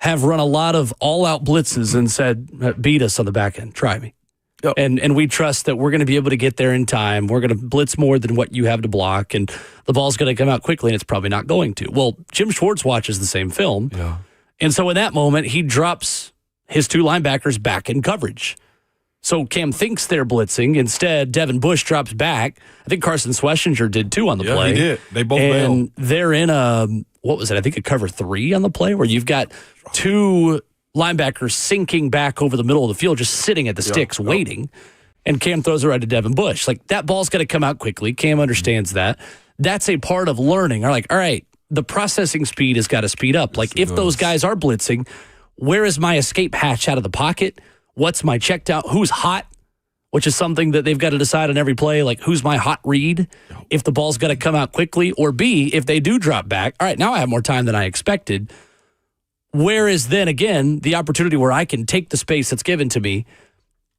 have run a lot of all-out blitzes and said, beat us on the back end, try me. Yep. And we trust that we're going to be able to get there in time. We're going to blitz more than what you have to block, and the ball's going to come out quickly, and it's probably not going to. Well, Jim Schwartz watches the same film, and so in that moment, he drops his 2 linebackers back in coverage. So Cam thinks they're blitzing. Instead, Devin Bush drops back. I think Carson Schwessinger did too on the play. Yeah, he did. They both bailed. And they're in I think a cover 3 on the play, where you've got 2 linebackers sinking back over the middle of the field, just sitting at the sticks waiting. And Cam throws it right to Devin Bush. Like, that ball's going to come out quickly. Cam understands that. That's a part of learning. All right, the processing speed has got to speed up. Like, if those guys are blitzing, where is my escape hatch out of the pocket? What's my check down? Who's hot? Which is something that they've got to decide on every play. Like, who's my hot read? If the ball's got to come out quickly. Or B, if they do drop back, all right, now I have more time than I expected. Where is then, again, the opportunity where I can take the space that's given to me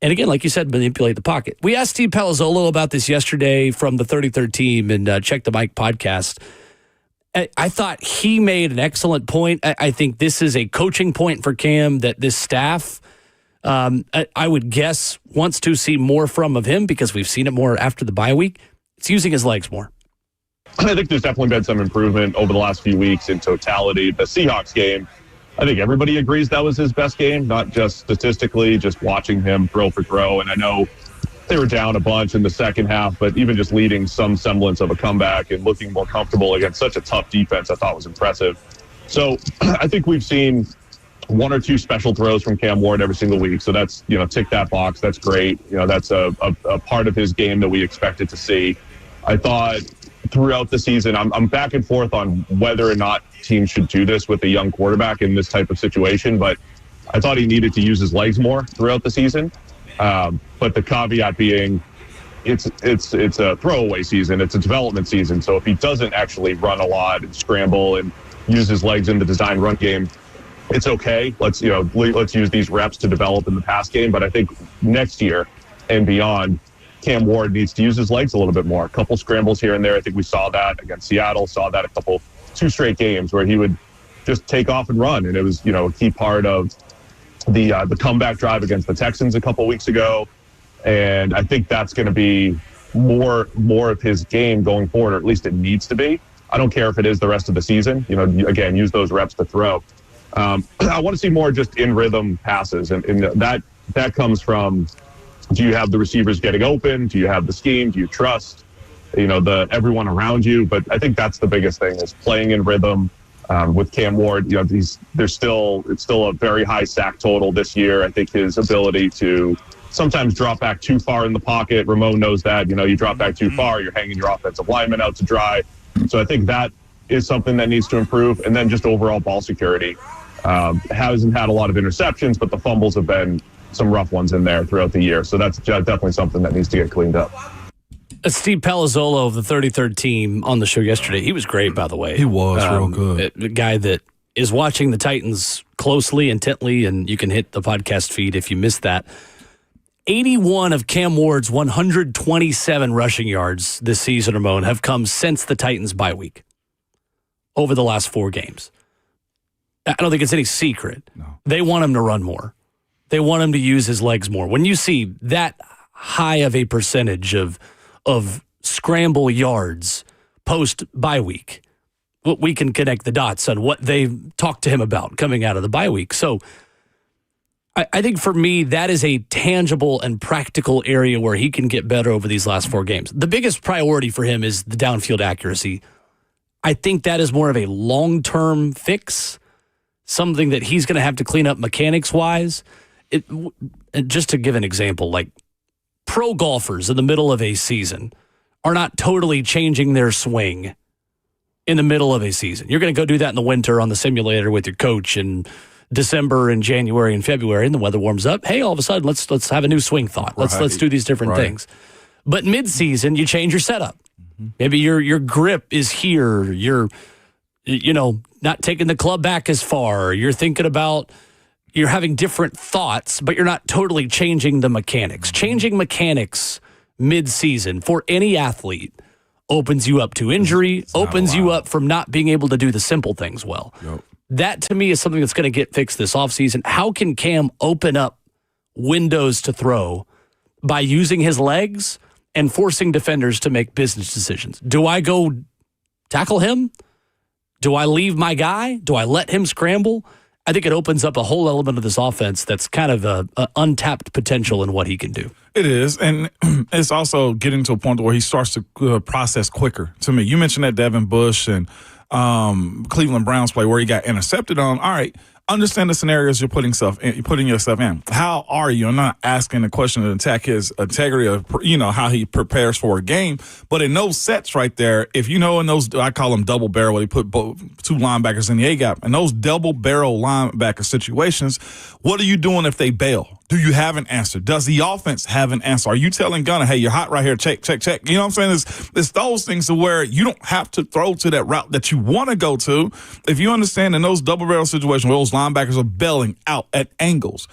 And again, like you said, manipulate the pocket. We asked Steve Palazzolo about this yesterday from the 33rd Team and Check the Mic podcast. I thought he made an excellent point. I think this is a coaching point for Cam that this staff, I would guess, wants to see more from of him because we've seen it more after the bye week. It's using his legs more. I think there's definitely been some improvement over the last few weeks in totality. The Seahawks game, I think everybody agrees that was his best game, not just statistically, just watching him throw for throw. And I know they were down a bunch in the second half, but even just leading some semblance of a comeback and looking more comfortable against such a tough defense, I thought was impressive. So I think we've seen one or two special throws from Cam Ward every single week. So that's, tick that box. That's great. That's a part of his game that we expected to see. I thought throughout the season, I'm back and forth on whether or not teams should do this with a young quarterback in this type of situation, but I thought he needed to use his legs more throughout the season. But the caveat being, it's a throwaway season. It's a development season. So if he doesn't actually run a lot and scramble and use his legs in the design run game, it's okay. Let's use these reps to develop in the pass game. But I think next year and beyond, Cam Ward needs to use his legs a little bit more. A couple scrambles here and there. I think we saw that against Seattle, saw that two straight games where he would just take off and run. And it was, a key part of the comeback drive against the Texans a couple weeks ago. And I think that's going to be more of his game going forward, or at least it needs to be. I don't care if it is the rest of the season. Again, use those reps to throw. I want to see more just in rhythm passes. And that comes from, do you have the receivers getting open? Do you have the scheme? Do you trust, everyone around you? But I think that's the biggest thing is playing in rhythm. With Cam Ward, it's still a very high sack total this year. I think his ability to sometimes drop back too far in the pocket, Ramon knows that, you drop back too far, you're hanging your offensive lineman out to dry. So I think that is something that needs to improve. And then just overall ball security. Hasn't had a lot of interceptions, but the fumbles have been some rough ones in there throughout the year. So that's definitely something that needs to get cleaned up. Steve Palazzolo of the 33rd Team on the show yesterday. He was great, by the way. He was real good. A guy that is watching the Titans closely, intently, and you can hit the podcast feed if you missed that. 81 of Cam Ward's 127 rushing yards this season, Ramon, have come since the Titans bye week over the last 4 games. I don't think it's any secret. No. They want him to run more. They want him to use his legs more. When you see that high of a percentage of scramble yards post bye week, we can connect the dots on what they talked to him about coming out of the bye week. So I think for me, that is a tangible and practical area where he can get better over these last 4 games. The biggest priority for him is the downfield accuracy. I think that is more of a long-term fix, something that he's going to have to clean up mechanics-wise. Just to give an example, like pro golfers in the middle of a season are not totally changing their swing in the middle of a season. You're going to go do that in the winter on the simulator with your coach in December and January and February, and the weather warms up. Hey, all of a sudden, let's have a new swing thought. Let's do these different things. But mid-season, you change your setup. Mm-hmm. Maybe your grip is here. You're not taking the club back as far. You're thinking about, you're having different thoughts, but you're not totally changing the mechanics. Changing mechanics mid-season for any athlete opens you up to injury, opens you up from not being able to do the simple things well. Yep. That, to me, is something that's going to get fixed this offseason. How can Cam open up windows to throw by using his legs and forcing defenders to make business decisions? Do I go tackle him? Do I leave my guy? Do I let him scramble? I think it opens up a whole element of this offense that's kind of a untapped potential in what he can do. It is, and it's also getting to a point where he starts to process quicker. To me, you mentioned that Devin Bush and Cleveland Browns play where he got intercepted on. All right, understand the scenarios you're putting yourself in. How are you? I'm not asking the question to attack his integrity of, how he prepares for a game. But in those sets right there, if in those, I call them double barrel, where he put 2 linebackers in the A-gap. In those double barrel linebacker situations, what are you doing if they bail? Do you have an answer? Does the offense have an answer? Are you telling Gunner, hey, you're hot right here, check? You know what I'm saying? It's those things to where you don't have to throw to that route that you want to go to. If you understand in those double barrel situations where those linebackers are bailing out at angles,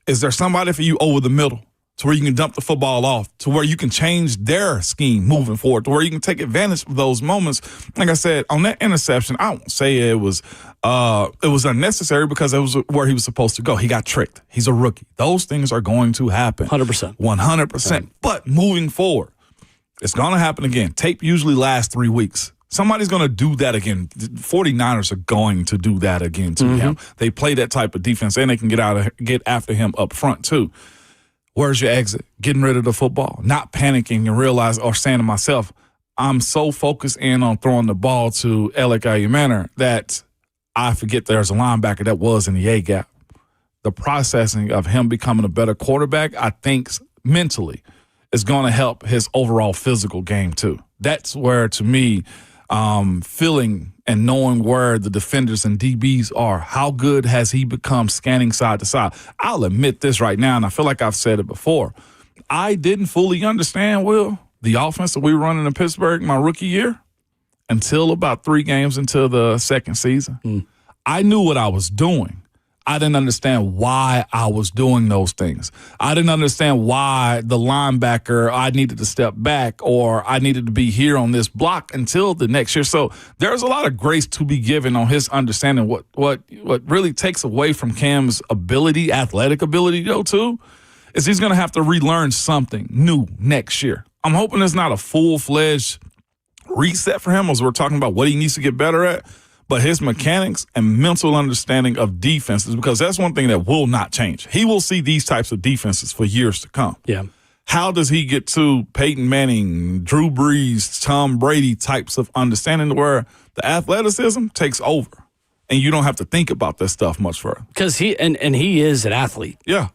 is there somebody for you over the middle? to where you can dump the football off, to where you can change their scheme moving forward, to where you can take advantage of those moments. Like I said, on that interception, I won't say it was unnecessary because it was where he was supposed to go. He got tricked. He's a rookie. Those things are going to happen. 100%. 100%. Right. But moving forward, it's going to happen again. Tape usually lasts 3 weeks. Somebody's going to do that again. 49ers are going to do that again to him. They play that type of defense, and they can get after him up front too. Where's your exit? Getting rid of the football, not panicking and realize, or saying to myself, I'm so focused in on throwing the ball to Alec Ayumanor that I forget there's a linebacker that was in the A gap. The processing of him becoming a better quarterback, I think mentally is going to help his overall physical game too. That's where, to me, feeling and knowing where the defenders and DBs are, how good has he become scanning side to side? I'll admit this right now, and I feel like I've said it before. I didn't fully understand, Will, the offense that we were running in Pittsburgh my rookie year until about 3 games into the second season. I knew what I was doing. I didn't understand why I was doing those things. I didn't understand why the linebacker, I needed to step back or I needed to be here on this block until the next year. So there's a lot of grace to be given on his understanding. What really takes away from Cam's ability, athletic ability, though, too, is he's going to have to relearn something new next year. I'm hoping it's not a full-fledged reset for him as we're talking about what he needs to get better at. But his mechanics and mental understanding of defenses, because that's one thing that will not change. He will see these types of defenses for years to come. Yeah. How does he get to Peyton Manning, Drew Brees, Tom Brady types of understanding where the athleticism takes over and you don't have to think about this stuff much further? Because he is an athlete. Yeah.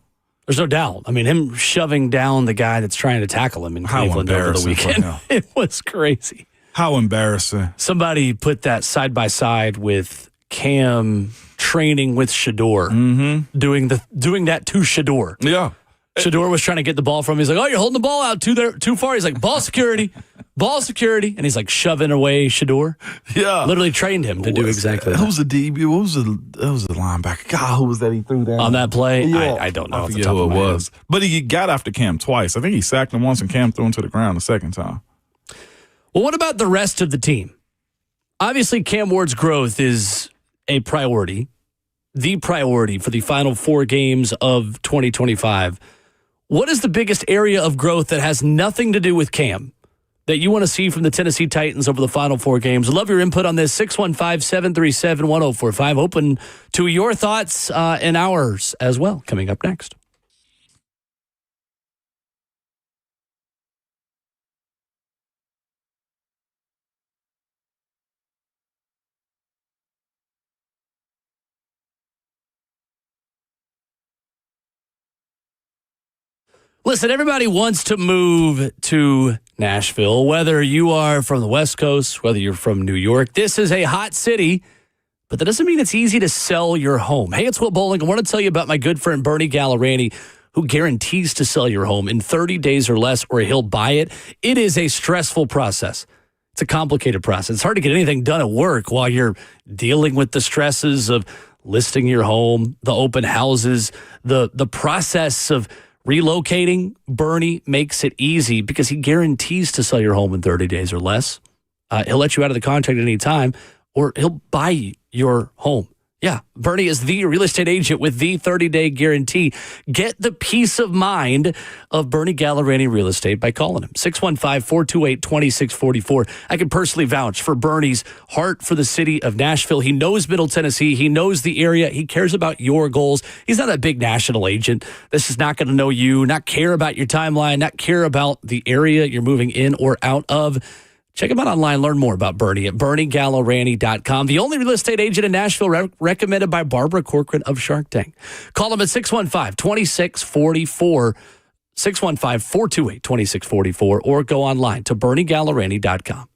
There's no doubt. I mean, him shoving down the guy that's trying to tackle him in Cleveland over the weekend, it was crazy. How embarrassing. Somebody put that side by side with Cam training with Shador, doing that to Shador. Yeah. Shador was trying to get the ball from him. He's like, oh, you're holding the ball out too far. He's like, ball security. And he's like shoving away Shador. Yeah. Literally trained him to do exactly that. Who was the DB? Who was the linebacker? God, who was that he threw down? On that play? Yeah. I don't know. I forget who it was. But he got after Cam twice. I think he sacked him once and Cam threw him to the ground the second time. Well, what about the rest of the team? Obviously, Cam Ward's growth is a priority, the priority for the final 4 games of 2025. What is the biggest area of growth that has nothing to do with Cam that you want to see from the Tennessee Titans over the final 4 games? I'd love your input on this, 615-737-1045. Open to your thoughts and ours as well, coming up next. Listen, everybody wants to move to Nashville, whether you are from the West Coast, whether you're from New York. This is a hot city, but that doesn't mean it's easy to sell your home. Hey, it's Will Bowling. I want to tell you about my good friend Bernie Gallerani, who guarantees to sell your home in 30 days or less, or he'll buy it. It is a stressful process. It's a complicated process. It's hard to get anything done at work while you're dealing with the stresses of listing your home, the open houses, the process of relocating. Bernie makes it easy because he guarantees to sell your home in 30 days or less. He'll let you out of the contract at any time, or he'll buy your home. Yeah, Bernie is the real estate agent with the 30-day guarantee. Get the peace of mind of Bernie Gallerani Real Estate by calling him, 615-428-2644. I can personally vouch for Bernie's heart for the city of Nashville. He knows Middle Tennessee. He knows the area. He cares about your goals. He's not a big national agent. This is not going to know you, not care about your timeline, not care about the area you're moving in or out of. Check him out online. Learn more about Bernie at BernieGallerani.com. The only real estate agent in Nashville recommended by Barbara Corcoran of Shark Tank. Call him at 615-2644, 615-428-2644, or go online to BernieGallerani.com.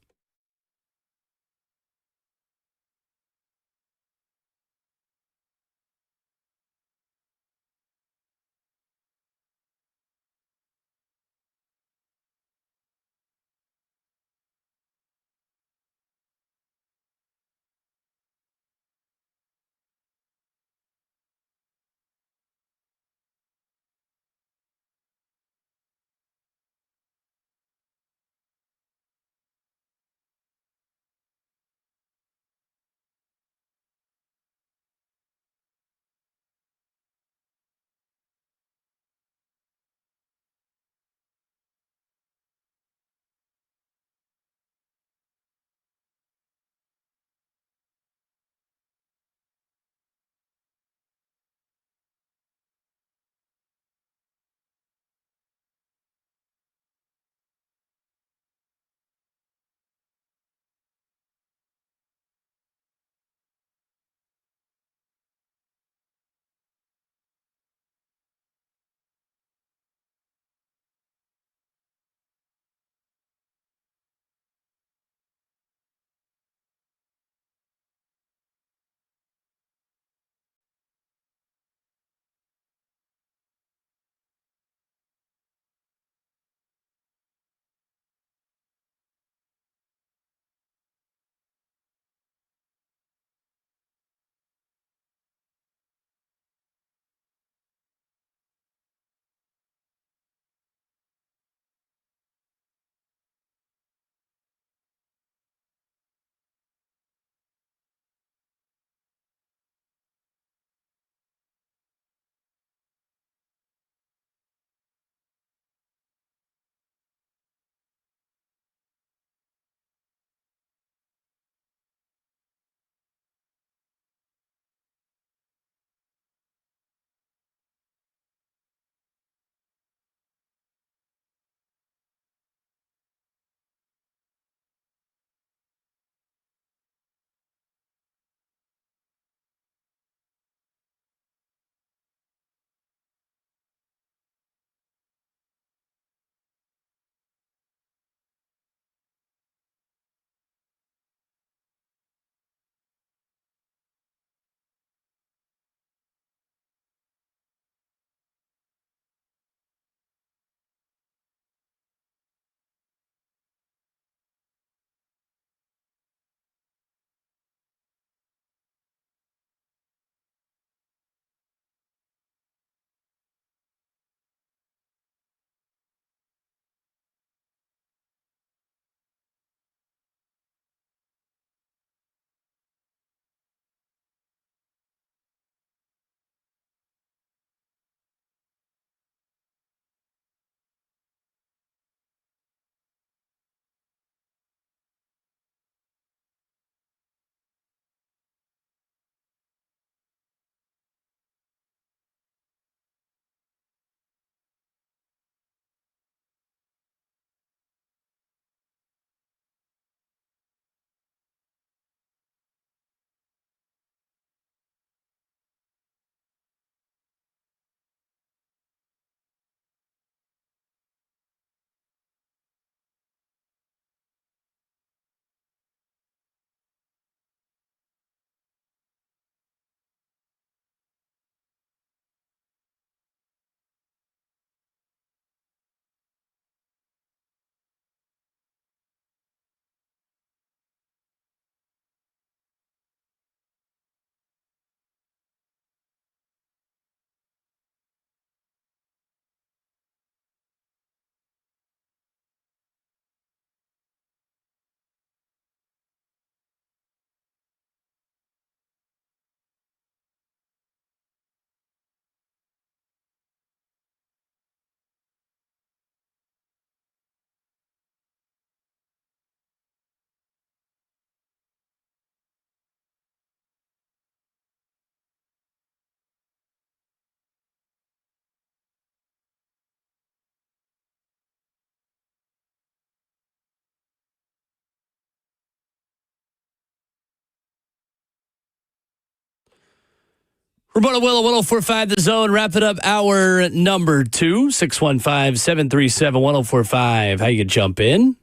Roberto Willow, 1045 The Zone. Wrap it up. Hour number 2, 615-737-1045. How you jump in?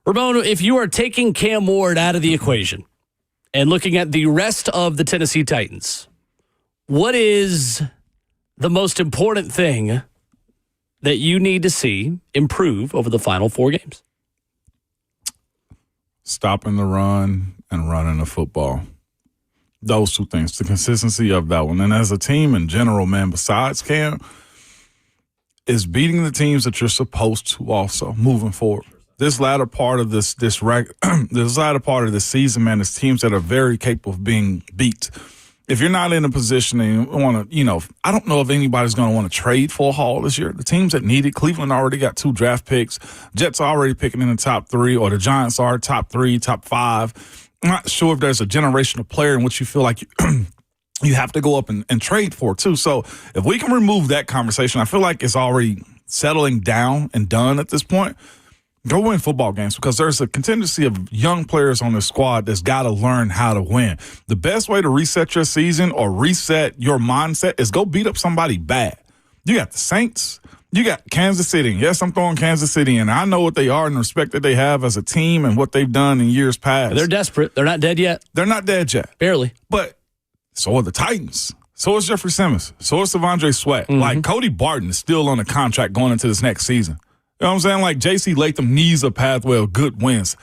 Ramon, if you are taking Cam Ward out of the equation and looking at the rest of the Tennessee Titans, what is the most important thing that you need to see improve over the final 4 games? Stopping the run and running the football. Those 2 things, the consistency of that one. And as a team in general, man, besides Cam, is beating the teams that you're supposed to also moving forward. This latter part of this latter part of the season, man, is teams that are very capable of being beat. If you're not in a position and you want to, I don't know if anybody's going to want to trade for a haul this year. The teams that need it, Cleveland already got 2 draft picks. Jets are already picking in the top 3, or the Giants are top 3, top 5. I'm not sure if there's a generational player in which you feel like you have to go up and trade for, too. So if we can remove that conversation, I feel like it's already settling down and done at this point. Go win football games, because there's a contingency of young players on the squad that's got to learn how to win. The best way to reset your season or reset your mindset is go beat up somebody bad. You got the Saints. You got Kansas City. Yes, I'm throwing Kansas City in. I know what they are and the respect that they have as a team and what they've done in years past. They're desperate. They're not dead yet. They're not dead yet. Barely. But so are the Titans. So is Jeffrey Simmons. So is Devondre Sweat. Mm-hmm. Like, Cody Barton is still on a contract going into this next season. You know what I'm saying? Like, J.C. Latham needs a pathway of good wins.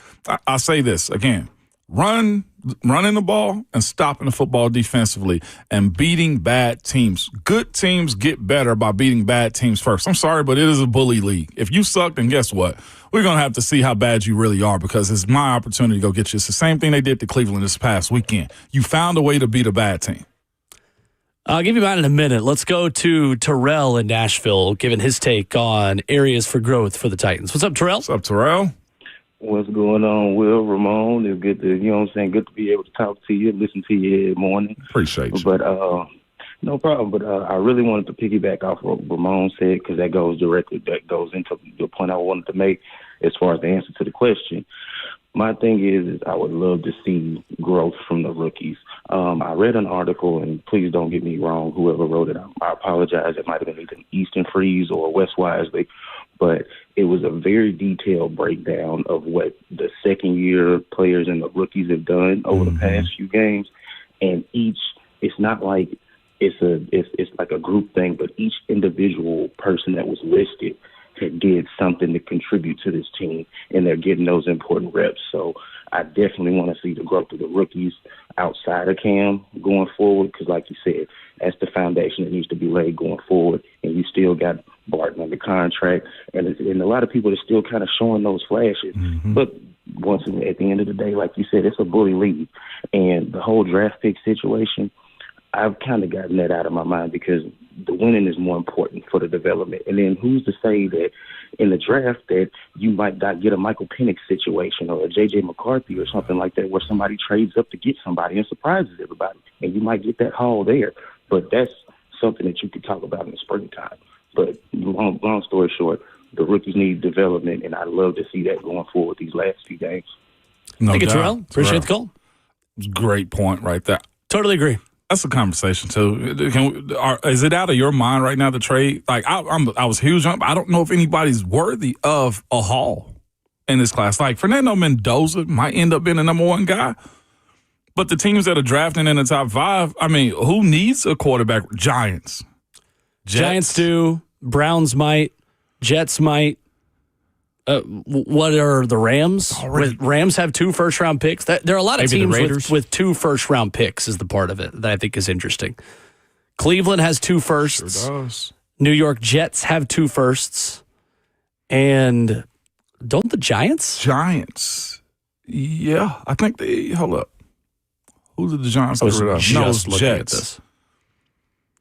I say this again. Running the ball and stopping the football defensively and beating bad teams. Good teams get better by beating bad teams first. I'm sorry, but it is a bully league. If you suck, then guess what? We're going to have to see how bad you really are, because it's my opportunity to go get you. It's the same thing they did to Cleveland this past weekend. You found a way to beat a bad team. I'll give you mine in a minute. Let's go to Terrell in Nashville, giving his take on areas for growth for the Titans. What's up, Terrell? What's up, Terrell? What's going on, Will, Ramon? It's good to, good to be able to talk to you, listen to you every morning. Appreciate you. But, no problem. But I really wanted to piggyback off what Ramon said, because that goes into the point I wanted to make as far as the answer to the question. My thing is I would love to see growth from the rookies. I read an article, and please don't get me wrong, whoever wrote it, I apologize. It might have been either Easton Freeze or Wes Wisely, but it was a very detailed breakdown of what the second-year players and the rookies have done over the past few games. And it's not like it's like a group thing, but each individual person that was listed did something to contribute to this team, and they're getting those important reps. So I definitely want to see the growth of the rookies outside of Cam going forward, because like you said, that's the foundation that needs to be laid going forward. And you still got Barton under contract, and a lot of people are still kind of showing those flashes. Mm-hmm. But once again, at the end of the day, like you said, it's a bully league. And the whole draft pick situation, I've kind of gotten that out of my mind, because the winning is more important for the development. And then who's to say that in the draft that you might not get a Michael Penix situation or a J.J. McCarthy or something like that, where somebody trades up to get somebody and surprises everybody, and you might get that haul there. But that's something that you could talk about in the springtime. But long story short, the rookies need development, and I'd love to see that going forward these last few games. Thank you, Terrell. Appreciate the call. Great point right there. Totally agree. That's a conversation too. Is it out of your mind right now to trade? Like I was huge on. I don't know if anybody's worthy of a haul in this class. Like Fernando Mendoza might end up being the number 1 guy, but the teams that are drafting in the top 5, I mean, who needs a quarterback? Giants. Giants do. Browns might. Jets might. What are the Rams? Rams have 2 first-round picks. There are a lot of teams with 2 first-round picks is the part of it that I think is interesting. Cleveland has 2 firsts. Sure does. New York Jets have 2 firsts. And don't the Giants? Giants. Yeah, I think hold up. Who did the Giants I was get rid of? just looking at this.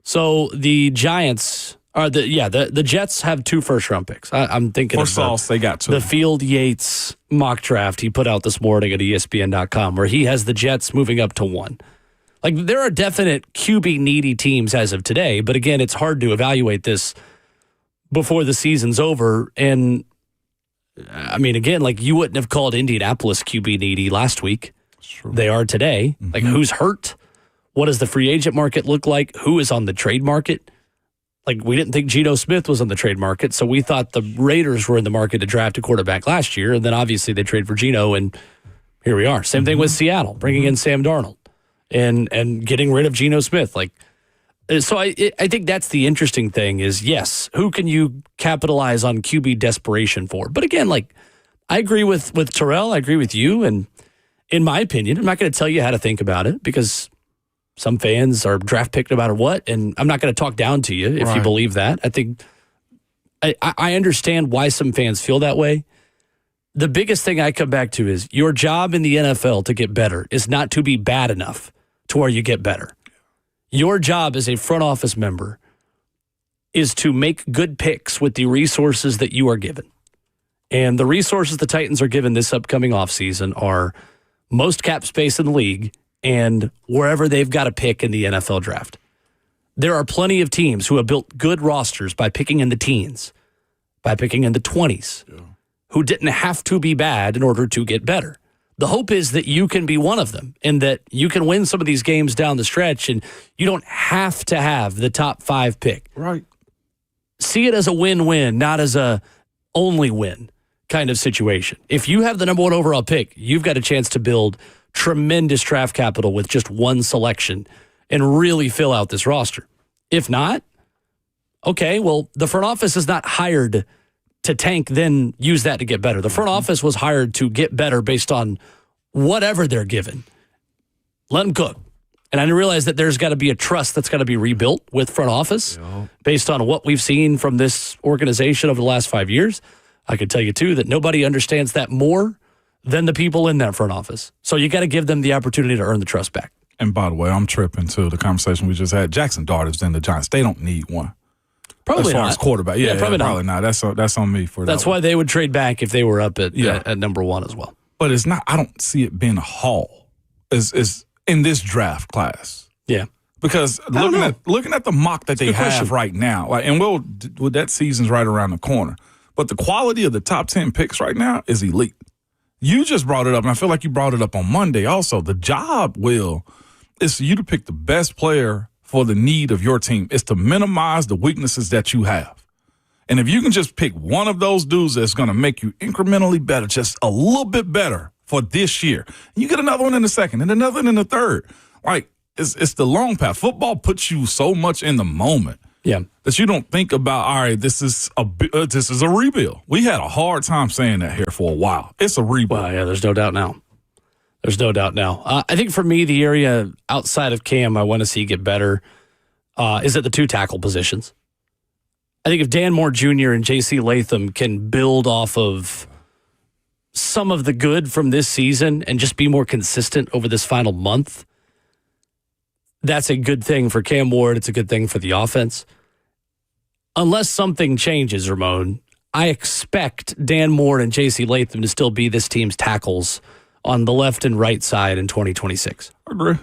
So the Giants... the Jets have 2 first-round picks. I'm thinking for of Sauce, they got 2. The Field Yates mock draft he put out this morning at ESPN.com, where he has the Jets moving up to 1. Like, there are definite QB-needy teams as of today, but again, it's hard to evaluate this before the season's over. And, I mean, again, like, you wouldn't have called Indianapolis QB-needy last week. Sure. They are today. Mm-hmm. Like, who's hurt? What does the free agent market look like? Who is on the trade market? Like, we didn't think Geno Smith was on the trade market, so we thought the Raiders were in the market to draft a quarterback last year, and then obviously they trade for Geno, and here we are. Same thing with Seattle, bringing in Sam Darnold and getting rid of Geno Smith. Like, so I think that's the interesting thing is, yes, who can you capitalize on QB desperation for? But again, like, I agree with Terrell. I agree with you, and in my opinion, I'm not going to tell you how to think about it because some fans are draft picked no matter what, and I'm not going to talk down to you if you believe that. I think I understand why some fans feel that way. The biggest thing I come back to is your job in the NFL to get better is not to be bad enough to where you get better. Your job as a front office member is to make good picks with the resources that you are given. And the resources the Titans are given this upcoming offseason are most cap space in the league and wherever they've got a pick in the NFL draft. There are plenty of teams who have built good rosters by picking in the teens, by picking in the 20s, who didn't have to be bad in order to get better. The hope is that you can be one of them and that you can win some of these games down the stretch and you don't have to have the top 5 pick. Right. See it as a win-win, not as a only win kind of situation. If you have the number 1 overall pick, you've got a chance to build tremendous draft capital with just one selection and really fill out this roster. If not, okay, well, the front office is not hired to tank, then use that to get better. The front office was hired to get better based on whatever they're given. Let them cook. And I realize that there's got to be a trust that's got to be rebuilt with front office based on what we've seen from this organization over the last 5 years. I could tell you, too, that nobody understands that more than the people in that front office. So you got to give them the opportunity to earn the trust back. And by the way, I'm tripping to the conversation we just had. Jackson Darte's in the Giants. They don't need one. Probably as far not. as quarterback. Yeah, probably not. That's on me for that. That's why they would trade back if they were up at number 1 as well. But it's not. I don't see it being a haul. Is in this draft class. Yeah. Because looking at the mock that they have right now, like, and that season's right around the corner. But the quality of the top 10 picks right now is elite. You just brought it up, and I feel like you brought it up on Monday also. The job, Will, is for you to pick the best player for the need of your team. It's to minimize the weaknesses that you have. And if you can just pick one of those dudes that's going to make you incrementally better, just a little bit better for this year, and you get another one in the second and another one in the third. Like, it's the long path. Football puts you so much in the moment. Yeah, that you don't think about, all right, this is a rebuild. We had a hard time saying that here for a while. It's a rebuild. Well, yeah, there's no doubt now. I think for me, the area outside of Cam I want to see get better is at the 2 tackle positions. I think if Dan Moore Jr. and J.C. Latham can build off of some of the good from this season and just be more consistent over this final month, that's a good thing for Cam Ward. It's a good thing for the offense. Unless something changes, Ramon, I expect Dan Moore and J.C. Latham to still be this team's tackles on the left and right side in 2026. I agree.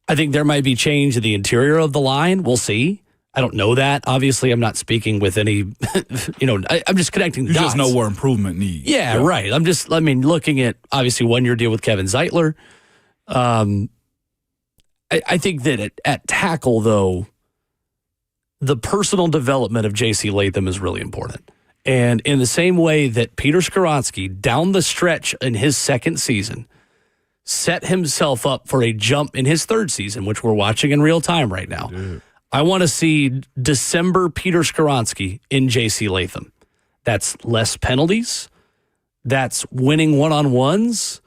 I think there might be change in the interior of the line. We'll see. I don't know that. Obviously, I'm not speaking with any, I'm just connecting the dots. You just know where improvement needs. Yeah, right. Looking at, obviously, 1-year deal with Kevin Zeitler. I think that at tackle, though, the personal development of J.C. Latham is really important. And in the same way that Peter Skoronski, down the stretch in his second season, set himself up for a jump in his third season, which we're watching in real time right now. Dude. I want to see December Peter Skoronski in J.C. Latham. That's less penalties. That's winning one-on-ones.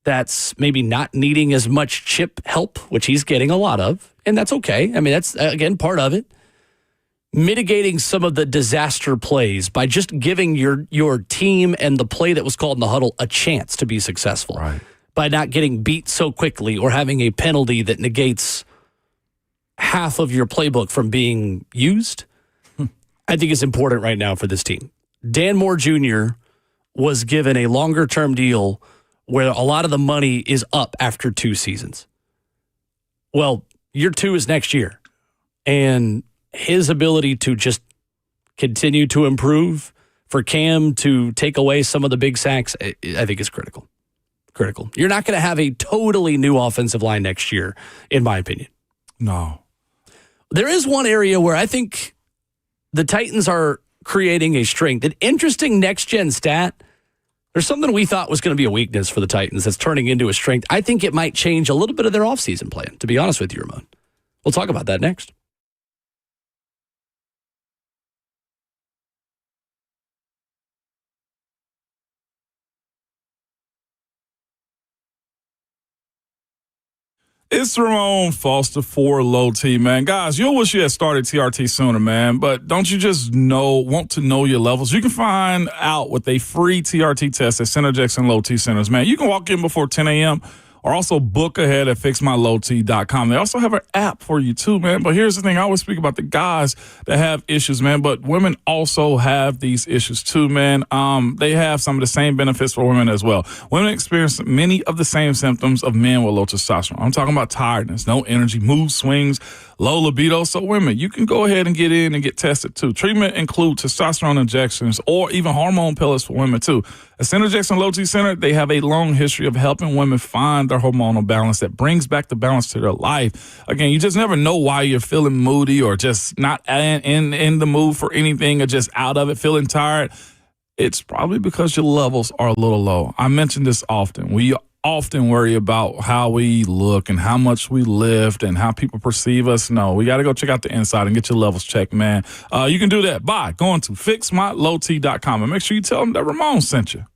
That's maybe not needing as much chip help, which he's getting a lot of, and that's okay. I mean, that's, again, part of it. Mitigating some of the disaster plays by just giving your team and the play that was called in the huddle a chance to be successful. Right. By not getting beat so quickly or having a penalty that negates half of your playbook from being used, I think is important right now for this team. Dan Moore Jr. was given a longer-term deal where a lot of the money is up after 2 seasons. Well, year 2 is next year. And his ability to just continue to improve, for Cam to take away some of the big sacks, I think is critical. critical. You're not going to have a totally new offensive line next year, in my opinion. No. There is one area where I think the Titans are creating a strength. An interesting next-gen stat. There's something we thought was going to be a weakness for the Titans that's turning into a strength. I think it might change a little bit of their offseason plan, to be honest with you, Ramon. We'll talk about that next. It's Ramon Foster for Low T, man. Guys, you'll wish you had started TRT sooner, man. But don't you just want to know your levels? You can find out with a free TRT test at Synergex and Low T centers, man. You can walk in before 10 a.m. or also book ahead at fixmylowt.com. They also have an app for you too, man. But here's the thing. I always speak about the guys that have issues, man. But women also have these issues too, man. They have some of the same benefits for women as well. Women experience many of the same symptoms of men with low testosterone. I'm talking about tiredness, no energy, mood swings, low libido. So women, you can go ahead and get in and get tested too. Treatment includes testosterone injections or even hormone pellets for women too. At Synergex and Low T Center, they have a long history of helping women find their hormonal balance that brings back the balance to their life. Again, you just never know why you're feeling moody or just not in the mood for anything or just out of it, feeling tired. It's probably because your levels are a little low. I mention this often. We often worry about how we look and how much we lift and how people perceive us. No, we got to go check out the inside and get your levels checked, man. You can do that by going to fixmylowt.com and make sure you tell them that Ramon sent you.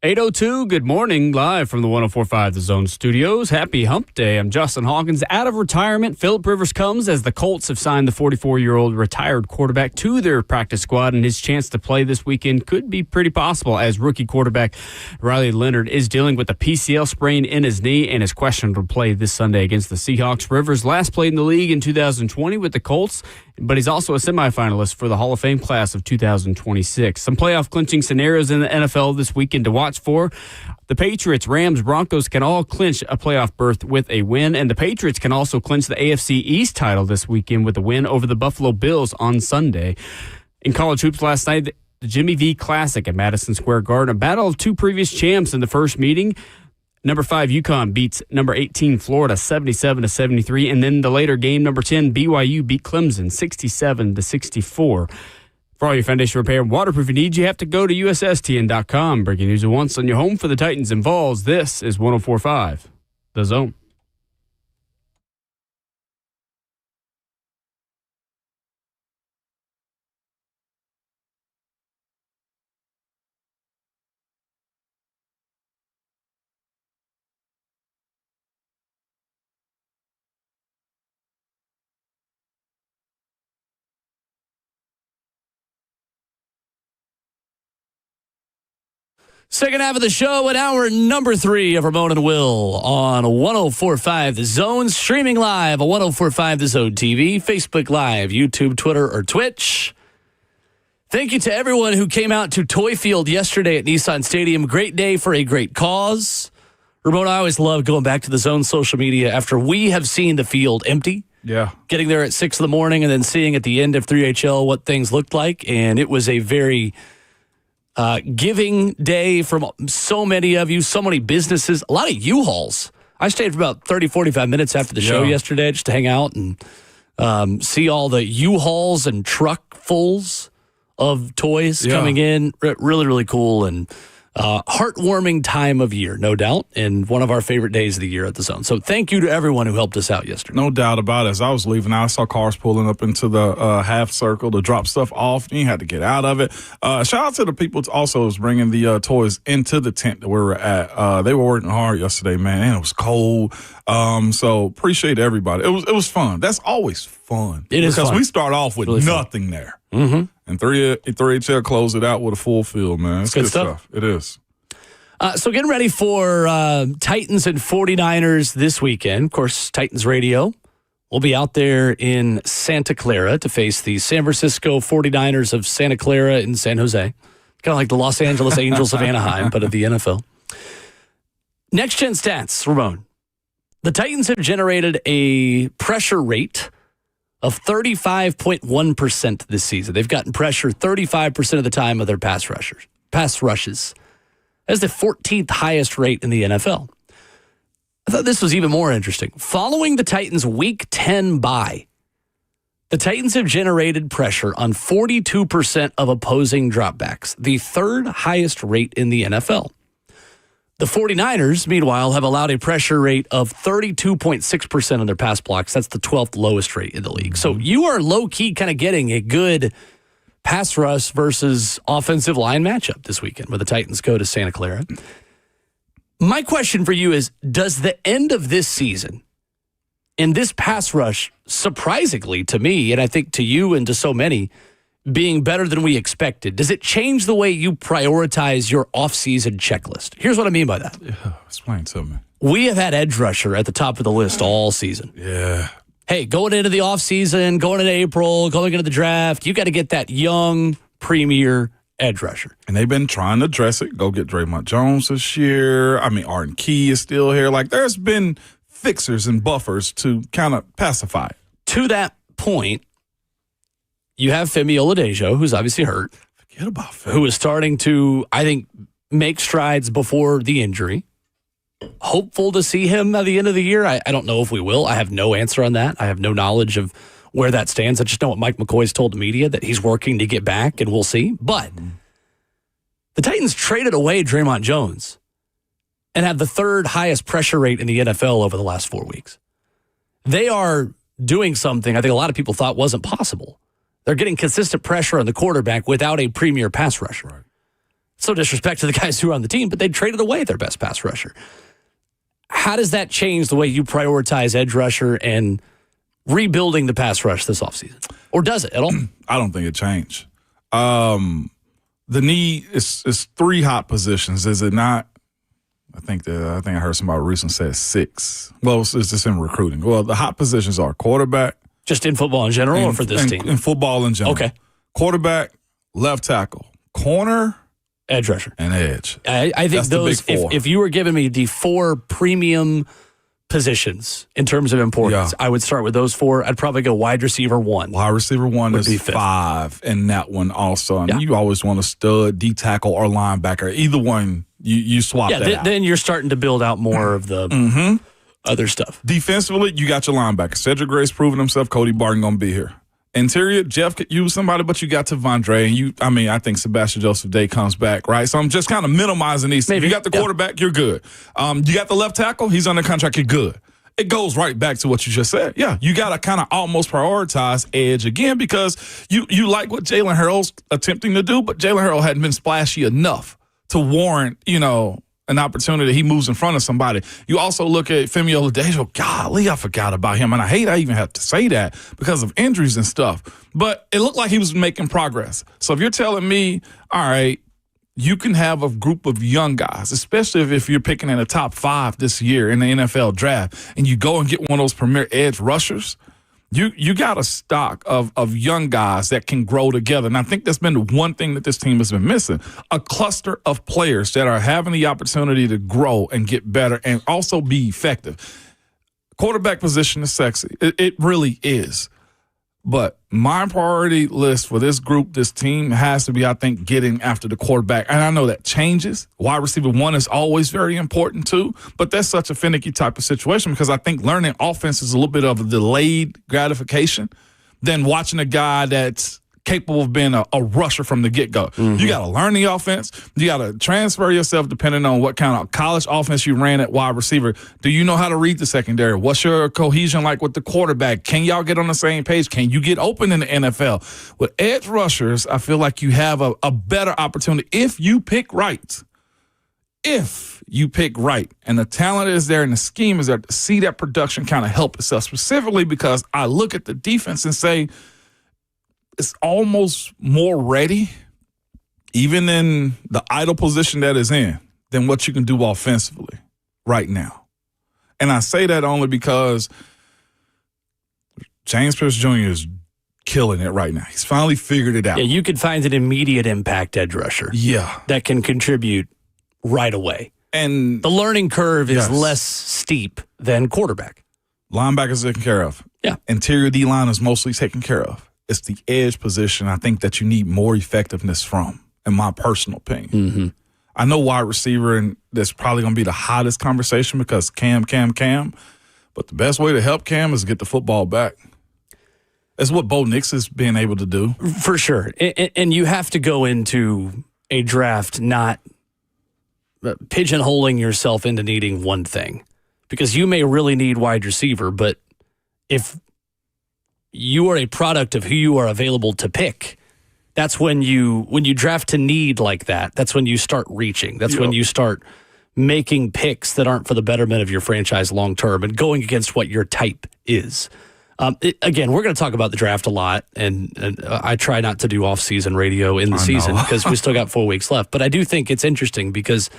8:02, good morning, live from the 104.5 The Zone Studios. Happy Hump Day. I'm Justin Hawkins. Out of retirement, Phillip Rivers comes as the Colts have signed the 44-year-old retired quarterback to their practice squad, and his chance to play this weekend could be pretty possible as rookie quarterback Riley Leonard is dealing with a PCL sprain in his knee and is questioned to play this Sunday against the Seahawks. Rivers last played in the league in 2020 with the Colts, but he's also a semifinalist for the Hall of Fame class of 2026. Some playoff clinching scenarios in the NFL this weekend to watch for. The Patriots, Rams, Broncos can all clinch a playoff berth with a win, and the Patriots can also clinch the AFC East title this weekend with a win over the Buffalo Bills on Sunday. In college hoops last night, the Jimmy V Classic at Madison Square Garden, a battle of two previous champs in the first meeting. Number 5 UConn beats number 18 Florida 77-73, and then the later game, number 10 BYU beat Clemson 67-64. For all your foundation repair and waterproofing needs, you have to go to USSTN.com. Breaking news at once on your home for the Titans and Vols. This is 104.5 The Zone. Second half of the show at hour number 3 of Ramon and Will on 104.5 The Zone, streaming live on 104.5 The Zone TV, Facebook Live, YouTube, Twitter, or Twitch. Thank you to everyone who came out to Toyfield yesterday at Nissan Stadium. Great day for a great cause. Ramon, I always love going back to The Zone social media after we have seen the field empty. Yeah. Getting there at 6 in the morning and then seeing at the end of 3HL what things looked like. And it was a very giving day from so many of you, so many businesses, a lot of U-Hauls. I stayed for about 30, 45 minutes after the show yesterday just to hang out and see all the U-Hauls and truckfuls of toys coming in. Really, really cool and heartwarming time of year, no doubt, and one of our favorite days of the year at the Zone. So thank you to everyone who helped us out yesterday. No doubt about it. As I was leaving, I saw cars pulling up into the half circle to drop stuff off. You had to get out of it. Shout out to the people also was bringing the toys into the tent that we were at. They were working hard yesterday, man, and it was cold. So appreciate everybody. It was fun. That's always fun. It is because fun. we start off with really nothing there. Mm-hmm. And 3HL closed it out with a full field, man. It's good stuff. It is. So getting ready for Titans and 49ers this weekend. Of course, Titans Radio will be out there in Santa Clara to face the San Francisco 49ers of Santa Clara in San Jose. Kind of like the Los Angeles Angels of Anaheim, but of the NFL. Next Gen Stats, Ramon. The Titans have generated a pressure rate of 35.1% this season. They've gotten pressure 35% of the time of their pass rushes. That's the 14th highest rate in the NFL. I thought this was even more interesting. Following the Titans' Week 10 bye, the Titans have generated pressure on 42% of opposing dropbacks, the third highest rate in the NFL. The 49ers, meanwhile, have allowed a pressure rate of 32.6% on their pass blocks. That's the 12th lowest rate in the league. So you are low-key kind of getting a good pass rush versus offensive line matchup this weekend where the Titans go to Santa Clara. My question for you is, does the end of this season and this pass rush, surprisingly to me, and I think to you and to so many, being better than we expected, does it change the way you prioritize your offseason checklist? Here's what I mean by that. Yeah, explain to me. We have had edge rusher at the top of the list all season. Yeah. Hey, going into the offseason, going into April, going into the draft, you got to get that young premier edge rusher. And they've been trying to address it. Go get Draymond Jones this year. I mean, Arden Key is still here. Like, there's been fixers and buffers to kind of pacify it. To that point, you have Femi Oladejo, who's obviously hurt. Forget about Femi. Who is starting to, I think, make strides before the injury. Hopeful to see him at the end of the year. I don't know if we will. I have no answer on that. I have no knowledge of where that stands. I just know what Mike McCoy's told the media, that he's working to get back, and we'll see. But the Titans traded away Draymond Jones and have the third highest pressure rate in the NFL over the last 4 weeks. They are doing something I think a lot of people thought wasn't possible. They're getting consistent pressure on the quarterback without a premier pass rusher. Right. So disrespect to the guys who are on the team, but they traded away their best pass rusher. How does that change the way you prioritize edge rusher and rebuilding the pass rush this offseason? Or does it at all? I don't think it changed. The need is 3 hot positions, is it not? I think I heard somebody recently say 6. Well, it's just in recruiting. Well, the hot positions are quarterback. Just in football in general or for this team? In football in general. Okay. Quarterback, left tackle, corner, edge rusher. And edge. I think that's those, the big 4. if you were giving me the 4 premium positions in terms of importance, I would start with those 4. I'd probably go wide receiver 1. Wide receiver 1 is 5 in that one also. And you always want a stud, D tackle, or linebacker. Either one, you swap that out. Then you're starting to build out more of the other stuff. Defensively, you got your linebacker. Cedric Gray's proven himself. Cody Barton going to be here. Interior, Jeff could use somebody, but you got Tavondre, and I think Sebastian Joseph Day comes back, right? So I'm just kind of minimizing these. Maybe. You got the quarterback, you're good. You got the left tackle, he's under contract, you're good. It goes right back to what you just said. Yeah, you got to kind of almost prioritize edge again because you like what Jalen Harrell's attempting to do, but Jalen Harrell hadn't been splashy enough to warrant, an opportunity. He moves in front of somebody. You also look at Femi Oladejo. Golly, I forgot about him. And I hate I even have to say that because of injuries and stuff. But it looked like he was making progress. So if you're telling me, all right, you can have a group of young guys, especially if you're picking in the top 5 this year in the NFL draft, and you go and get one of those premier edge rushers, you got a stock of young guys that can grow together. And I think that's been the one thing that this team has been missing, a cluster of players that are having the opportunity to grow and get better and also be effective. Quarterback position is sexy. It really is. But my priority list for this group, this team, has to be, I think, getting after the quarterback. And I know that changes. Wide receiver 1 is always very important, too. But that's such a finicky type of situation because I think learning offense is a little bit of a delayed gratification than watching a guy that's capable of being a rusher from the get-go. You got to learn the offense. You got to transfer yourself depending on what kind of college offense you ran at wide receiver. Do you know how to read the secondary? What's your cohesion like with the quarterback? Can y'all get on the same page? Can you get open in the NFL? With edge rushers, I feel like you have a better opportunity if you pick right. If you pick right and the talent is there and the scheme is there, to see that production kind of help itself, specifically because I look at the defense and say, it's almost more ready, even in the idle position that is in, than what you can do offensively right now. And I say that only because James Pierce Jr. is killing it right now. He's finally figured it out. Yeah, you could find an immediate impact edge rusher. Yeah. That can contribute right away. And the learning curve is less steep than quarterback. Linebackers taken care of. Yeah. Interior D-line is mostly taken care of. It's the edge position I think that you need more effectiveness from, in my personal opinion. I know wide receiver, and that's probably going to be the hottest conversation because Cam. But the best way to help Cam is get the football back. That's what Bo Nix is being able to do. For sure. And you have to go into a draft not pigeonholing yourself into needing one thing. Because you may really need wide receiver, but if you are a product of who you are available to pick, that's when you draft to need like that. That's when you start reaching. That's when you start making picks that aren't for the betterment of your franchise long term and going against what your type is. Again, we're going to talk about the draft a lot, and I try not to do off-season radio in the season because we still got 4 weeks left. But I do think it's interesting because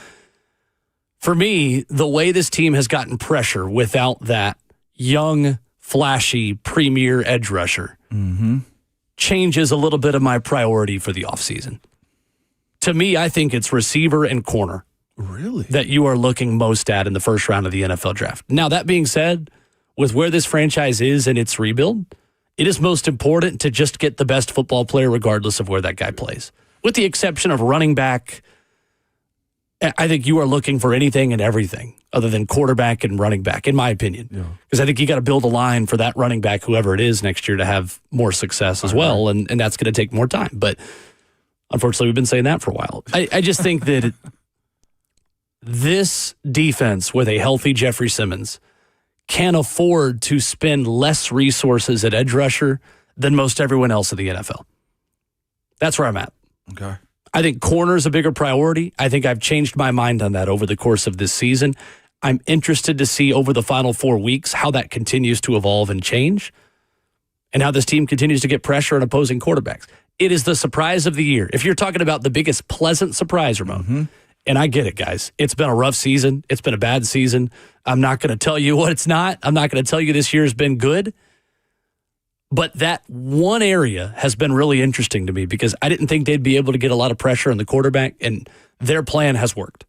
for me, the way this team has gotten pressure without that young, flashy, premier edge rusher changes a little bit of my priority for the offseason. To me, I think it's receiver and corner. Really? That you are looking most at in the first round of the NFL draft. Now, that being said, with where this franchise is in its rebuild, it is most important to just get the best football player regardless of where that guy plays. With the exception of running back, I think you are looking for anything and everything other than quarterback and running back, in my opinion. Because I think you got to build a line for that running back, whoever it is, next year to have more success as well, and that's going to take more time. But unfortunately, we've been saying that for a while. I just think that this defense with a healthy Jeffrey Simmons can afford to spend less resources at edge rusher than most everyone else in the NFL. That's where I'm at. Okay. I think corner is a bigger priority. I think I've changed my mind on that over the course of this season. I'm interested to see over the final 4 weeks how that continues to evolve and change and how this team continues to get pressure on opposing quarterbacks. It is the surprise of the year. If you're talking about the biggest pleasant surprise, Ramon, and I get it, guys. It's been a rough season. It's been a bad season. I'm not going to tell you what it's not. I'm not going to tell you this year's been good. But that one area has been really interesting to me because I didn't think they'd be able to get a lot of pressure on the quarterback, and their plan has worked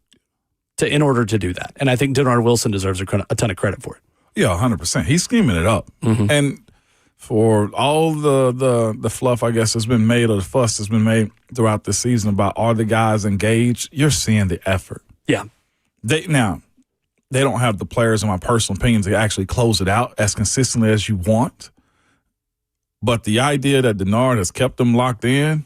in order to do that. And I think Denard Wilson deserves a ton of credit for it. Yeah, 100%. He's scheming it up. And for all the fluff, I guess, that's been made, or the fuss that's been made throughout the season about are the guys engaged, you're seeing the effort. Yeah. They don't have the players, in my personal opinion, to actually close it out as consistently as you want. But the idea that Denard has kept them locked in,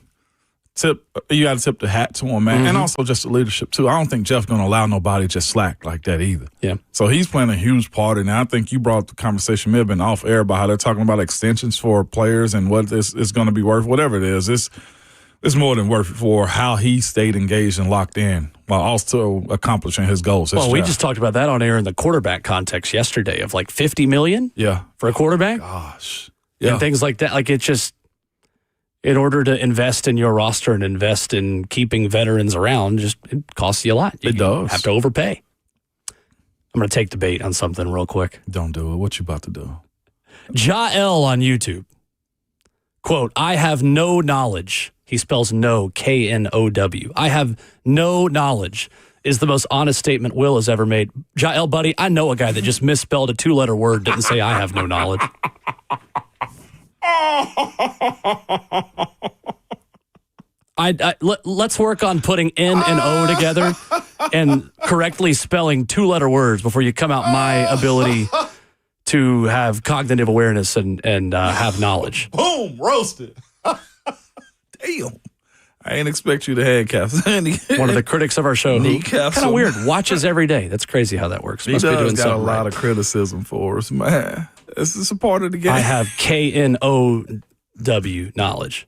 you got to tip the hat to him, man. And also just the leadership, too. I don't think Jeff's going to allow nobody to just slack like that either. Yeah. So he's playing a huge part in it. I think you brought the conversation, may have been off air, about how they're talking about extensions for players and what this is going to be worth. Whatever it is, it's more than worth it for how he stayed engaged and locked in while also accomplishing his goals. Well, we just talked about that on air in the quarterback context yesterday of like $50 million for a quarterback. Gosh. And things like that. Like, it's just, in order to invest in your roster and invest in keeping veterans around, it costs you a lot. It does. Have to overpay. I'm going to take the bait on something real quick. Don't do it. What you about to do? Jael on YouTube. Quote, I have no knowledge. He spells no, K-N-O-W. I have no knowledge is the most honest statement Will has ever made. Jael, buddy, I know a guy that just misspelled a 2-letter word, didn't say I have no knowledge. Let's work on putting N and O together and correctly spelling 2-letter words before you come out my ability to have cognitive awareness and have knowledge. Boom, roasted. Damn. I ain't expect you to handcuff. One of the critics of our show, Kneecaps kind of weird, watches every day. That's crazy how that works. He Must be doing got a something lot right. of criticism for us, man. This is a part of the game. I have K-N-O-W knowledge.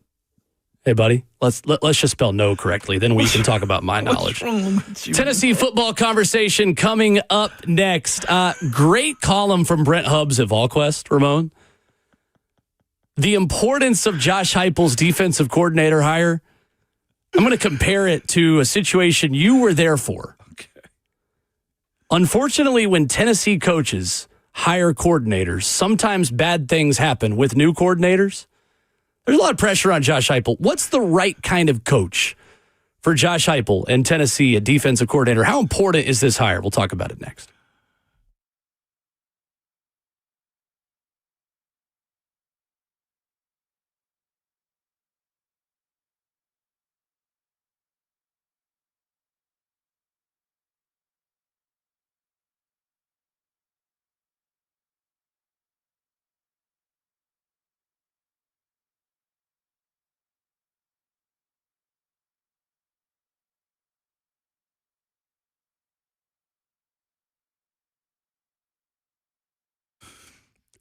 Hey, buddy, let's just spell no correctly. Then we can talk about my knowledge. Tennessee football conversation coming up next. Great column from Brent Hubbs at VolQuest, Ramon. The importance of Josh Heupel's defensive coordinator hire. I'm going to compare it to a situation you were there for. Okay. Unfortunately, when Tennessee coaches hire coordinators, sometimes bad things happen with new coordinators. There's a lot of pressure on Josh Heupel. What's the right kind of coach for Josh Heupel and Tennessee, a defensive coordinator? How important is this hire? We'll talk about it next.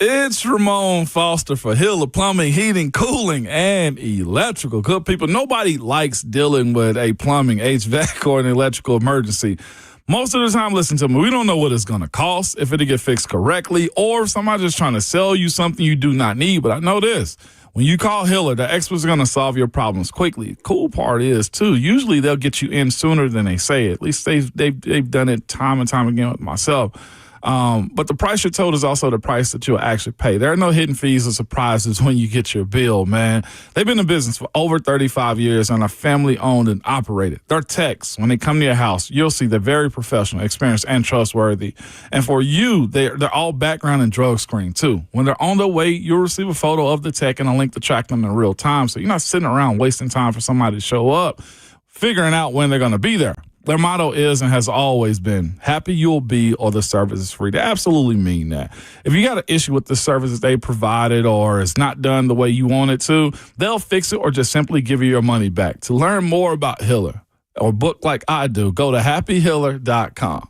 It's Ramon Foster for Hiller Plumbing, Heating, Cooling, and Electrical. Good people, nobody likes dealing with a plumbing, HVAC, or an electrical emergency. Most of the time, listen to me, we don't know what it's going to cost, if it'll get fixed correctly, or if somebody's just trying to sell you something you do not need. But I know this. When you call Hiller, the experts are going to solve your problems quickly. Cool part is, too, usually they'll get you in sooner than they say. At least they've done it time and time again with myself. But the price you're told is also the price that you'll actually pay. There are no hidden fees or surprises when you get your bill, man. They've been in business for over 35 years and are family-owned and operated. Their techs, when they come to your house, you'll see they're very professional, experienced, and trustworthy. And for you, they're all background and drug screened, too. When they're on their way, you'll receive a photo of the tech and a link to track them in real time. So you're not sitting around wasting time for somebody to show up, figuring out when they're going to be there. Their motto is and has always been, happy you'll be or the service is free. They absolutely mean that. If you got an issue with the services they provided or it's not done the way you want it to, they'll fix it or just simply give you your money back. To learn more about Hiller or book like I do, go to happyhiller.com.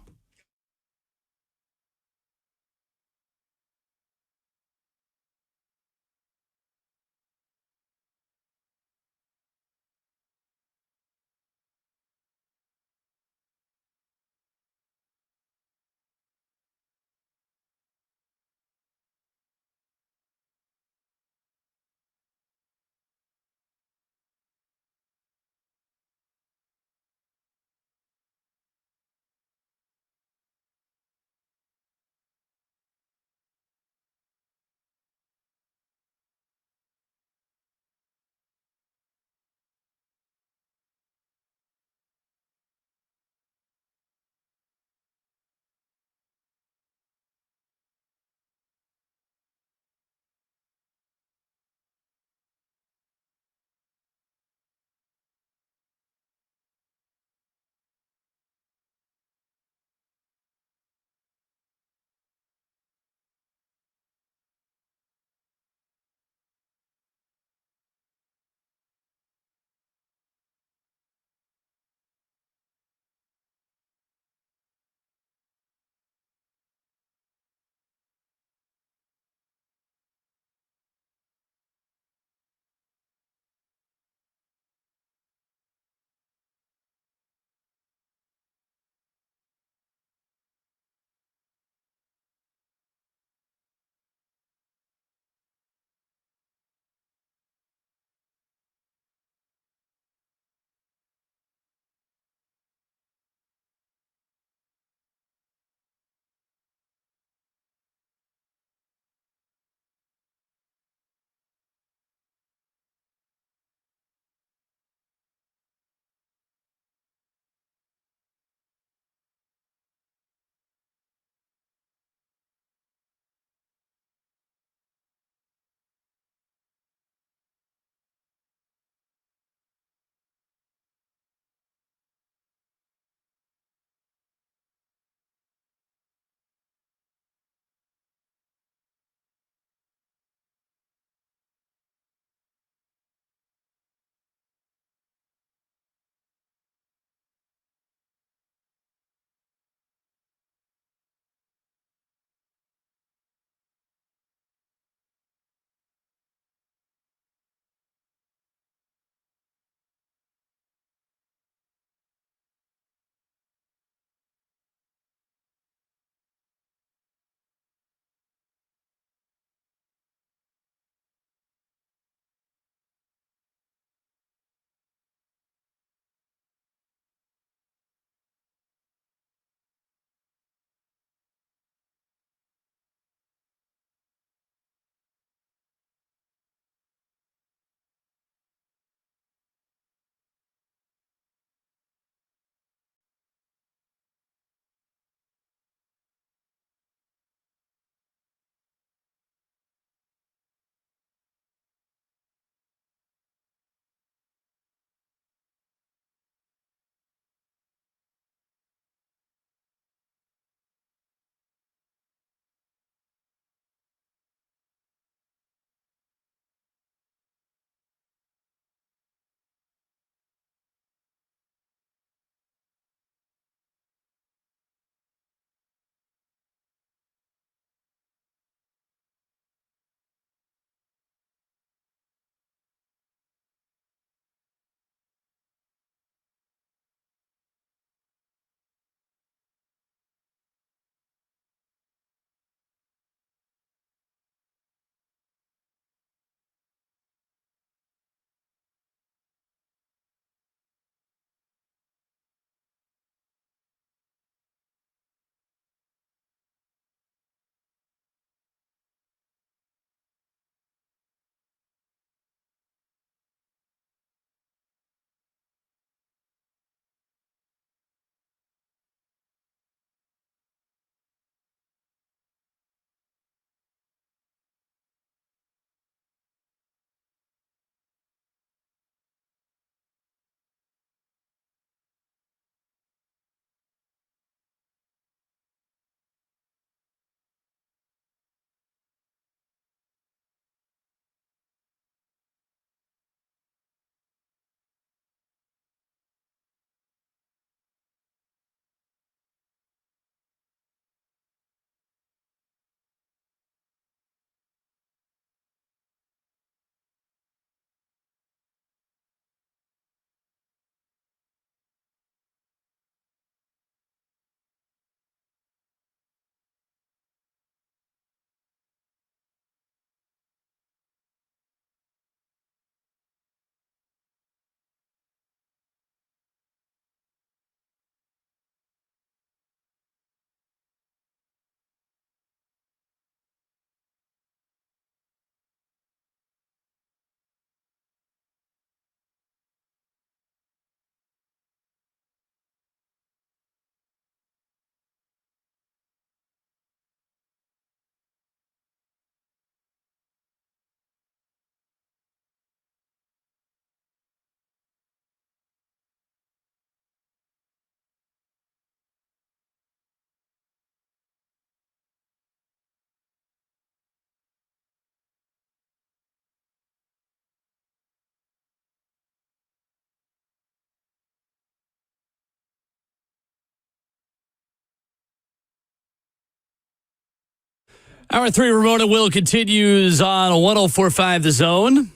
Hour 3, Ramona Will continues on 104.5 The Zone.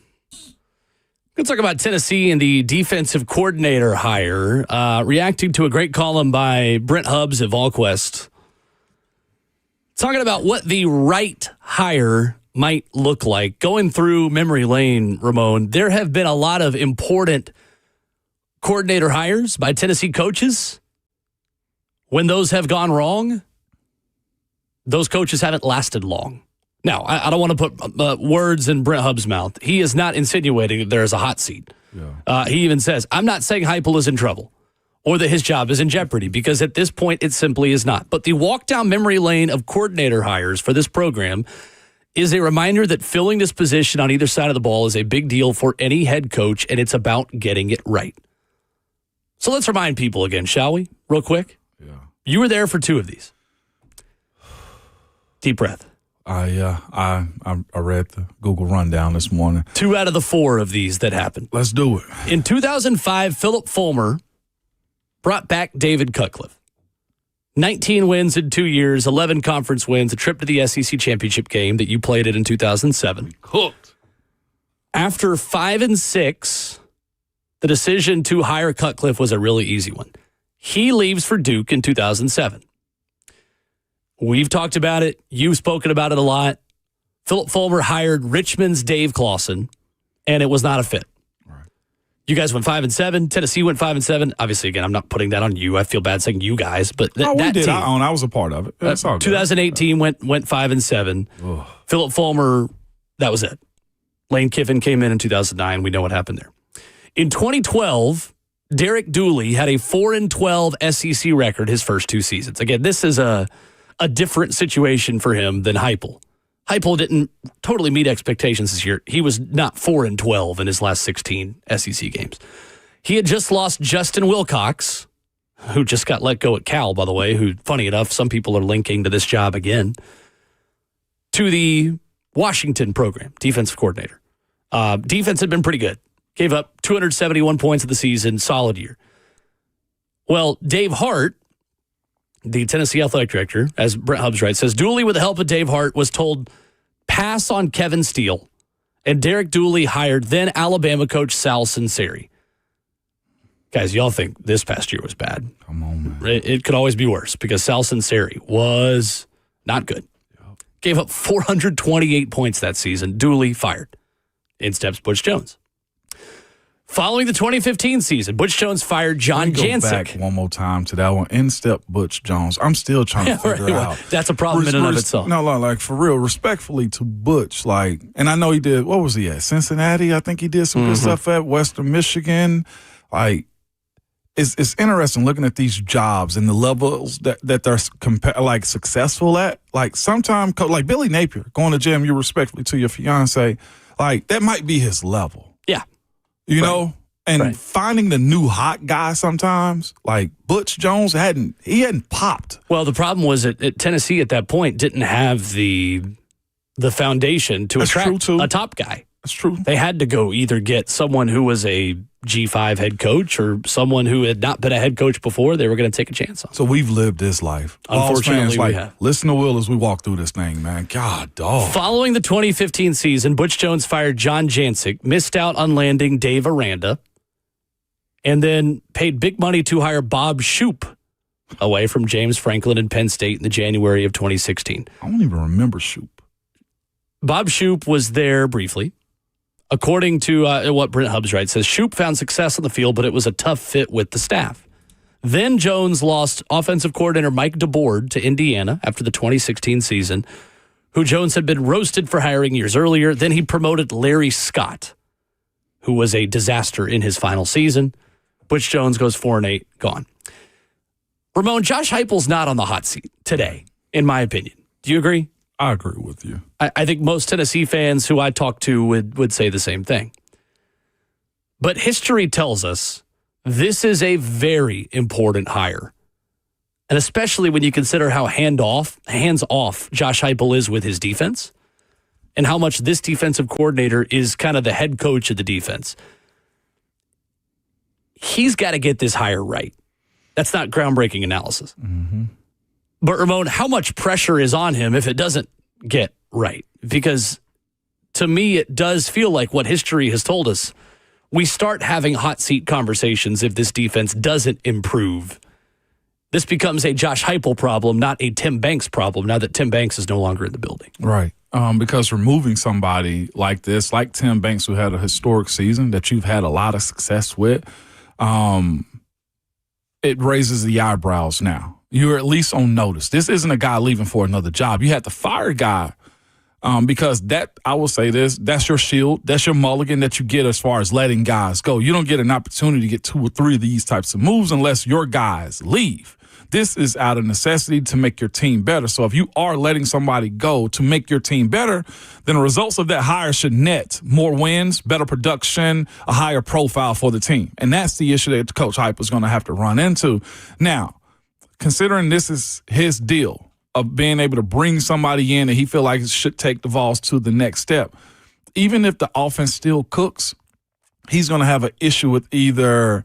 We'll talk about Tennessee and the defensive coordinator hire, reacting to a great column by Brent Hubbs of VolQuest, talking about what the right hire might look like. Going through memory lane, Ramon, there have been a lot of important coordinator hires by Tennessee coaches. When those have gone wrong, those coaches haven't lasted long. Now, I don't want to put words in Brent Hubbs' mouth. He is not insinuating that there is a hot seat. Yeah. He even says, I'm not saying Heupel is in trouble or that his job is in jeopardy, because at this point, it simply is not. But the walk down memory lane of coordinator hires for this program is a reminder that filling this position on either side of the ball is a big deal for any head coach, and it's about getting it right. So let's remind people again, shall we? Real quick. Yeah. You were there for 2 of these. Deep breath. I read the Google rundown this morning. 2 out of the 4 of these that happened. Let's do it. In 2005, Philip Fulmer brought back David Cutcliffe. 19 wins in 2 years, 11 conference wins, a trip to the SEC championship game that you played in 2007. Cooked. After 5 and 6, the decision to hire Cutcliffe was a really easy one. He leaves for Duke in 2007. We've talked about it. You've spoken about it a lot. Philip Fulmer hired Richmond's Dave Clawson, and it was not a fit. Right. You guys went 5 and 7. Tennessee went 5 and 7. Obviously, again, I'm not putting that on you. I feel bad saying you guys, but we that did. team, I was a part of it. That's all good. 2018 went 5 and 7. Ugh. Philip Fulmer, that was it. Lane Kiffin came in 2009. We know what happened there. In 2012, Derek Dooley had a 4-12 SEC record his first 2 seasons. Again, this is a different situation for him than Heupel. Heupel didn't totally meet expectations this year. He was not 4-12 in his last 16 SEC games. He had just lost Justin Wilcox, who just got let go at Cal, by the way, who, funny enough, some people are linking to this job again, to the Washington program, defensive coordinator. Defense had been pretty good. Gave up 271 points of the season, solid year. Well, Dave Hart, the Tennessee athletic director, as Brent Hubbs writes, says Dooley, with the help of Dave Hart, was told pass on Kevin Steele, and Derek Dooley hired then Alabama coach Sal Sunseri. Guys, y'all think this past year was bad. Come on, man. It could always be worse because Sal Sunseri was not good. Yep. Gave up 428 points that season. Dooley fired. In steps Butch Jones. Following the 2015 season, Butch Jones fired John Jancic. Go back one more time to that one. In step Butch Jones. I'm still trying to figure out. That's a problem in and of itself. No, like for real, respectfully to Butch, like, and I know he did, what was he at? Cincinnati? I think he did some good stuff at Western Michigan. Like, it's interesting looking at these jobs and the levels that they're like successful at. Like sometimes, like Billy Napier, going to JMU respectfully to your fiance, like that might be his level. Yeah. You know, and finding the new hot guy sometimes, like Butch Jones hadn't popped. Well, the problem was at Tennessee at that point didn't have the foundation to attract a top guy. That's true. They had to go either get someone who was a G5 head coach or someone who had not been a head coach before they were going to take a chance on. So we've lived this life. Unfortunately, fans, we have. Listen to Will as we walk through this thing, man. God, dog. Following the 2015 season, Butch Jones fired John Jancic, missed out on landing Dave Aranda, and then paid big money to hire Bob Shoop away from James Franklin and Penn State in the January of 2016. I don't even remember Shoop. Bob Shoop was there briefly. According to what Brent Hubbs writes, says Shoop found success on the field, but it was a tough fit with the staff. Then Jones lost offensive coordinator Mike DeBoard to Indiana after the 2016 season, who Jones had been roasted for hiring years earlier. Then he promoted Larry Scott, who was a disaster in his final season. Butch Jones goes 4-8, gone. Ramon, Josh Heupel's not on the hot seat today, in my opinion. Do you agree? I agree with you. I think most Tennessee fans who I talk to would say the same thing. But history tells us this is a very important hire. And especially when you consider how hands-off Josh Heupel is with his defense and how much this defensive coordinator is kind of the head coach of the defense. He's got to get this hire right. That's not groundbreaking analysis. Mm-hmm. But Ramon, how much pressure is on him if it doesn't get right. Because to me, it does feel like what history has told us. We start having hot seat conversations if this defense doesn't improve. This becomes a Josh Heupel problem, not a Tim Banks problem, now that Tim Banks is no longer in the building. Right. Because removing somebody like this, like Tim Banks, who had a historic season that you've had a lot of success with, it raises the eyebrows now. You're at least on notice. This isn't a guy leaving for another job. You had to fire a guy because I will say this, that's your shield. That's your mulligan that you get as far as letting guys go. You don't get an opportunity to get 2 or 3 of these types of moves unless your guys leave. This is out of necessity to make your team better. So if you are letting somebody go to make your team better, then the results of that hire should net more wins, better production, a higher profile for the team. And that's the issue that Coach Hype is going to have to run into. Now, considering this is his deal of being able to bring somebody in and he feel like it should take the Vols to the next step, even if the offense still cooks, he's going to have an issue with either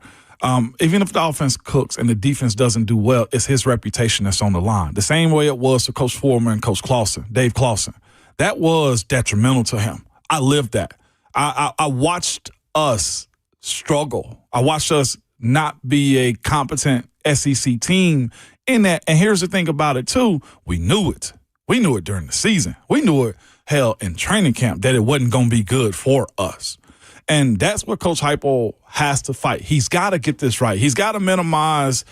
even if the offense cooks and the defense doesn't do well, it's his reputation that's on the line. The same way it was for Coach Foreman and Coach Clawson, Dave Clawson. That was detrimental to him. I lived that. I watched us struggle. I watched us not be a competent SEC team in that. And here's the thing about it, too. We knew it. We knew it during the season. We knew it, hell, in training camp, that it wasn't going to be good for us. And that's what Coach Heupel has to fight. He's got to get this right. He's got to minimize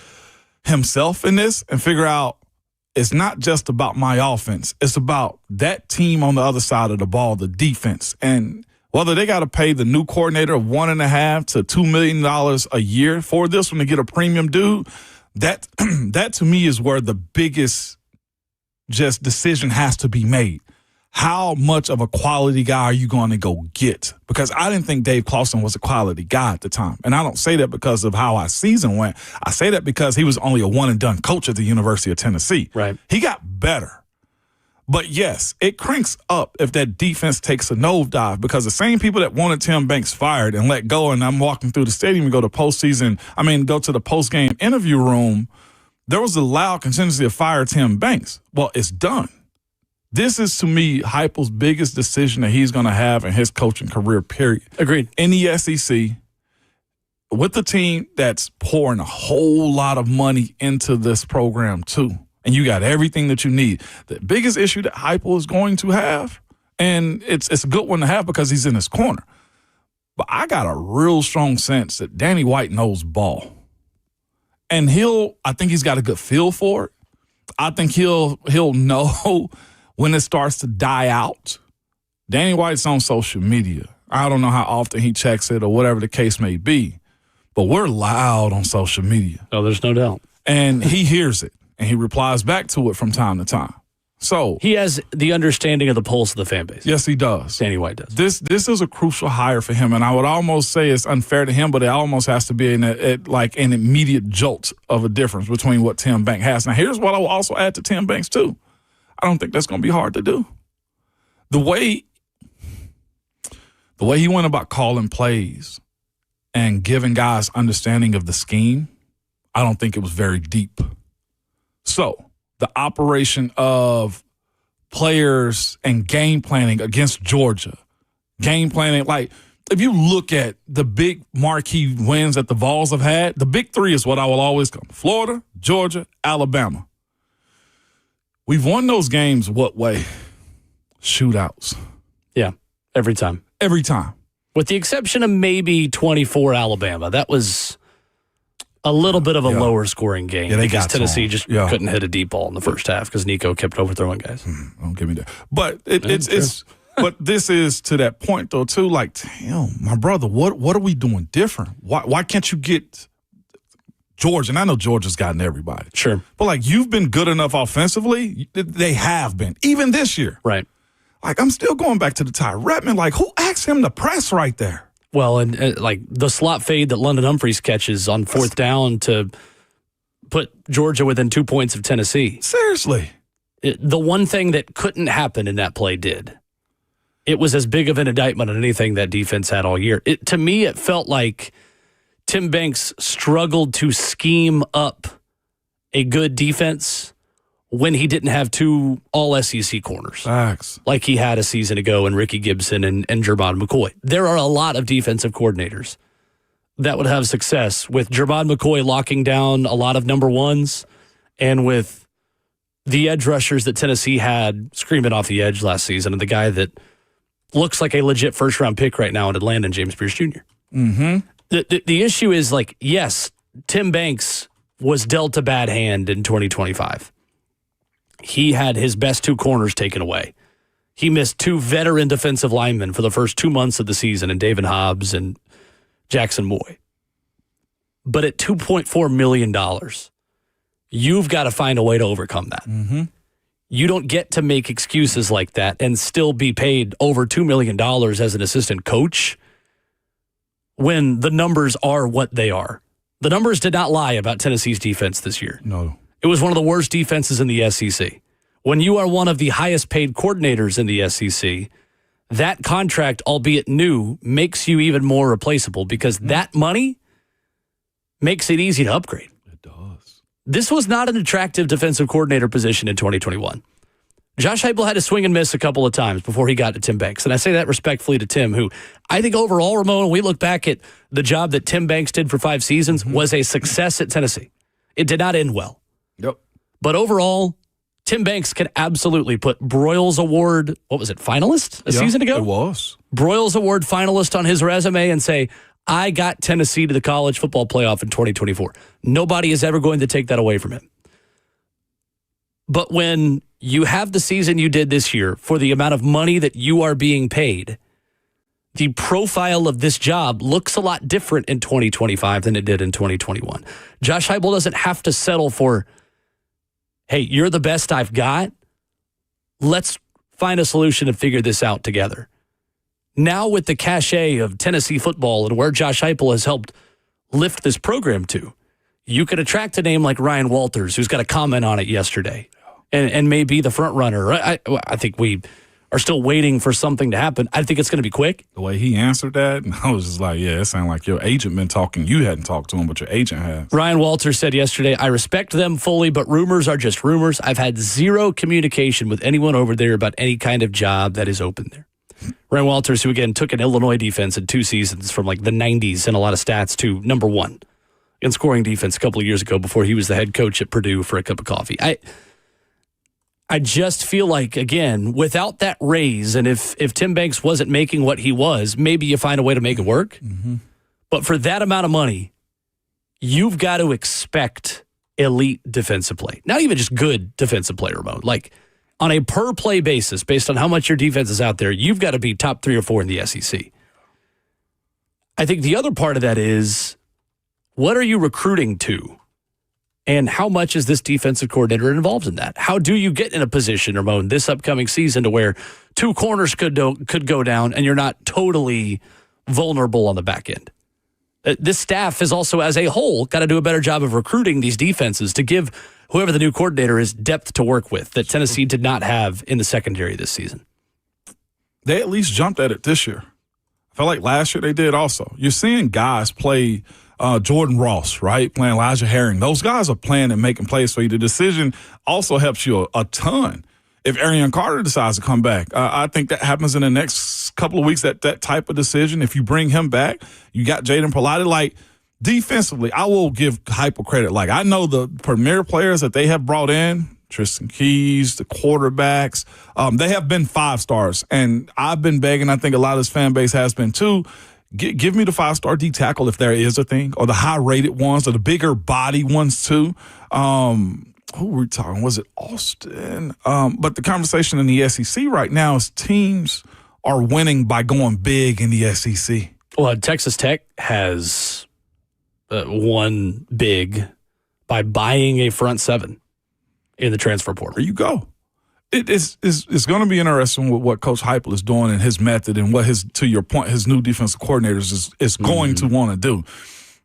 himself in this and figure out it's not just about my offense. It's about that team on the other side of the ball, the defense. And whether they got to pay the new coordinator $1.5 to $2 million a year for this one to get a premium dude, that to me is where the biggest just decision has to be made. How much of a quality guy are you going to go get? Because I didn't think Dave Clawson was a quality guy at the time. And I don't say that because of how our season went. I say that because he was only a one-and-done coach at the University of Tennessee. Right. He got better. But, yes, it cranks up if that defense takes a nosedive because the same people that wanted Tim Banks fired and let go, and I'm walking through the stadium and go to the post-game interview room, there was a loud contingency to fire Tim Banks. Well, it's done. This is, to me, Heupel's biggest decision that he's going to have in his coaching career, period. Agreed. In the SEC, with the team that's pouring a whole lot of money into this program, too, and you got everything that you need. The biggest issue that Heupel is going to have, and it's a good one to have because he's in his corner, but I got a real strong sense that Danny White knows ball. And I think he's got a good feel for it. I think he'll know when it starts to die out. Danny White's on social media. I don't know how often he checks it or whatever the case may be, but we're loud on social media. Oh, there's no doubt. And he hears it, and he replies back to it from time to time. So he has the understanding of the pulse of the fan base. Yes, he does. Danny White does. This is a crucial hire for him, and I would almost say it's unfair to him, but it almost has to be an immediate jolt of a difference between what Tim Banks has. Now, here's what I will also add to Tim Banks, too. I don't think that's going to be hard to do. The way he went about calling plays and giving guys understanding of the scheme, I don't think it was very deep. So the operation of players and game planning against Georgia, game planning, like if you look at the big marquee wins that the Vols have had, the big three is what I will always call Florida, Georgia, Alabama. We've won those games what way? Shootouts. Yeah, every time. Every time. With the exception of maybe 24 Alabama. That was a little bit of a lower scoring game. Yeah, they because got Tennessee just couldn't hit a deep ball in the first half because Nico kept overthrowing guys. Don't give me that. But it's but this is to that point though too. Like, damn, my brother, what are we doing different? Why can't you get Georgia? And I know Georgia's gotten everybody. Sure. But like you've been good enough offensively. They have been even this year. Right. Like I'm still going back to the Ty Redmond. Like who asked him to press right there? Well, and like the slot fade that London Humphreys catches on fourth down to put Georgia within 2 points of Tennessee. Seriously. The one thing that couldn't happen in that play did. It was as big of an indictment on anything that defense had all year. To me, it felt like Tim Banks struggled to scheme up a good defense when he didn't have two all-SEC corners. Facts. Like he had a season ago in Ricky Gibson and Jermon McCoy. There are a lot of defensive coordinators that would have success with Jermon McCoy locking down a lot of number ones and with the edge rushers that Tennessee had screaming off the edge last season and the guy that looks like a legit first-round pick right now in Atlanta, James Pierce Jr. Mm-hmm. The issue is, like, yes, Tim Banks was dealt a bad hand in 2025. He had his best two corners taken away. He missed two veteran defensive linemen for the first 2 months of the season in David Hobbs and Jackson Moy. But at $2.4 million, you've got to find a way to overcome that. Mm-hmm. You don't get to make excuses like that and still be paid over $2 million as an assistant coach when the numbers are what they are. The numbers did not lie about Tennessee's defense this year. No. It was one of the worst defenses in the SEC. When you are one of the highest paid coordinators in the SEC, that contract, albeit new, makes you even more replaceable because that money makes it easy to upgrade. It does. This was not an attractive defensive coordinator position in 2021. Josh Heupel had to swing and miss a couple of times before he got to Tim Banks. And I say that respectfully to Tim, who I think overall, Ramon, when we look back at the job that Tim Banks did for 5 seasons, was a success at Tennessee. It did not end well. Yep. But overall, Tim Banks can absolutely put Broyles Award, what was it, finalist a season ago? It was. Broyles Award finalist on his resume and say, I got Tennessee to the college football playoff in 2024. Nobody is ever going to take that away from him. But when you have the season you did this year for the amount of money that you are being paid, the profile of this job looks a lot different in 2025 than it did in 2021. Josh Heupel doesn't have to settle for, hey, you're the best I've got. Let's find a solution and figure this out together. Now with the cachet of Tennessee football and where Josh Heupel has helped lift this program to, you could attract a name like Ryan Walters, who's got a comment on it yesterday, and may be the front runner. I think we are still waiting for something to happen. I think it's going to be quick. The way he answered that, and I was just like, yeah, it sounded like your agent been talking. You hadn't talked to him, but your agent has. Ryan Walters said yesterday, I respect them fully, but rumors are just rumors. I've had zero communication with anyone over there about any kind of job that is open there. Ryan Walters, who again took an Illinois defense in 2 seasons from like the 90s and a lot of stats to number 1 in scoring defense a couple of years ago before he was the head coach at Purdue for a cup of coffee. I just feel like, again, without that raise, and if Tim Banks wasn't making what he was, maybe you find a way to make it work. Mm-hmm. But for that amount of money, you've got to expect elite defensive play. Not even just good defensive play, Ramon. Like, on a per-play basis, based on how much your defense is out there, you've got to be top 3 or 4 in the SEC. I think the other part of that is, what are you recruiting to? And how much is this defensive coordinator involved in that? How do you get in a position, Ramon, this upcoming season to where 2 corners could go down and you're not totally vulnerable on the back end? This staff is also, as a whole, got to do a better job of recruiting these defenses to give whoever the new coordinator is depth to work with that Tennessee did not have in the secondary this season. They at least jumped at it this year. I felt like last year they did also. You're seeing guys play Jordan Ross, right? Playing Elijah Herring. Those guys are playing and making plays for you. The decision also helps you a ton. If Arian Carter decides to come back, I think that happens in the next couple of weeks, that type of decision. If you bring him back, you got Jaden Polite. Like, defensively, I will give Heupel credit. Like, I know the premier players that they have brought in, Tristan Keys, the quarterbacks, they have been 5 stars. And I've been begging, I think a lot of this fan base has been too, give me the 5-star D tackle if there is a thing, or the high-rated ones, or the bigger body ones too. Who were we talking? Was it Austin? But the conversation in the SEC right now is teams are winning by going big in the SEC. Well, Texas Tech has won big by buying a front 7 in the transfer portal. There you go. It's going to be interesting with what Coach Heupel is doing and his method and what to your point, his new defensive coordinators is going to want to do.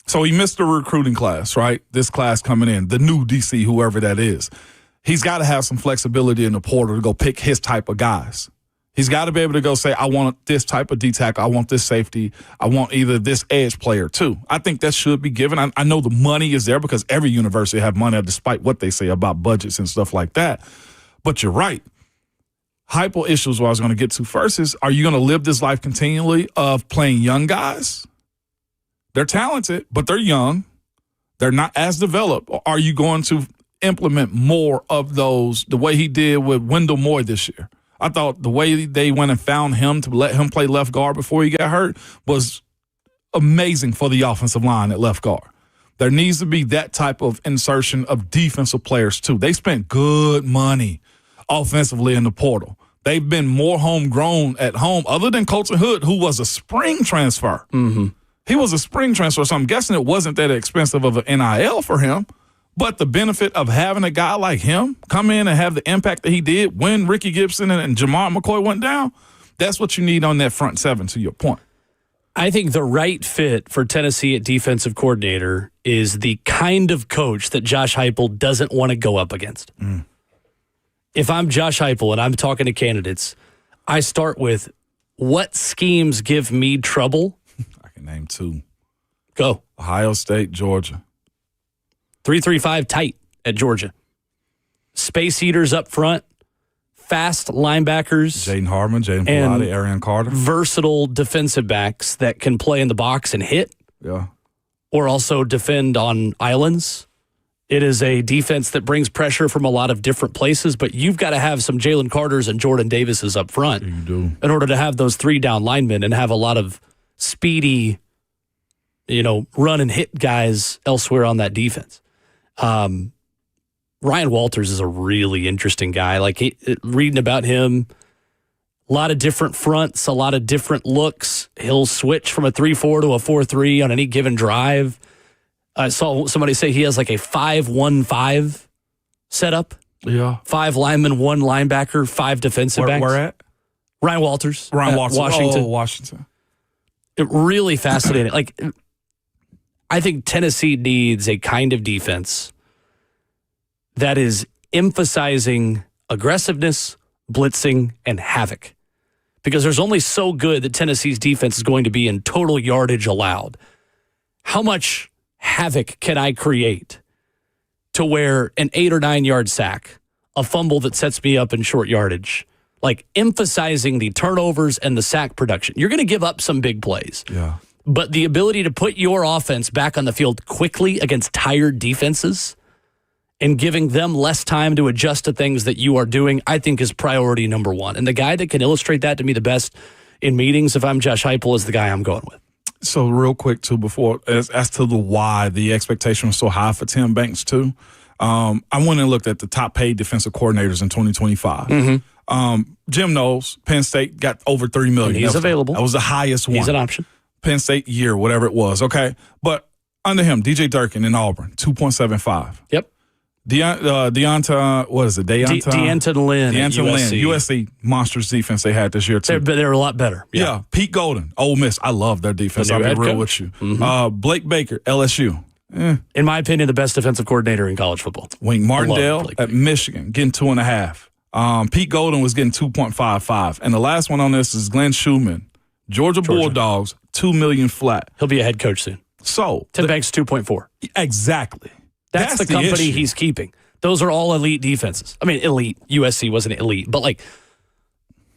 So he missed the recruiting class, right? This class coming in, the new DC, whoever that is. He's got to have some flexibility in the portal to go pick his type of guys. He's got to be able to go say, I want this type of D-tackle. I want this safety. I want either this edge player too. I think that should be given. I know the money is there because every university have money despite what they say about budgets and stuff like that. But you're right. Hypo issues what I was going to get to first is, are you going to live this life continually of playing young guys? They're talented, but they're young. They're not as developed. Or are you going to implement more of those the way he did with Wendell Moore this year? I thought the way they went and found him to let him play left guard before he got hurt was amazing for the offensive line at left guard. There needs to be that type of insertion of defensive players too. They spent good money offensively in the portal. They've been more homegrown at home, other than Colton Hood, who was a spring transfer. Mm-hmm. He was a spring transfer, so I'm guessing it wasn't that expensive of an NIL for him. But the benefit of having a guy like him come in and have the impact that he did when Ricky Gibson and Jamar McCoy went down, that's what you need on that front seven, to your point. I think the right fit for Tennessee at defensive coordinator is the kind of coach that Josh Heupel doesn't want to go up against. If I'm Josh Heupel and I'm talking to candidates, I start with, what schemes give me trouble? I can name two. Go. Ohio State, Georgia. 3-3-5 tight at Georgia. Space eaters up front, fast linebackers. Jaden Harmon, Jaden Pilati, Arian Carter. Versatile defensive backs that can play in the box and hit. Yeah. Or also defend on islands. It is a defense that brings pressure from a lot of different places, but you've got to have some Jalen Carters and Jordan Davises up front You do. in order to have those 3 down linemen and have a lot of speedy, run and hit guys elsewhere on that defense. Ryan Walters is a really interesting guy. Reading about him, a lot of different fronts, a lot of different looks. He'll switch from a 3-4 to a 4-3 on any given drive. I saw somebody say he has like a 5-1-5 setup. Yeah. 5 linemen, 1 linebacker, 5 defensive backs. Where at? Ryan Walters. Washington. Oh, Washington. It really fascinating. I think Tennessee needs a kind of defense that is emphasizing aggressiveness, blitzing, and havoc. Because there's only so good that Tennessee's defense is going to be in total yardage allowed. How much havoc can I create to where an 8 or 9 yard sack, a fumble that sets me up in short yardage, emphasizing the turnovers and the sack production? You're going to give up some big plays. Yeah. But the ability to put your offense back on the field quickly against tired defenses and giving them less time to adjust to things that you are doing, I think is priority number 1. And the guy that can illustrate that to me the best in meetings, if I'm Josh Heupel, is the guy I'm going with. So real quick, too, before, as to the why the expectation was so high for Tim Banks, too, I went and looked at the top paid defensive coordinators in 2025. Mm-hmm. Jim Knowles, Penn State, got over $30 million. And he's available. That was the highest one. He's an option. Penn State year, whatever it was, okay? But under him, DJ Durkin in Auburn, 2.75. Yep. Deonta, what is it? Deonta Lynn. USC monstrous defense they had this year, too. They're a lot better. Yeah. Pete Golden, Ole Miss. I love their defense. I'll be real with you. Mm-hmm. Blake Baker, LSU. In my opinion, the best defensive coordinator in college football. Wink Martindale at Michigan, getting 2.5. Pete Golden was getting 2.55. And the last one on this is Glenn Schumann, Georgia. Bulldogs, $2 million flat. He'll be a head coach soon. So Tim Banks 2.4. Exactly. That's the company he's keeping. Those are all elite defenses. I mean, elite. USC wasn't elite, but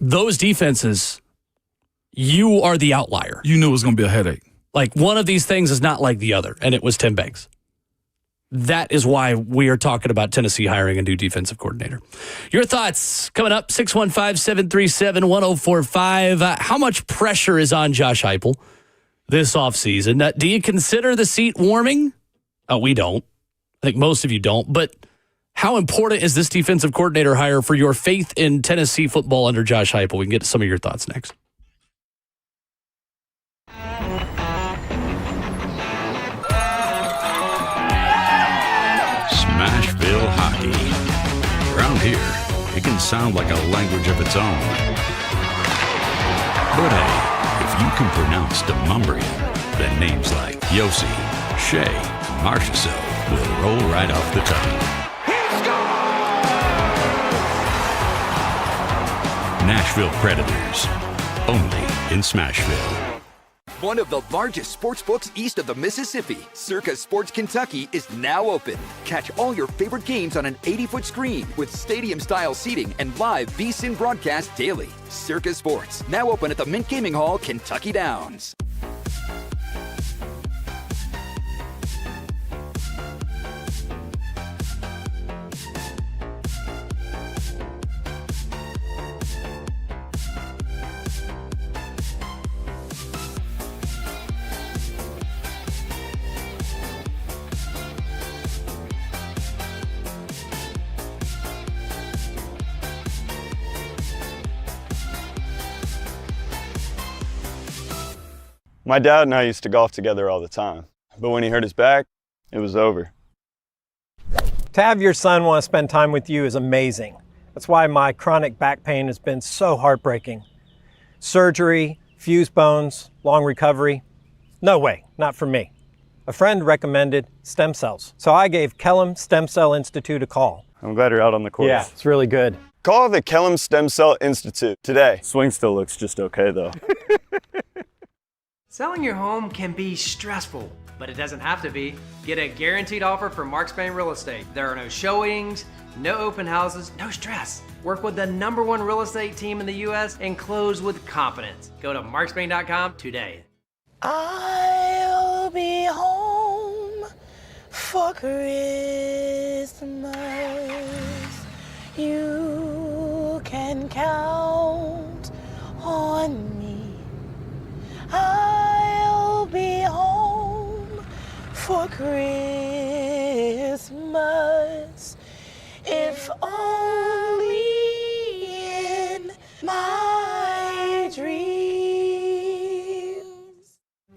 those defenses, you are the outlier. You knew it was going to be a headache. One of these things is not like the other, and it was Tim Banks. That is why we are talking about Tennessee hiring a new defensive coordinator. Your thoughts coming up, 615-737-1045. How much pressure is on Josh Heupel this offseason? Do you consider the seat warming? We don't. I think most of you don't. But how important is this defensive coordinator hire for your faith in Tennessee football under Josh Heupel? We can get to some of your thoughts next. Smashville hockey. Around here, it can sound like a language of its own. But hey, if you can pronounce Demumbrian, then names like Yossi, Shea, Marchessault will roll right off the tongue. Nashville Predators. Only in Smashville. One of the largest sports books east of the Mississippi, Circa Sports Kentucky, is now open. Catch all your favorite games on an 80-foot screen with stadium-style seating and live VSiN broadcast daily. Circa Sports, now open at the Mint Gaming Hall, Kentucky Downs. My dad and I used to golf together all the time, but when he hurt his back, it was over. To have your son want to spend time with you is amazing. That's why my chronic back pain has been so heartbreaking. Surgery, fused bones, long recovery. No way, not for me. A friend recommended stem cells, so I gave Kellum Stem Cell Institute a call. I'm glad you're out on the course. Yeah, it's really good. Call the Kellum Stem Cell Institute today. Swing still looks just okay though. Selling your home can be stressful, but it doesn't have to be. Get a guaranteed offer from Mark Spain Real Estate. There are no showings, no open houses, no stress. Work with the #1 real estate team in the U.S. and close with confidence. Go to markspain.com today. I'll be home for Christmas. You can count on me. I'll be home for Christmas, if only in my dreams.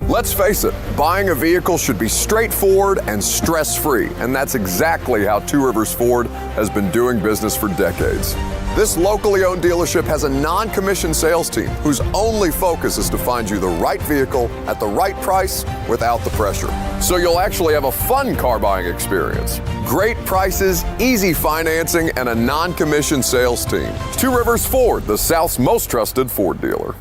Let's face it, buying a vehicle should be straightforward and stress-free, and that's exactly how Two Rivers Ford has been doing business for decades. This locally owned dealership has a non-commissioned sales team whose only focus is to find you the right vehicle at the right price without the pressure. So you'll actually have a fun car buying experience. Great prices, easy financing, and a non-commissioned sales team. Two Rivers Ford, the South's most trusted Ford dealer.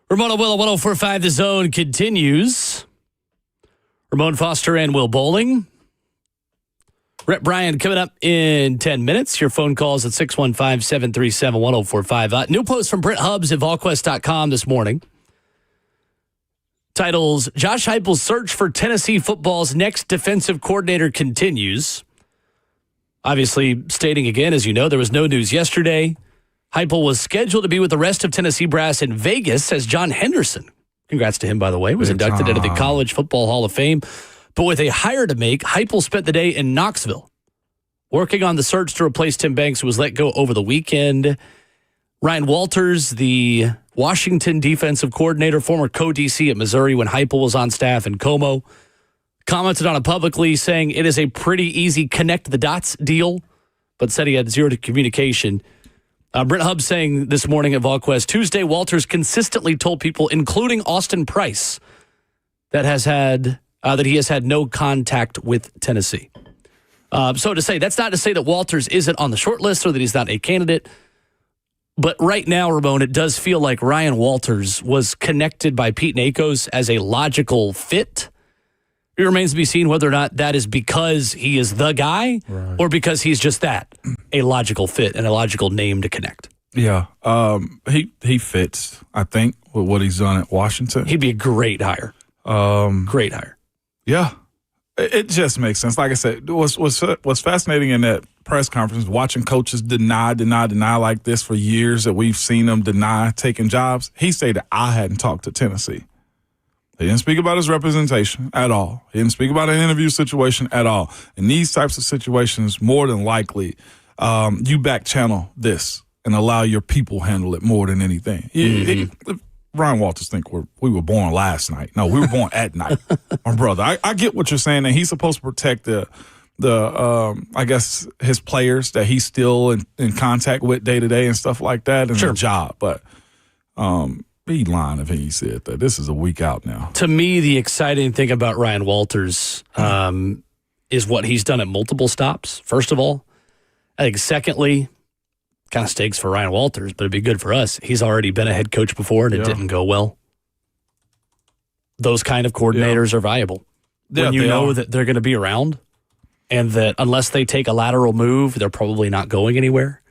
Ramona Willow 1045 The Zone continues. Ramon Foster and Will Bowling. Rhett Bryan coming up in 10 minutes. Your phone calls at 615-737-1045. New post from Brent Hubbs at VolQuest.com this morning. Titles, Josh Heupel's search for Tennessee football's next defensive coordinator continues. Obviously, stating again, as you know, there was no news yesterday. Heupel was scheduled to be with the rest of Tennessee brass in Vegas as John Henderson, congrats to him, by the way, was inducted into the College Football Hall of Fame. But with a hire to make, Heupel spent the day in Knoxville working on the search to replace Tim Banks, who was let go over the weekend. Ryan Walters, the Washington defensive coordinator, former co-DC at Missouri when Heupel was on staff in Como, commented on it publicly, saying it is a pretty easy connect the dots deal, but said he had zero communication. Brent Hubbs saying this morning at VolQuest, Tuesday, Walters consistently told people, including Austin Price, that he has had no contact with Tennessee. So to say, that's not to say that Walters isn't on the short list or that he's not a candidate. But right now, Ramon, it does feel like Ryan Walters was connected by Pete Nakos as a logical fit. It remains to be seen whether or not that is because he is the guy or because he's just a logical fit and a logical name to connect. Yeah, he fits, I think, with what he's done at Washington. He'd be a great hire. Great hire. Yeah, it just makes sense. Like I said, what's fascinating in that press conference, watching coaches deny like this for years that we've seen them deny taking jobs. He said that I hadn't talked to Tennessee. He didn't speak about his representation at all. He didn't speak about an interview situation at all. In these types of situations, more than likely, you back channel this and allow your people handle it more than anything. Ryan Walters think we were born last night. No, we were born at night. My brother, I get what you're saying, that he's supposed to protect the I guess his players that he's still in contact with day to day and stuff like that, and the job. But he'd lying if he said that. This is a week out now. To me, the exciting thing about Ryan Walters is what he's done at multiple stops, first of all. I think secondly, kind of stakes for Ryan Walters, but it'd be good for us. He's already been a head coach before, and it didn't go well. Those kind of coordinators are valuable. When you know that they're going to be around and that unless they take a lateral move, they're probably not going anywhere.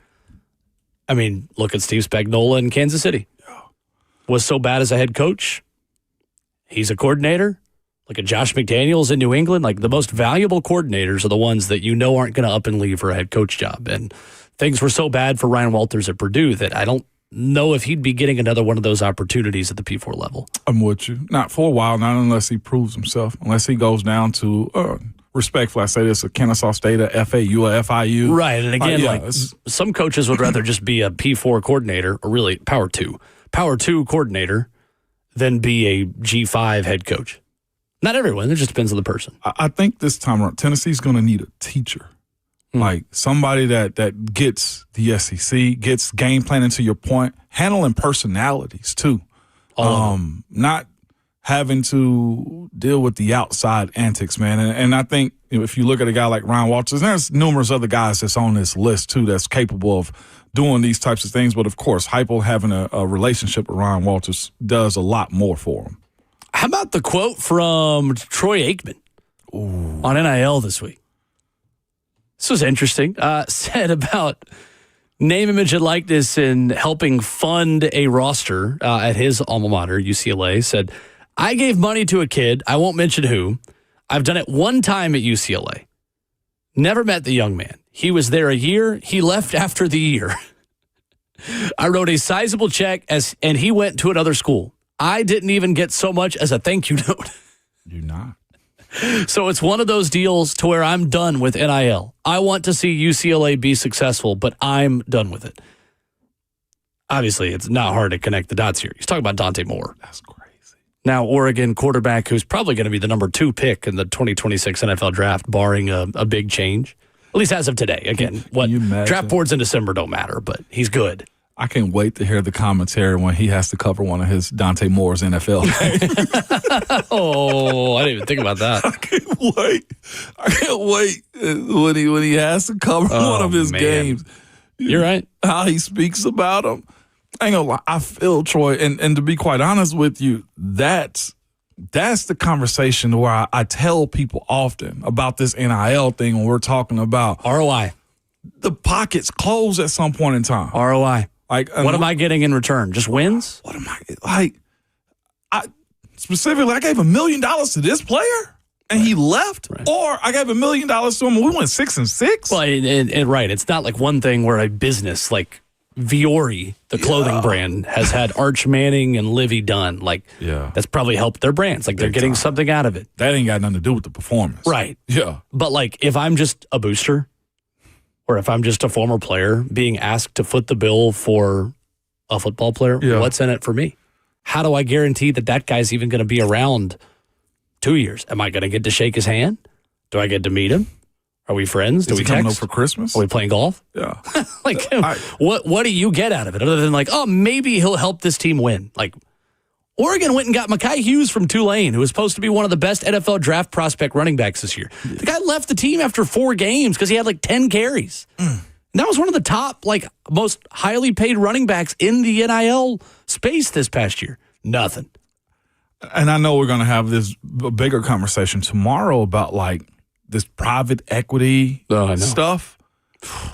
I mean, look at Steve Spagnuolo in Kansas City. Was so bad as a head coach. He's a coordinator. Look at Josh McDaniels in New England. Like, the most valuable coordinators are the ones that you know aren't going to up and leave for a head coach job. And things were so bad for Ryan Walters at Purdue that I don't know if he'd be getting another one of those opportunities at the P4 level. I'm with you. Not for a while, not unless he proves himself, unless he goes down to, respectfully, I say this, a Kennesaw State, a FAU, a FIU. Right, and again, some coaches would rather just be a P4 coordinator, or really Power 2 coordinator, than be a G5 head coach. Not everyone. It just depends on the person. I think this time around, Tennessee's going to need a teacher. Like somebody that gets the SEC, gets game planning, to your point, handling personalities too. Not having to deal with the outside antics, man. And I think if you look at a guy like Ryan Walters, there's numerous other guys that's on this list too that's capable of doing these types of things. But of course, Heupel having a relationship with Ryan Walters does a lot more for him. How about the quote from Troy Aikman on NIL this week? This was interesting. Said about name, image, and likeness and helping fund a roster at his alma mater, UCLA. Said, I gave money to a kid. I won't mention who. I've done it one time at UCLA. Never met the young man. He was there a year. He left after the year. I wrote a sizable check and he went to another school. I didn't even get so much as a thank you note. You're not. So it's one of those deals to where I'm done with NIL. I want to see UCLA be successful, but I'm done with it. Obviously, it's not hard to connect the dots here. He's talking about Dante Moore. That's crazy. Now, Oregon quarterback who's probably going to be the number 2 pick in the 2026 NFL draft, barring a big change. At least as of today. Again, what draft boards in December don't matter, but he's good. I can't wait to hear the commentary when he has to cover one of his Dante Moore's NFL games. Oh, I didn't even think about that. I can't wait when he has to cover one of his games. You're right. How he speaks about him. I ain't gonna lie, I feel, Troy, and to be quite honest with you, that's the conversation where I tell people often about this NIL thing when we're talking about ROI. The pockets close at some point in time. ROI. Like, what am I getting in return? Just wins? What am I like? I gave $1 million to this player and he left, or I gave $1 million to him and we went 6-6. Well, and right, it's not like one thing where a business like Viore, the clothing brand, has had Arch Manning and Livy Dunn. Like, that's probably helped their brands. Like, they're getting something out of it. That ain't got nothing to do with the performance. Right. Yeah. But, like, if I'm just a booster or if I'm just a former player being asked to foot the bill for a football player, what's in it for me? How do I guarantee that guy's even going to be around 2 years? Am I going to get to shake his hand? Do I get to meet him? Are we friends? Do we coming text? over for Christmas? Are we playing golf? Yeah. Like, what do you get out of it other than like, oh, maybe he'll help this team win? Like, Oregon went and got Mekhi Hughes from Tulane, who was supposed to be one of the best NFL draft prospect running backs this year. The guy left the team after 4 games because he had like 10 carries. And that was one of the top, like, most highly paid running backs in the NIL space this past year. Nothing. And I know we're going to have this bigger conversation tomorrow about like this private equity stuff.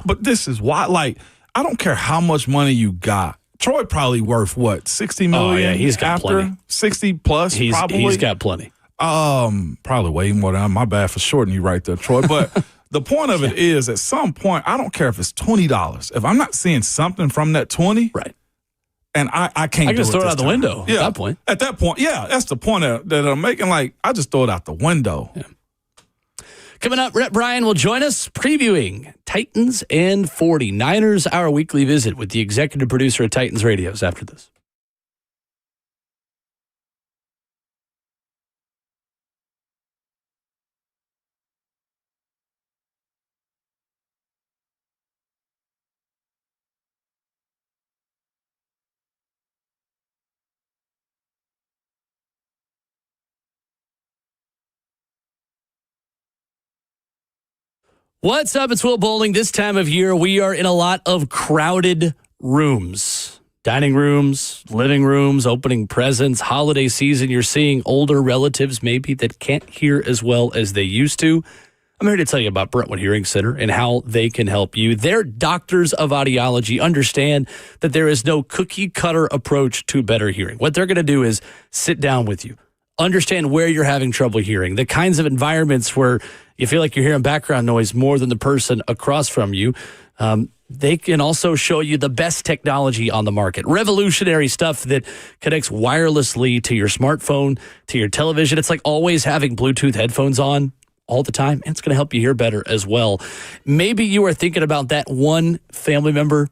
But this is why, like, I don't care how much money you got. Troy probably worth what, 60 million? Oh, yeah, he's got plenty. 60 plus, probably. He's got plenty. Probably way more than my bad for shorting you right there, Troy. But the point of it is, at some point, I don't care if it's $20. If I'm not seeing something from that 20, right? And I can't. I just throw it out the window. Yeah, at that point. At that point, yeah, that's the point that I'm making. Like, I just throw it out the window. Yeah. Coming up, Rhett Bryan will join us previewing Titans and 49ers, our weekly visit with the executive producer of Titans Radios after this. What's up? It's Will Bowling. This time of year, we are in a lot of crowded rooms. Dining rooms, living rooms, opening presents, holiday season. You're seeing older relatives maybe that can't hear as well as they used to. I'm here to tell you about Brentwood Hearing Center and how they can help you. Their doctors of audiology understand that there is no cookie-cutter approach to better hearing. What they're going to do is sit down with you, understand where you're having trouble hearing, the kinds of environments where you feel like you're hearing background noise more than the person across from you. They can also show you the best technology on the market. Revolutionary stuff that connects wirelessly to your smartphone, to your television. It's like always having Bluetooth headphones on all the time, and it's going to help you hear better as well. Maybe you are thinking about that one family member,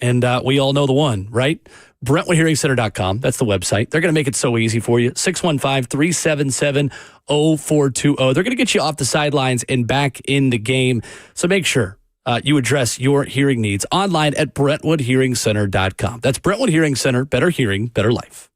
and we all know the one, right? BrentwoodHearingCenter.com. That's the website. They're going to make it so easy for you. 615-377-0420. They're going to get you off the sidelines and back in the game. So make sure you address your hearing needs online at BrentwoodHearingCenter.com. That's Brentwood Hearing Center. Better hearing, better life.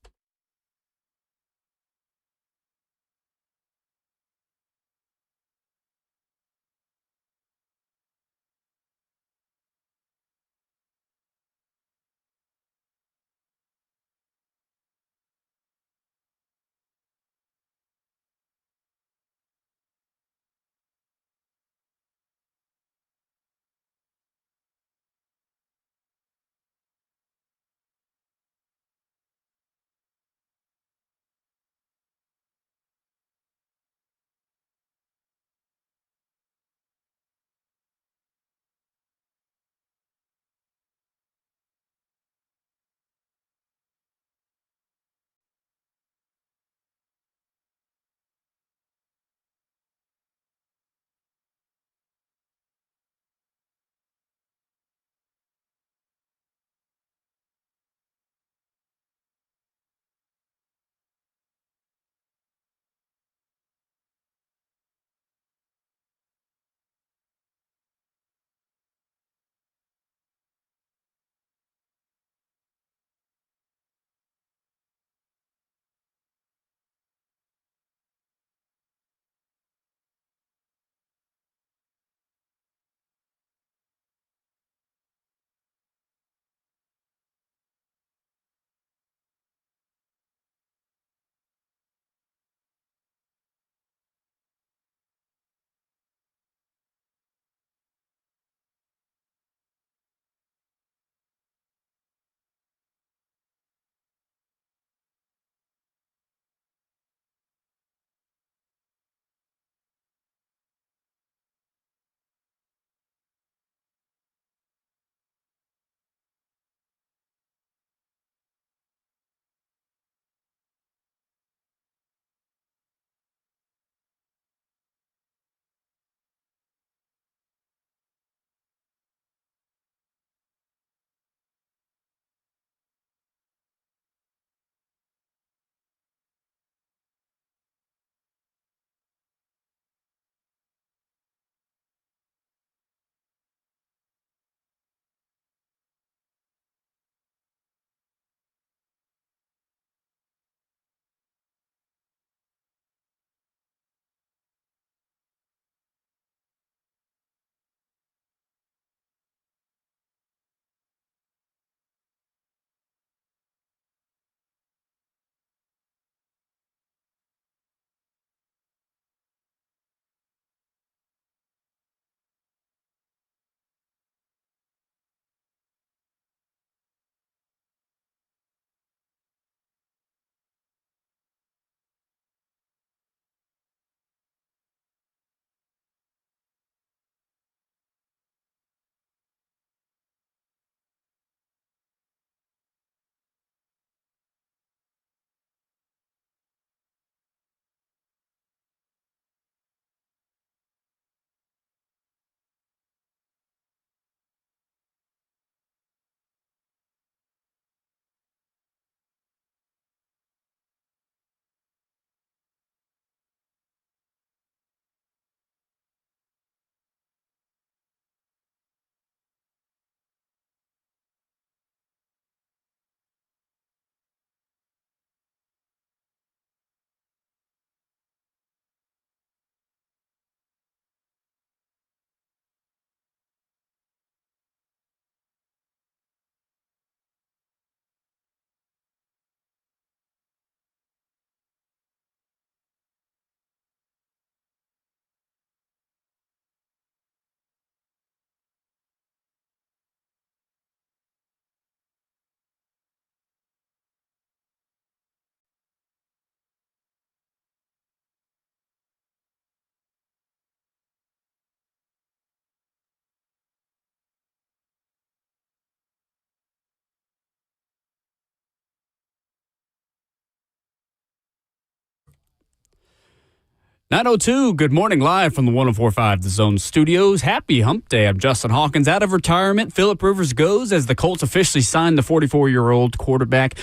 9:02, good morning, live from the 104.5 The Zone Studios. Happy Hump Day. I'm Justin Hawkins. Out of retirement, Phillip Rivers goes as the Colts officially signed the 44-year-old quarterback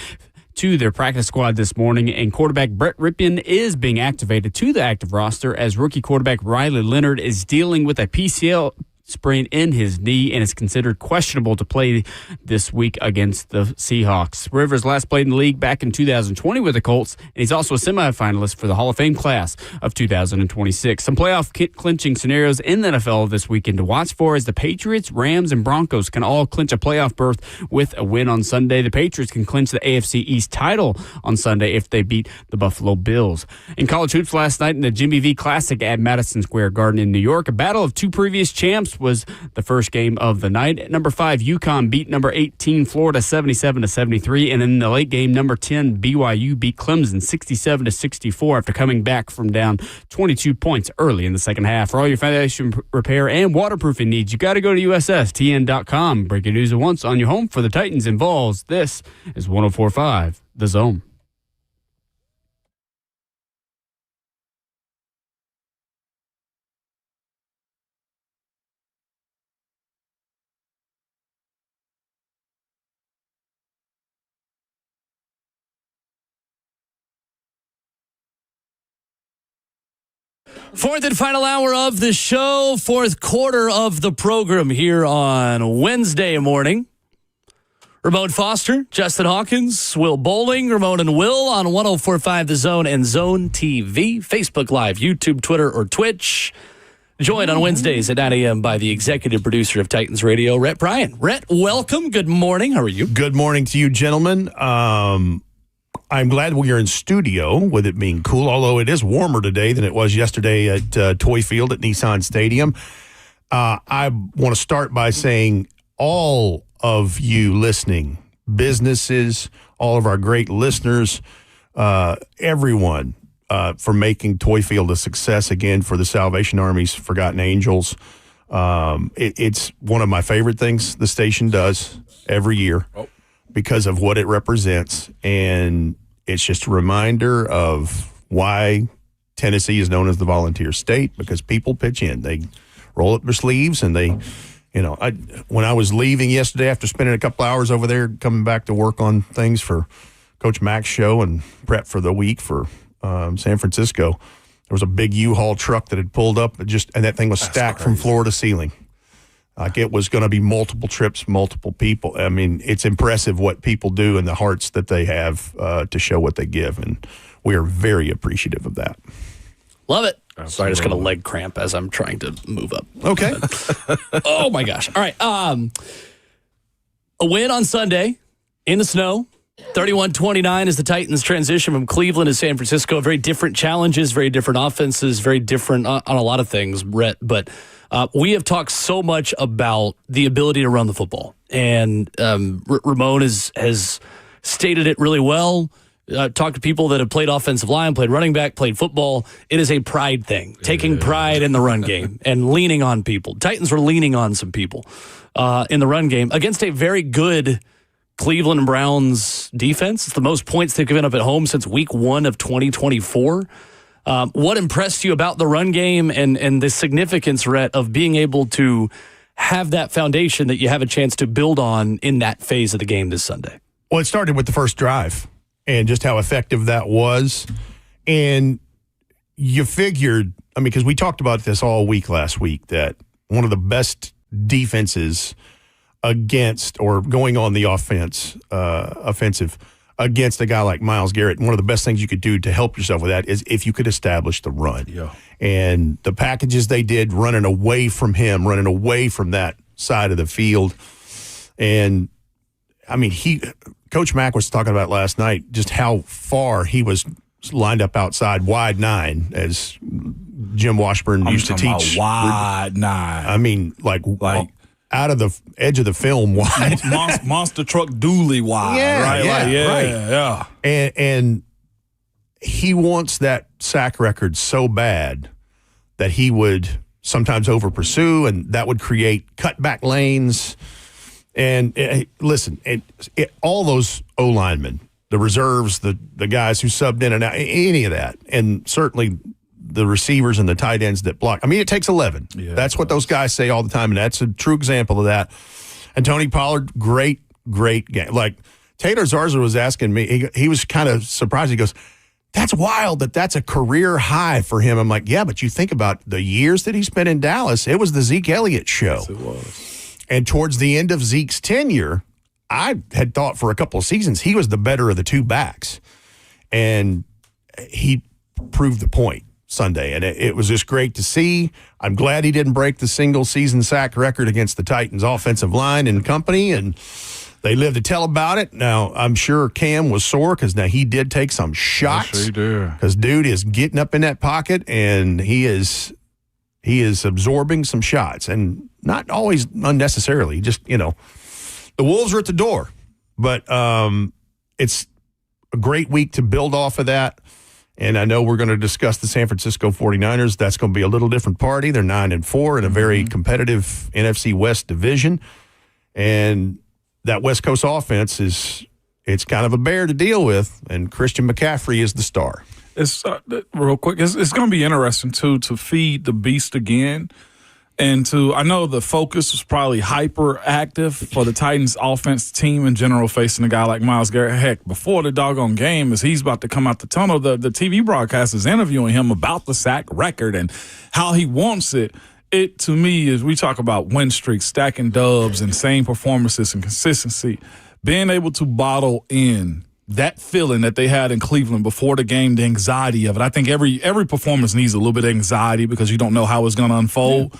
to their practice squad this morning, and quarterback Brett Ripien is being activated to the active roster as rookie quarterback Riley Leonard is dealing with a PCL sprain in his knee and is considered questionable to play this week against the Seahawks. Rivers last played in the league back in 2020 with the Colts, and he's also a semifinalist for the Hall of Fame class of 2026. Some playoff clinching scenarios in the NFL this weekend to watch for as the Patriots, Rams, and Broncos can all clinch a playoff berth with a win on Sunday. The Patriots can clinch the AFC East title on Sunday if they beat the Buffalo Bills. In college hoops last night in the Jimmy V Classic at Madison Square Garden in New York, a battle of two previous champs was the first game of the night. Number 5 UConn beat number 18 Florida 77-73, and in the late game, number 10 BYU beat Clemson 67-64 after coming back from down 22 points early in the second half. For all your foundation repair and waterproofing needs, you got to go to USSTN.com. Breaking news at once on your home for the Titans and Vols. This is 104.5 The Zone. Fourth and final hour of the show, fourth quarter of the program here on Wednesday morning. Ramon Foster, Justin Hawkins, Will Bowling, Ramon and Will on 104.5 The Zone and Zone TV, Facebook Live, YouTube, Twitter, or Twitch. Joined on Wednesdays at 9 a.m. by the executive producer of Titans Radio, Rhett Bryan. Rhett, welcome. Good morning. How are you? Good morning to you, gentlemen. I'm glad we are in studio with it being cool, although it is warmer today than it was yesterday at Toyfield at Nissan Stadium. I want to start by saying all of you listening, businesses, all of our great listeners, everyone, for making Toyfield a success again for the Salvation Army's Forgotten Angels. It's one of my favorite things the station does every year. Because of what it represents, and it's just a reminder of why Tennessee is known as the volunteer state, because people pitch in. They roll up their sleeves, and they, when I was leaving yesterday after spending a couple hours over there, coming back to work on things for Coach Mac's show and prep for the week for San Francisco, there was a big U-Haul truck that had pulled up, and that thing was stacked from floor to ceiling. Like it was going to be multiple trips, multiple people. I mean, it's impressive what people do and the hearts that they have to show what they give. And we are very appreciative of that. Love it. Absolutely. Sorry, I just got a leg cramp as I'm trying to move up. Okay. Oh, my gosh. All right. A win on Sunday in the snow. 31-29 as the Titans transition from Cleveland to San Francisco. Very different challenges, very different offenses, very different on a lot of things, Brett. But we have talked so much about the ability to run the football. And Ramon has stated it really well. Talked to people that have played offensive line, played running back, played football. It is a pride thing, taking pride in the run game and leaning on people. Titans were leaning on some people in the run game against a very good Cleveland Browns defense. It's the most points they've given up at home since week 1 of 2024. What impressed you about the run game and the significance, Rhett, of being able to have that foundation that you have a chance to build on in that phase of the game this Sunday? Well, it started with the first drive and just how effective that was. And you figured, because we talked about this all week last week, that one of the best defenses against or going on the offensive against a guy like Myles Garrett, one of the best things you could do to help yourself with that is if you could establish the run. Yeah. And the packages they did running away from him, running away from that side of the field. And, Coach Mac was talking about last night just how far he was lined up outside wide 9, as Jim Washburn used to teach. Wide 9. Like out of the edge of the film wide. Monster truck dually wide. Yeah, right? Yeah. And he wants that sack record so bad that he would sometimes over pursue, and that would create cutback lanes. And listen, all those O-linemen, the reserves, the guys who subbed in and out, any of that, and certainly the receivers and the tight ends that block. I mean, it takes 11. Yeah, that's what those guys say all the time, and that's a true example of that. And Tony Pollard, great game. Like, Taylor Zarza was asking me, he was kind of surprised. He goes, that's wild that's a career high for him. I'm like, yeah, but you think about the years that he spent in Dallas, it was the Zeke Elliott show. Yes, it was. And towards the end of Zeke's tenure, I had thought for a couple of seasons he was the better of the two backs. And he proved the point Sunday. And it was just great to see. I'm glad he didn't break the single season sack record against the Titans offensive line and company. And they live to tell about it. Now, I'm sure Cam was sore because now he did take some shots. Yes, he did. Because dude is getting up in that pocket and he is absorbing some shots, and not always unnecessarily. Just, the Wolves are at the door. But it's a great week to build off of that. And I know we're going to discuss the San Francisco 49ers. That's going to be a little different party. They're 9-4 in a very competitive NFC West division. And that West Coast offense it's kind of a bear to deal with, and Christian McCaffrey is the star. It's real quick. It's going to be interesting too to feed the beast again, and I know the focus was probably hyper active for the Titans offense team in general, facing a guy like Myles Garrett. Heck, before the doggone game, as he's about to come out the tunnel, the TV broadcast is interviewing him about the sack record and how he wants it. It, to me, is we talk about win streaks, stacking dubs, insane performances, and consistency. Being able to bottle in that feeling that they had in Cleveland before the game, the anxiety of it. I think every performance needs a little bit of anxiety because you don't know how it's going to unfold. Yeah.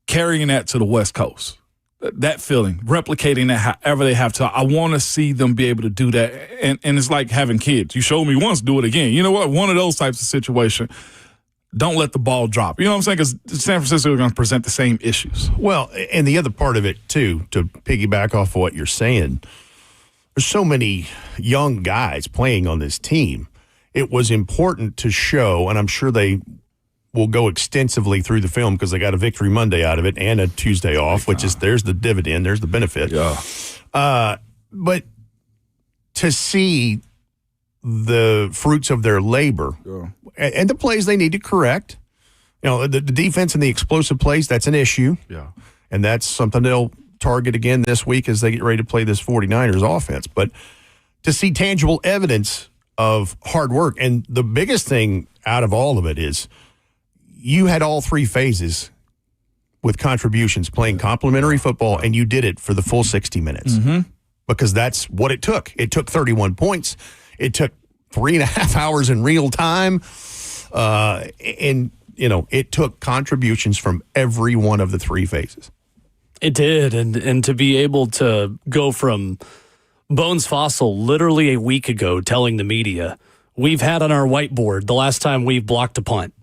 Carrying that to the West Coast, that feeling, replicating that however they have to. I want to see them be able to do that. And it's like having kids. You showed me once, do it again. You know what? One of those types of situation. Don't let the ball drop. You know what I'm saying? Because San Francisco is going to present the same issues. Well, and the other part of it, too, to piggyback off of what you're saying, there's so many young guys playing on this team. It was important to show, and I'm sure they will go extensively through the film because they got a Victory Monday out of it and a Tuesday off, which is there's the dividend, there's the benefit. Yeah. But to see the fruits of their labor and the plays they need to correct, the defense and the explosive plays, that's an issue. Yeah. And that's something they'll target again this week as they get ready to play this 49ers offense. But to see tangible evidence of hard work, and the biggest thing out of all of it is you had all three phases with contributions playing complementary football, and you did it for the full 60 minutes because that's what it took. It took 31 points. It took 3.5 hours in real time. And it took contributions from every one of the three phases. It did. And to be able to go from Bones Fossil literally a week ago telling the media, we've had on our whiteboard the last time we've blocked a punt.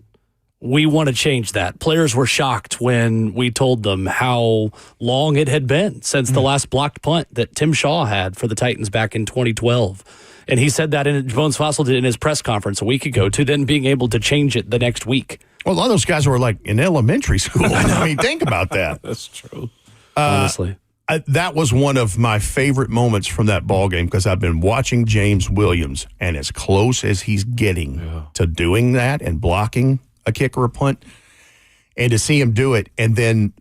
We want to change that. Players were shocked when we told them how long it had been since the last blocked punt that Tim Shaw had for the Titans back in 2012. And he said that Bones Fossil did in his press conference a week ago, to then being able to change it the next week. Well, a lot of those guys were like in elementary school. I mean, think about that. That's true. Honestly. That was one of my favorite moments from that ball game because I've been watching James Williams, and as close as he's getting to doing that and blocking a kick or a punt, and to see him do it, and then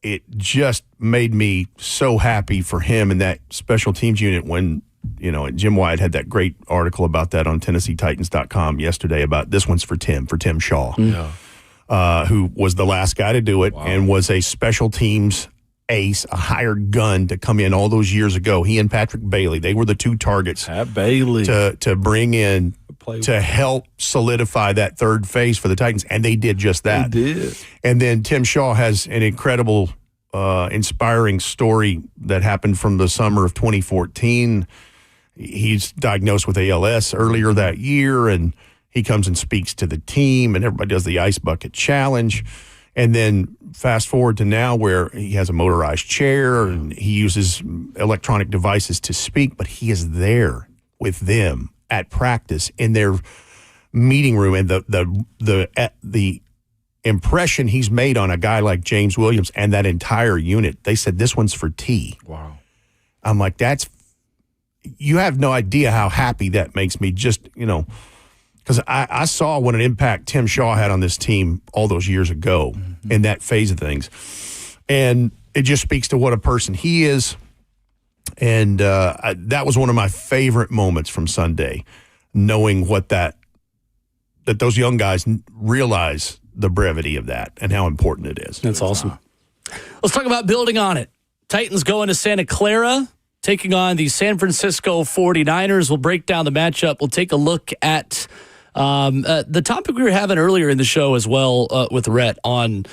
it just made me so happy for him and that special teams unit when, Jim Wyatt had that great article about that on TennesseeTitans.com yesterday about this one's for Tim Shaw, who was the last guy to do it and was a special teams ace, a hired gun to come in all those years ago. He and Patrick Bailey, they were the two targets to bring in to help solidify that third phase for the Titans, and they did just that. They did. And then Tim Shaw has an incredible, inspiring story that happened from the summer of 2014. He's diagnosed with ALS earlier that year, and he comes and speaks to the team, and everybody does the Ice Bucket Challenge. And then fast forward to now where he has a motorized chair and he uses electronic devices to speak, but he is there with them at practice in their meeting room. And the impression he's made on a guy like James Williams and that entire unit, they said, this one's for T. Wow. I'm like, you have no idea how happy that makes me. Just, because I saw what an impact Tim Shaw had on this team all those years ago in that phase of things. And it just speaks to what a person he is. And that was one of my favorite moments from Sunday, knowing that those young guys realize the brevity of that and how important it is. That's awesome. Let's talk about building on it. Titans going to Santa Clara, taking on the San Francisco 49ers. We'll break down the matchup. We'll take a look at the topic we were having earlier in the show as well with Rhett on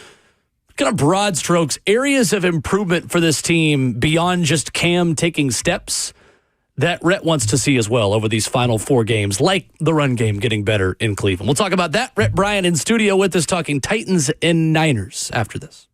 kind of broad strokes, areas of improvement for this team beyond just Cam taking steps that Rhett wants to see as well over these final 4 games, like the run game getting better in Cleveland. We'll talk about that. Rhett Bryan in studio with us talking Titans and Niners after this.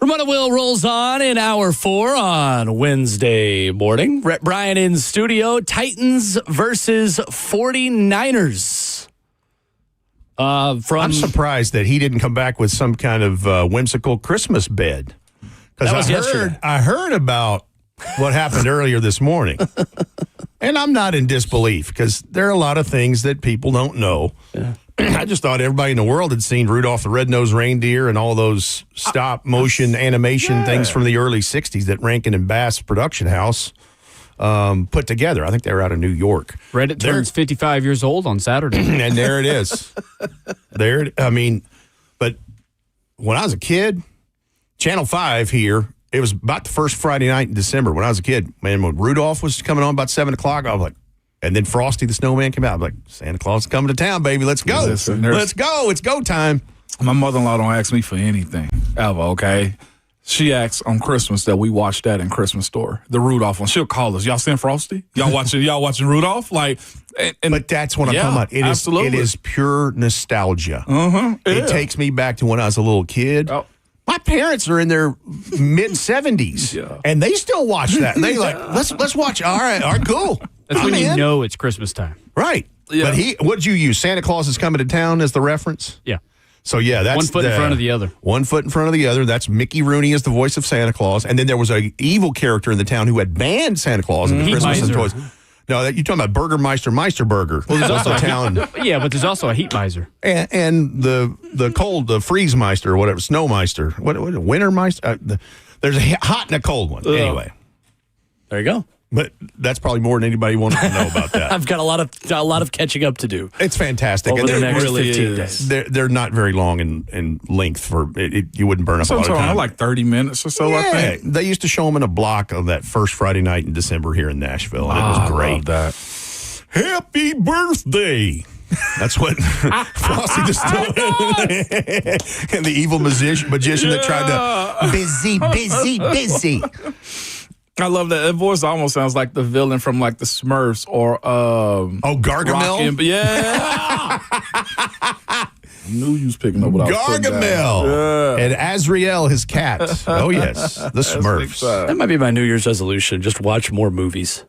Ramona Will rolls on in hour 4 on Wednesday morning. Rhett Bryan in studio. Titans versus 49ers. I'm surprised that he didn't come back with some kind of whimsical Christmas bed. Because I heard about what happened earlier this morning. And I'm not in disbelief because there are a lot of things that people don't know. Yeah. I just thought everybody in the world had seen Rudolph the Red-Nosed Reindeer and all those stop-motion animation things from the early 60s that Rankin and Bass production house put together. I think they were out of New York. Reddit turns 55 years old on Saturday. And there it is. But when I was a kid, Channel 5 here, it was about the first Friday night in December when I was a kid. Man, when Rudolph was coming on about 7 o'clock, I was like, and then Frosty the Snowman came out. I'm like, Santa Claus is coming to town, baby. Let's go. Let's go. It's go time. My mother-in-law don't ask me for anything ever, okay? She asks on Christmas that we watch that in Christmas Story, the Rudolph one. She'll call us. Y'all seeing Frosty? Y'all watching Rudolph? But that's what I'm talking about. It is pure nostalgia. It takes me back to when I was a little kid. Oh. My parents are in their mid-70s, and they still watch that. And they like, let's watch. All right, cool. That's when you know it's Christmas time. Right. Yeah. But what did you use? Santa Claus is coming to town as the reference? Yeah. So, yeah, that's one foot in front of the other. One foot in front of the other. That's Mickey Rooney as the voice of Santa Claus. And then there was an evil character in the town who had banned Santa Claus in the Christmas and toys. No, you're talking about Burgermeister Meisterburger. Well, there's also town. Yeah, but there's also a heat miser. And the freeze meister or whatever, snow meister. What winter meister? There's a hot and a cold one. Anyway. There you go. But that's probably more than anybody wanted to know about that. I've got a lot of catching up to do. It's fantastic. Over the next 15 days. They're not very long in length for it. You wouldn't burn up a lot of time. Like 30 minutes or so, I think. They used to show them in a block of that first Friday night in December here in Nashville, and it was great. I love that. Happy birthday. That's what Frosty the Snowman and the evil magician that tried to busy. I love that. That voice almost sounds like the villain from like the Smurfs or Gargamel. Yeah. I knew you was picking up what I was putting down. Gargamel and Azrael, his cat. Oh yes, the Smurfs. That might be my New Year's resolution. Just watch more movies.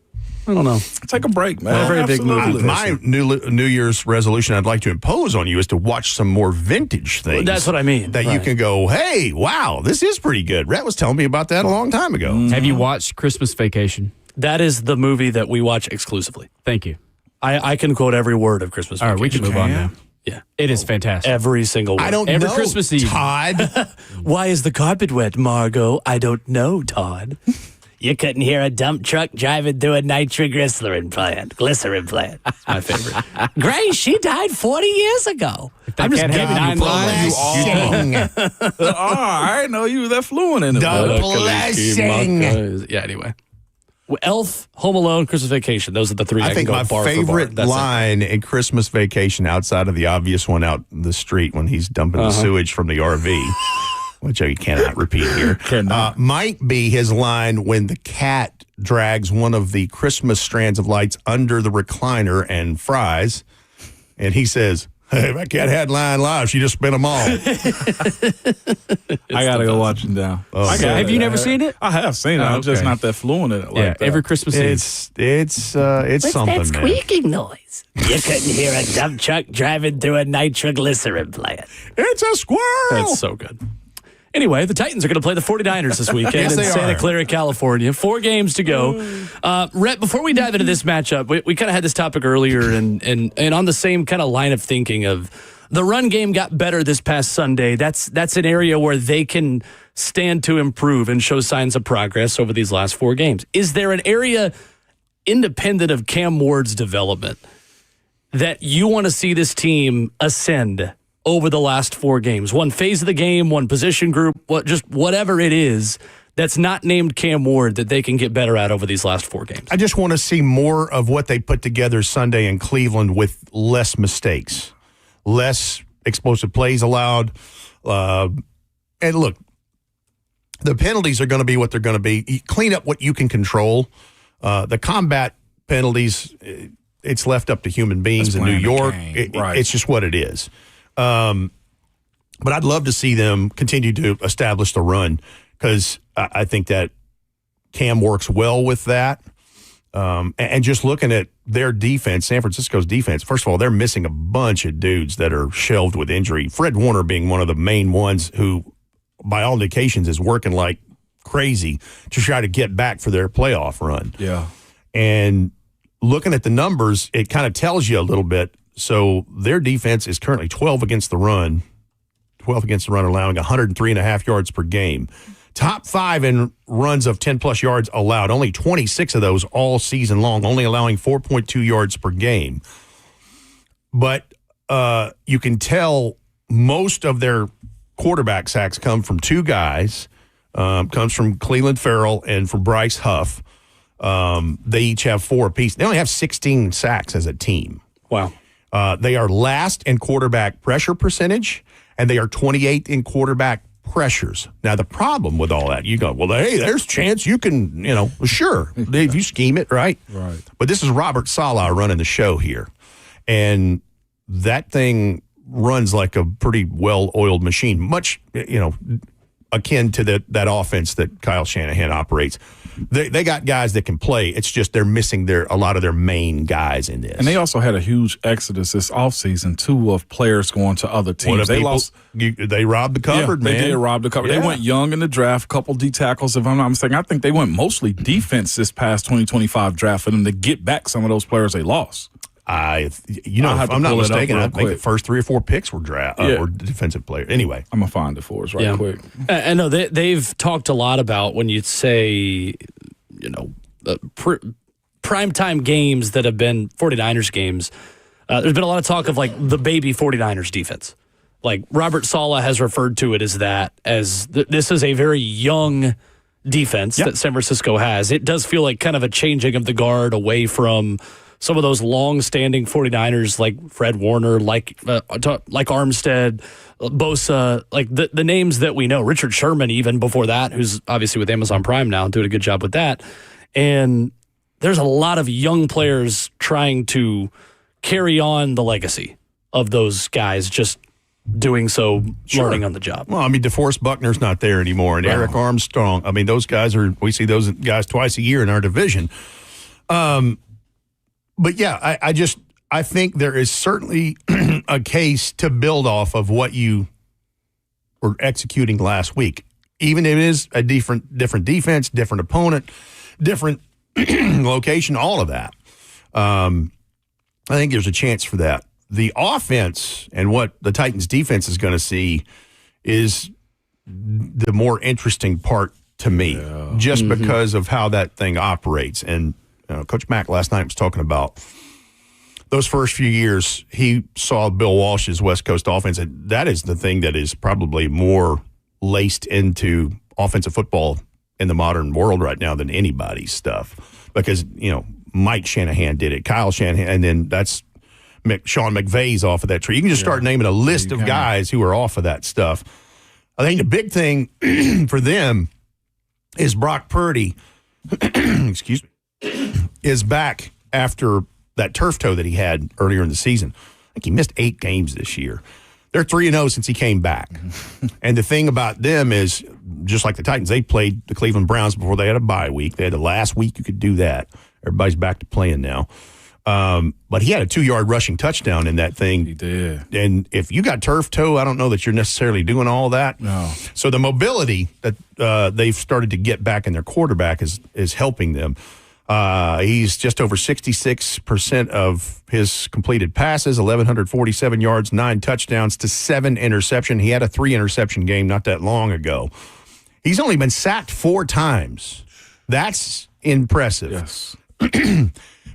I don't know. Take a break, man. I'm a very big movie. My New Year's resolution I'd like to impose on you is to watch some more vintage things. That's what I mean. That you can go, hey, wow, this is pretty good. Rhett was telling me about that a long time ago. Have you watched Christmas Vacation? That is the movie that we watch exclusively. Thank you. I can quote every word of Christmas Vacation. All right, we can move on now. Yeah. It is fantastic. Every single word. I don't every know, Christmas Eve. Todd. Why is the carpet wet, Margot? I don't know, Todd. You couldn't hear a dump truck driving through a nitroglycerin plant. That's my favorite. Grace, she died 40 years ago. I'm just giving you blessing. I didn't know you were that fluent in it. The blessing. Yeah, anyway. Elf, Home Alone, Christmas Vacation. Those are the three I think can go my bar favorite for bar. line in Christmas Vacation, outside of the obvious one out the street when he's dumping the sewage from the RV, which I cannot repeat here, might be his line when the cat drags one of the Christmas strands of lights under the recliner and fries, and he says, hey, that cat had 9 lives. She just spent them all. I got to go watch it now. Have you never seen it? I have seen it. I'm just not that fluent in it. Like that. Every Christmas Eve. It's something, that squeaking noise? You couldn't hear a dump truck driving through a nitroglycerin plant. It's a squirrel. That's so good. Anyway, the Titans are going to play the 49ers this weekend in Santa Clara, California. 4 games to go. Rhett, before we dive into this matchup, we kind of had this topic earlier and on the same kind of line of thinking of the run game got better this past Sunday. That's an area where they can stand to improve and show signs of progress over these last 4 games. Is there an area independent of Cam Ward's development that you want to see this team ascend over the last 4 games? One phase of the game, one position group, just whatever it is that's not named Cam Ward that they can get better at over these last 4 games. I just want to see more of what they put together Sunday in Cleveland with less mistakes, less explosive plays allowed. And look, the penalties are going to be what they're going to be. You clean up what you can control. The combat penalties, it's left up to human beings in New York. It's just what it is. But I'd love to see them continue to establish the run because I think that Cam works well with that. And just looking at their defense, San Francisco's defense, first of all, they're missing a bunch of dudes that are shelved with injury. Fred Warner being one of the main ones who, by all indications, is working like crazy to try to get back for their playoff run. Yeah. And looking at the numbers, it kind of tells you a little bit. So their defense is currently 12 against the run, allowing 103.5 yards per game. Top 5 in runs of 10-plus yards allowed. Only 26 of those all season long, only allowing 4.2 yards per game. But you can tell most of their quarterback sacks come from two guys. Comes from Cleveland Farrell and from Bryce Huff. They each have 4 apiece. They only have 16 sacks as a team. Wow. They are last in quarterback pressure percentage, and they are 28th in quarterback pressures. Now, the problem with all that, you go, well, hey, there's a chance you can, sure, if you scheme it, right? Right. But this is Robert Saleh running the show here. And that thing runs like a pretty well-oiled machine, much, akin to that offense that Kyle Shanahan operates. They got guys that can play. It's just they're missing a lot of their main guys in this. And they also had a huge exodus this offseason, too, of players going to other teams. They robbed the cupboard, man. They did rob the cupboard. Yeah. They went young in the draft, couple D tackles, if I'm not mistaken. I think they went mostly defense this past 2025 draft for them to get back some of those players they lost. If I'm not mistaken, I think the first 3 or 4 picks were were defensive players. Anyway, I'm gonna find it for us quick. I know they've talked a lot about when you say, primetime games that have been 49ers games. There's been a lot of talk of like the baby 49ers defense. Like Robert Saleh has referred to it as that, this is a very young defense that San Francisco has. It does feel like kind of a changing of the guard away from some of those long-standing 49ers like Fred Warner, like Armstead, Bosa, like the names that we know. Richard Sherman even before that, who's obviously with Amazon Prime now, doing a good job with that. And there's a lot of young players trying to carry on the legacy of those guys, just doing so, learning on the job. Well, DeForest Buckner's not there anymore, and Eric Armstrong. Those guys we see those guys twice a year in our division. But yeah, I think there is certainly a case to build off of what you were executing last week. Even if it is a different defense, different opponent, different location, all of that. I think there's a chance for that. The offense and what the Titans defense is going to see is the more interesting part to me, just because of how that thing operates. And Coach Mack last night was talking about those first few years. He saw Bill Walsh's West Coast offense, and that is the thing that is probably more laced into offensive football in the modern world right now than anybody's stuff. Because, Mike Shanahan did it, Kyle Shanahan, and then that's Sean McVay's off of that tree. You can just start naming a list of guys who are off of that stuff. I think the big thing for them is Brock Purdy, excuse me, is back after that turf toe that he had earlier in the season. I think he missed 8 games this year. They're 3-0 since he came back. And the thing about them is, just like the Titans, they played the Cleveland Browns before they had a bye week. They had the last week you could do that. Everybody's back to playing now. But he had a 2-yard rushing touchdown in that thing. He did. And if you got turf toe, I don't know that you're necessarily doing all that. No. So the mobility that they've started to get back in their quarterback is helping them. He's just over 66% of his completed passes, 1,147 yards, 9 touchdowns to 7 interceptions. He had a 3-interception game not that long ago. He's only been sacked 4 times. That's impressive. Yes.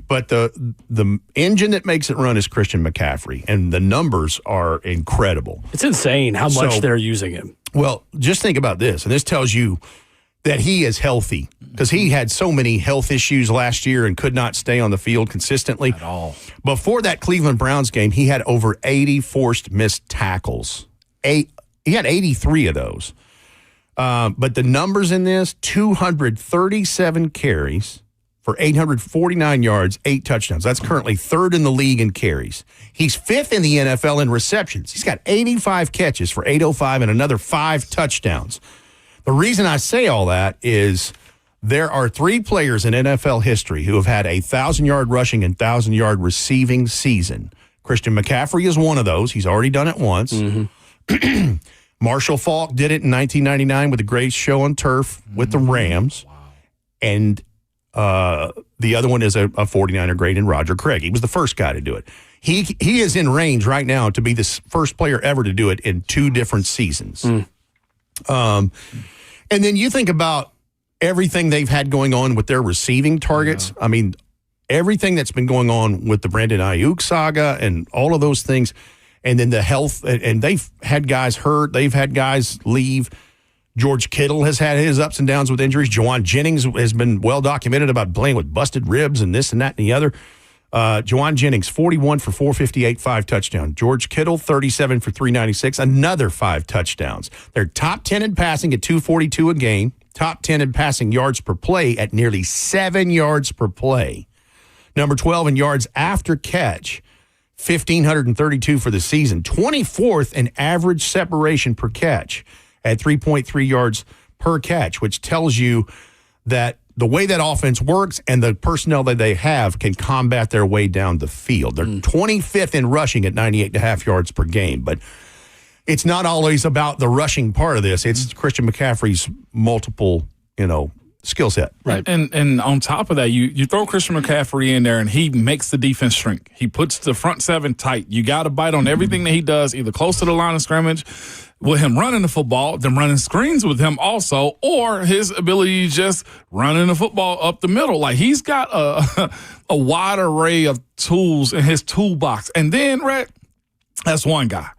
But the engine that makes it run is Christian McCaffrey, and the numbers are incredible. It's insane how much they're using him. Well, just think about this, and this tells you that he is healthy, because he had so many health issues last year and could not stay on the field consistently. At all. Before that Cleveland Browns game, he had over 80 forced missed tackles. He had 83 of those. But the numbers in this, 237 carries for 849 yards, 8 touchdowns. That's currently 3rd in the league in carries. He's 5th in the NFL in receptions. He's got 85 catches for 805 and another 5 touchdowns. The reason I say all that is there are 3 players in NFL history who have had a 1,000-yard rushing and 1,000-yard receiving season. Christian McCaffrey is one of those. He's already done it once. Mm-hmm. Marshall Faulk did it in 1999 with a great show on turf with the Rams. Wow. And the other one is a 49er great in Roger Craig. He was the first guy to do it. He is in range right now to be the first player ever to do it in 2 different seasons. And then you think about everything they've had going on with their receiving targets. Yeah. I mean, everything that's been going on with the Brandon Ayuk saga and all of those things, and then the health, and they've had guys hurt. They've had guys leave. George Kittle has had his ups and downs with injuries. Juwan Jennings has been well documented about playing with busted ribs and this and that and the other. Juwan Jennings, 41 for 458, 5 touchdowns. George Kittle, 37 for 396, another 5 touchdowns. They're top 10 in passing at 242 a game, top 10 in passing yards per play at nearly 7 yards per play. Number 12 in yards after catch, 1,532 for the season. 24th in average separation per catch at 3.3 yards per catch, which tells you that the way that offense works and the personnel that they have can combat their way down the field. They're 25th in rushing at 98.5 yards per game. But it's not always about the rushing part of this. It's Christian McCaffrey's multiple, skill set. Right. And on top of that, you throw Christian McCaffrey in there and he makes the defense shrink. He puts the front 7 tight. You got to bite on everything that he does, either close to the line of scrimmage, with him running the football, then running screens with him also, or his ability to just running the football up the middle. Like, he's got a wide array of tools in his toolbox. And then, Rhett, that's one guy.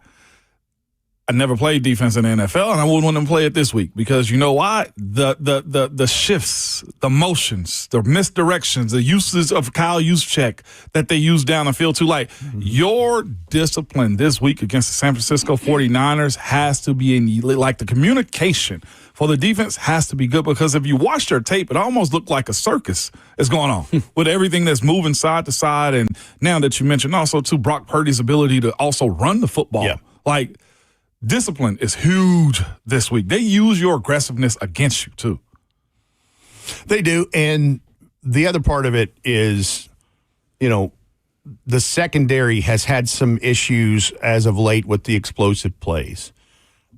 I never played defense in the NFL, and I wouldn't want to play it this week because you know why? The shifts, the motions, the misdirections, the uses of Kyle Juszczyk that they use down the field too. Like, your discipline this week against the San Francisco 49ers has to be the communication for the defense has to be good, because if you watch their tape, it almost looked like a circus is going on with everything that's moving side to side. And now that you mentioned also too, Brock Purdy's ability to also run the football. Yeah. Like, discipline is huge this week. They use your aggressiveness against you, too. They do. And the other part of it is, the secondary has had some issues as of late with the explosive plays.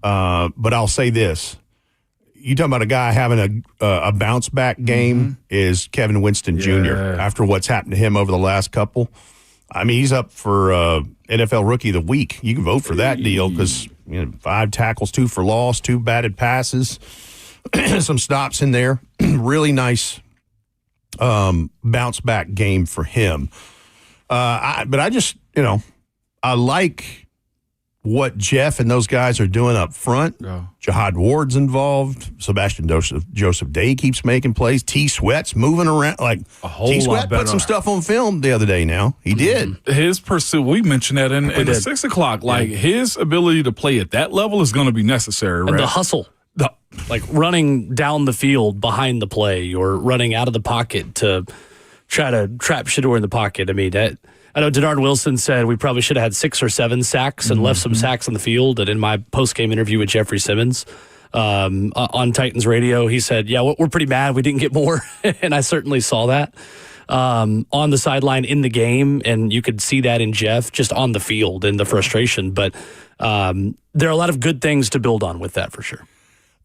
But I'll say this. You talking about a guy having a bounce-back game is Kevin Winston Jr. after what's happened to him over the last couple. I mean, he's up for NFL Rookie of the Week. You can vote for that deal because 5 tackles, 2 for loss, 2 batted passes, some stops in there. Really nice bounce back game for him. But I just, I like what Jeff and those guys are doing up front. Yeah. Jihad Ward's involved. Sebastian Joseph Day keeps making plays. T. Sweat's moving around. Like, T. Sweat put some stuff on film the other day now. He did. His pursuit, we mentioned that in the 6 o'clock. Like, his ability to play at that level is going to be necessary, right? And the hustle. Like running down the field behind the play or running out of the pocket to try to trap Shedeur in the pocket. I mean, I know Denard Wilson said we probably should have had 6 or 7 sacks and left some sacks on the field. And in my post-game interview with Jeffrey Simmons on Titans radio, he said, yeah, we're pretty mad we didn't get more. And I certainly saw that on the sideline in the game. And you could see that in Jeff just on the field and the frustration. But there are a lot of good things to build on with that for sure.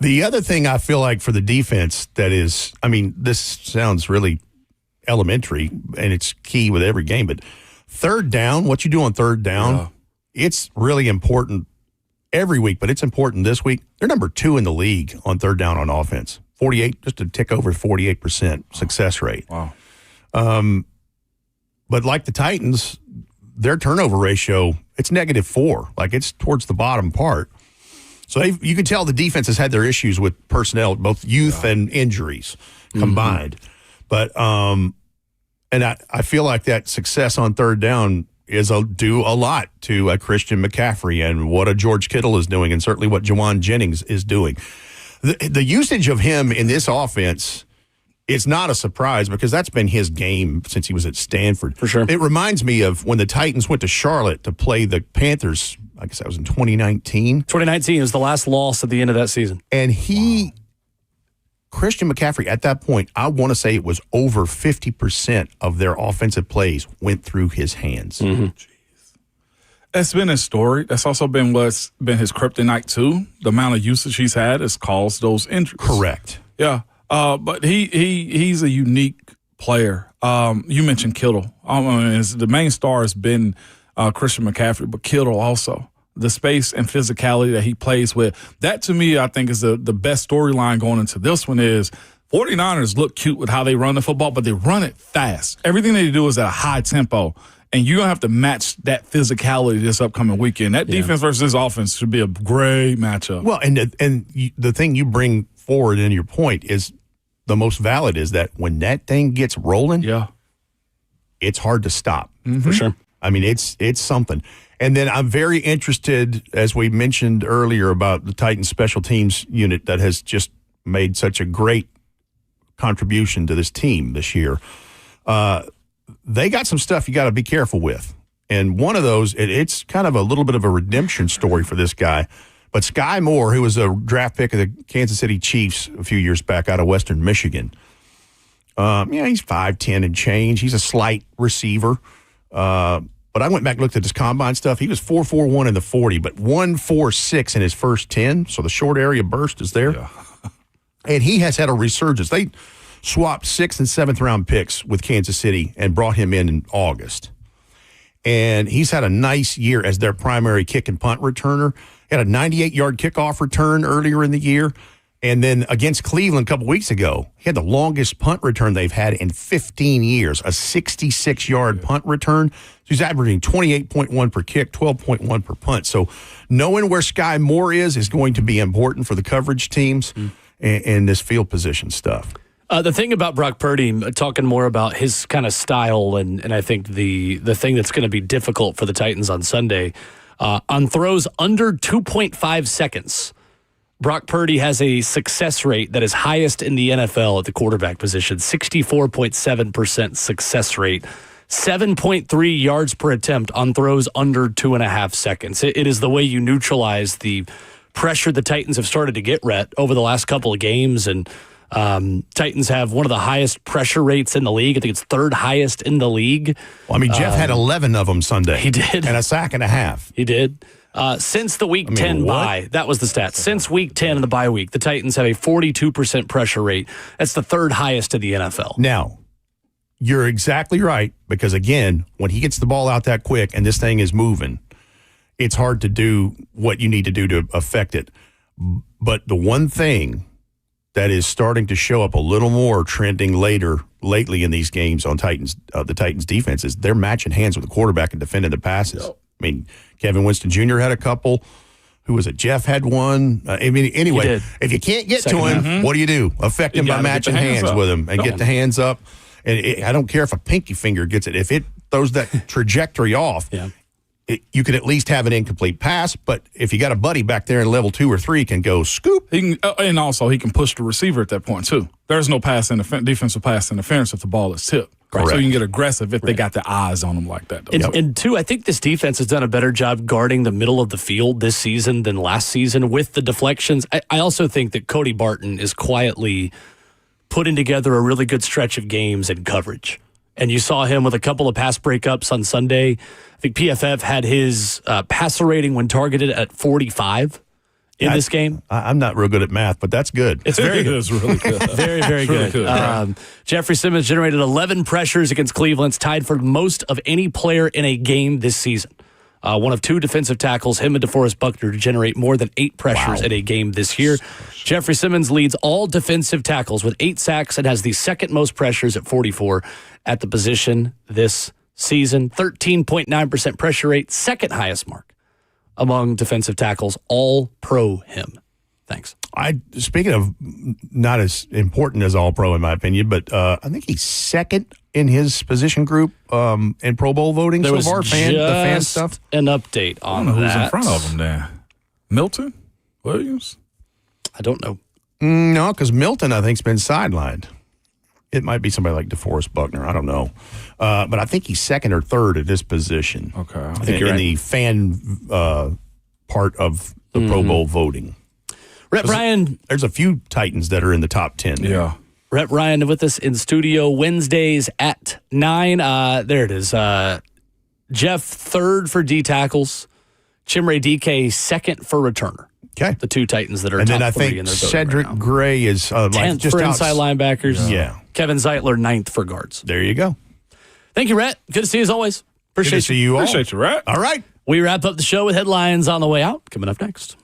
The other thing I feel like for the defense that is, I mean, this sounds really elementary and it's key with every game, but third down, what you do on third down, it's really important every week, but it's important this week. They're number 2 in the league on third down on offense. 48, just a tick over 48% success rate. Wow. But like the Titans, their turnover ratio, it's -4. Like, it's towards the bottom part. So you can tell the defense has had their issues with personnel, both youth and injuries combined. But and I feel like that success on third down is due a lot to a Christian McCaffrey and what a George Kittle is doing, and certainly what Juwan Jennings is doing. The usage of him in this offense, it's not a surprise because that's been his game since he was at Stanford. For sure. It reminds me of when the Titans went to Charlotte to play the Panthers. I guess that was in 2019. 2019 was the last loss at the end of that season. And he Christian McCaffrey, at that point, I want to say it was over 50% of their offensive plays went through his hands. Mm-hmm. That's been his story. That's also been what's been his kryptonite, too. The amount of usage he's had has caused those injuries. Correct. Yeah. But he's a unique player. You mentioned Kittle. The main star has been Christian McCaffrey, but Kittle also. The space and physicality that he plays with. That, to me, I think is the best storyline going into this one is 49ers look cute with how they run the football, but they run it fast. Everything they do is at a high tempo, and you're going to have to match that physicality this upcoming weekend. That defense versus this offense should be a great matchup. Well, and the thing you bring forward in your point is the most valid is that when that thing gets rolling, it's hard to stop. Mm-hmm. For sure. I mean, it's something. And then I'm very interested, as we mentioned earlier, about the Titans special teams unit that has just made such a great contribution to this team this year. They got some stuff you got to be careful with. And one of those, it's kind of a little bit of a redemption story for this guy. But Sky Moore, who was a draft pick of the Kansas City Chiefs a few years back out of Western Michigan, he's 5'10" and change. He's a slight receiver. But I went back and looked at his combine stuff. He was 4.41 in the 40, but 1.46 in his first 10. So the short area burst is there. Yeah. And he has had a resurgence. They swapped 6th and 7th round picks with Kansas City and brought him in August. And he's had a nice year as their primary kick and punt returner. He had a 98-yard kickoff return earlier in the year. And then against Cleveland a couple weeks ago, he had the longest punt return they've had in 15 years, a 66-yard punt return. So he's averaging 28.1 per kick, 12.1 per punt. So knowing where Sky Moore is going to be important for the coverage teams and this field position stuff. The thing about Brock Purdy, talking more about his kind of style, and I think the thing that's going to be difficult for the Titans on Sunday, on throws under 2.5 seconds, Brock Purdy has a success rate that is highest in the NFL at the quarterback position, 64.7% success rate, 7.3 yards per attempt on throws under 2.5 seconds. It is the way you neutralize the pressure the Titans have started to get, Rhett, over the last couple of games. And Titans have one of the highest pressure rates in the league. I think it's third highest in the league. Well, I mean, Jeff had 11 of them Sunday. He did. And a sack and a half. He did. Since the week 10 bye, that was the stat. Since week 10 in the bye week, the Titans have a 42% pressure rate. That's the third highest in the NFL. Now, you're exactly right, because, again, when he gets the ball out that quick and this thing is moving, it's hard to do what you need to do to affect it. But the one thing that is starting to show up a little more trending lately in these games on the Titans defense is they're matching hands with the quarterback and defending the passes. Yep. I mean, Kevin Winston Jr. had a couple. Who was it? Jeff had one. Anyway, if you can't get to him, what do? Affect him by matching hands with him and get the hands up. And I don't care if a pinky finger gets it. If it throws that trajectory off, you can at least have an incomplete pass. But if you got a buddy back there in level 2 or 3, can go scoop. And also he can push the receiver at that point too. There's no defensive pass interference if the ball is tipped. Correct. So you can get aggressive if they got the eyes on them like that. And two, I think this defense has done a better job guarding the middle of the field this season than last season with the deflections. I also think that Cody Barton is quietly putting together a really good stretch of games in coverage. And you saw him with a couple of pass breakups on Sunday. I think PFF had his passer rating when targeted at 45 in this game. I'm not real good at math, but that's good. It's very good. It's really good. Very, very good. Jeffrey Simmons generated 11 pressures against Cleveland. It's tied for most of any player in a game this season. One of 2 defensive tackles, him and DeForest Buckner, to generate more than 8 pressures in a game this year. Jeffrey Simmons leads all defensive tackles with 8 sacks and has the second most pressures at 44 at the position this season. 13.9% pressure rate, second highest mark among defensive tackles, all pro him. Thanks. Speaking of not as important as all pro in my opinion, but I think he's second in his position group in Pro Bowl voting there so far. The fan stuff. An update on that. Who's in front of him there? Milton Williams? I don't know. No, because Milton I think's been sidelined. It might be somebody like DeForest Buckner. I don't know. But I think he's second or third at this position. Okay. I think in the fan part of the Pro Bowl voting. Rhett Bryan. There's a few Titans that are in the top 10. Yeah. Rhett Bryan with us in studio Wednesdays at 9. There it is. Jeff, third for D tackles. Chimere DK, second for returner. Okay. The two Titans that are And top then I three think in their voting Cedric right now. Gray is 10th just for inside linebackers. Yeah. Kevin Zeitler, 9th for guards. There you go. Thank you, Rhett. Good to see you as always. Appreciate Good to see you all. Appreciate you, Rhett. All right. We wrap up the show with headlines on the way out. Coming up next.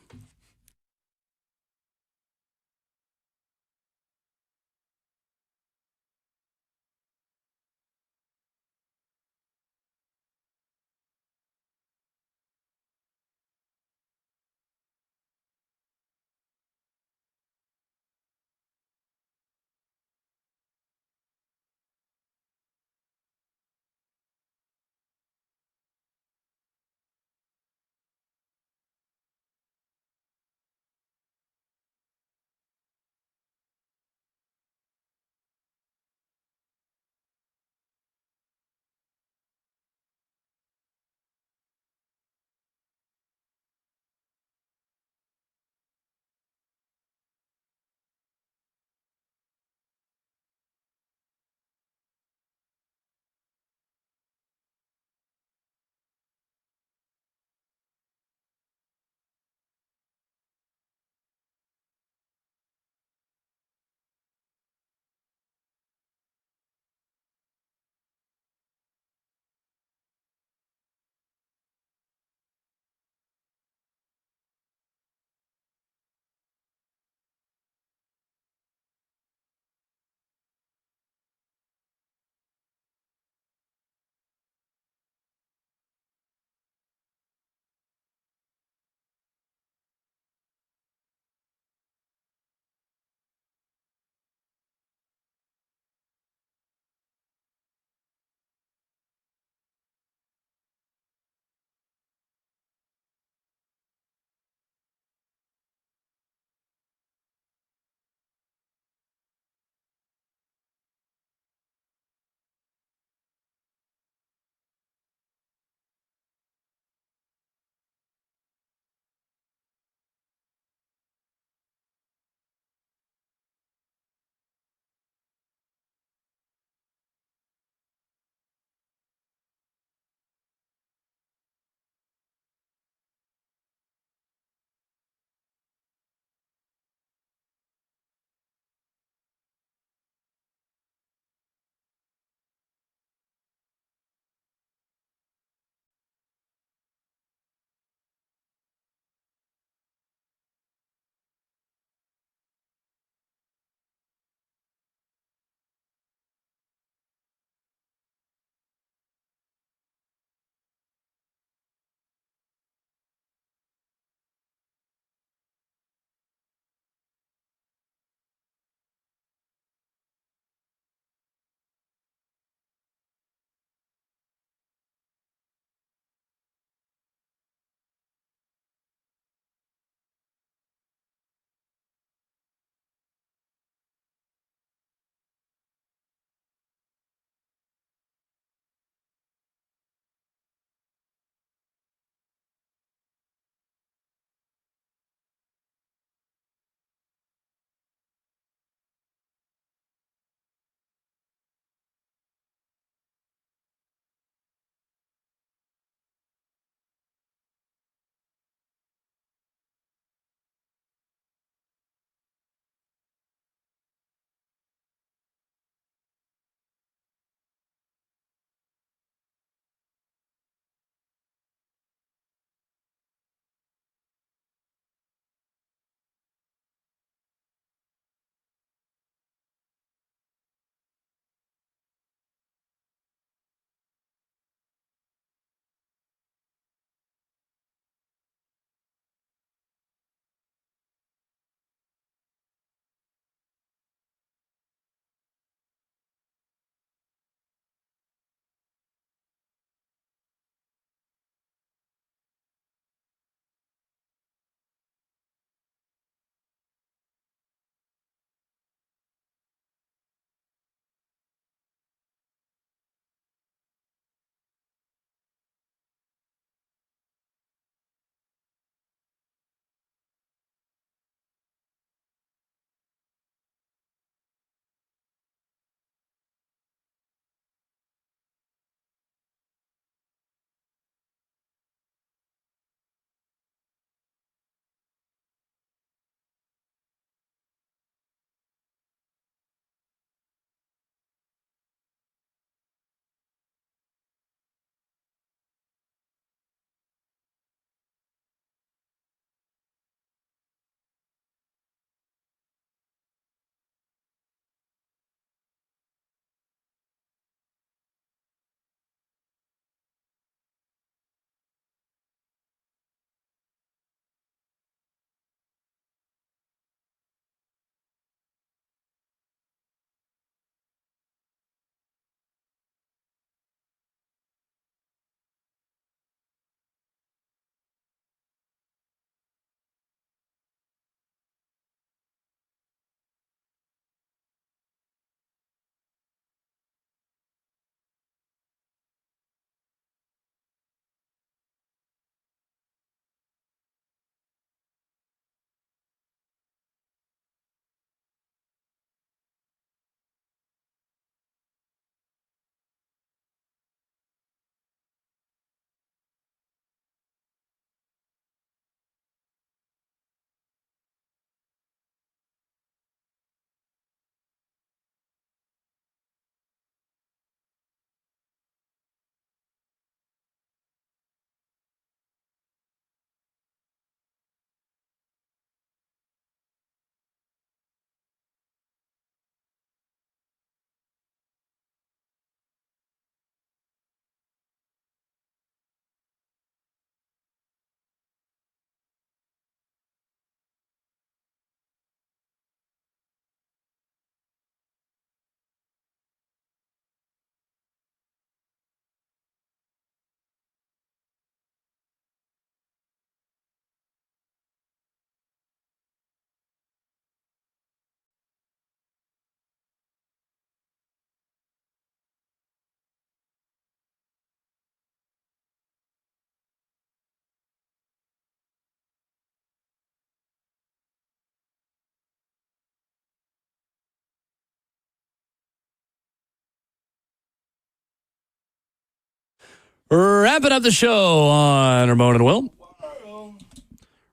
Wrapping up the show on Ramon and Will.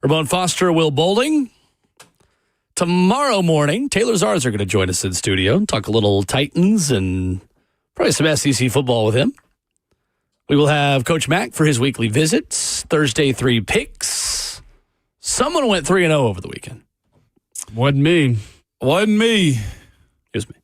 Ramon Foster, Will Boulding. Tomorrow morning, Taylor Zars are going to join us in studio, talk a little Titans and probably some SEC football with him. We will have Coach Mack for his weekly visits. Thursday, 3 picks. Someone went 3-0 over the weekend. Wasn't me. Wasn't me. It was me.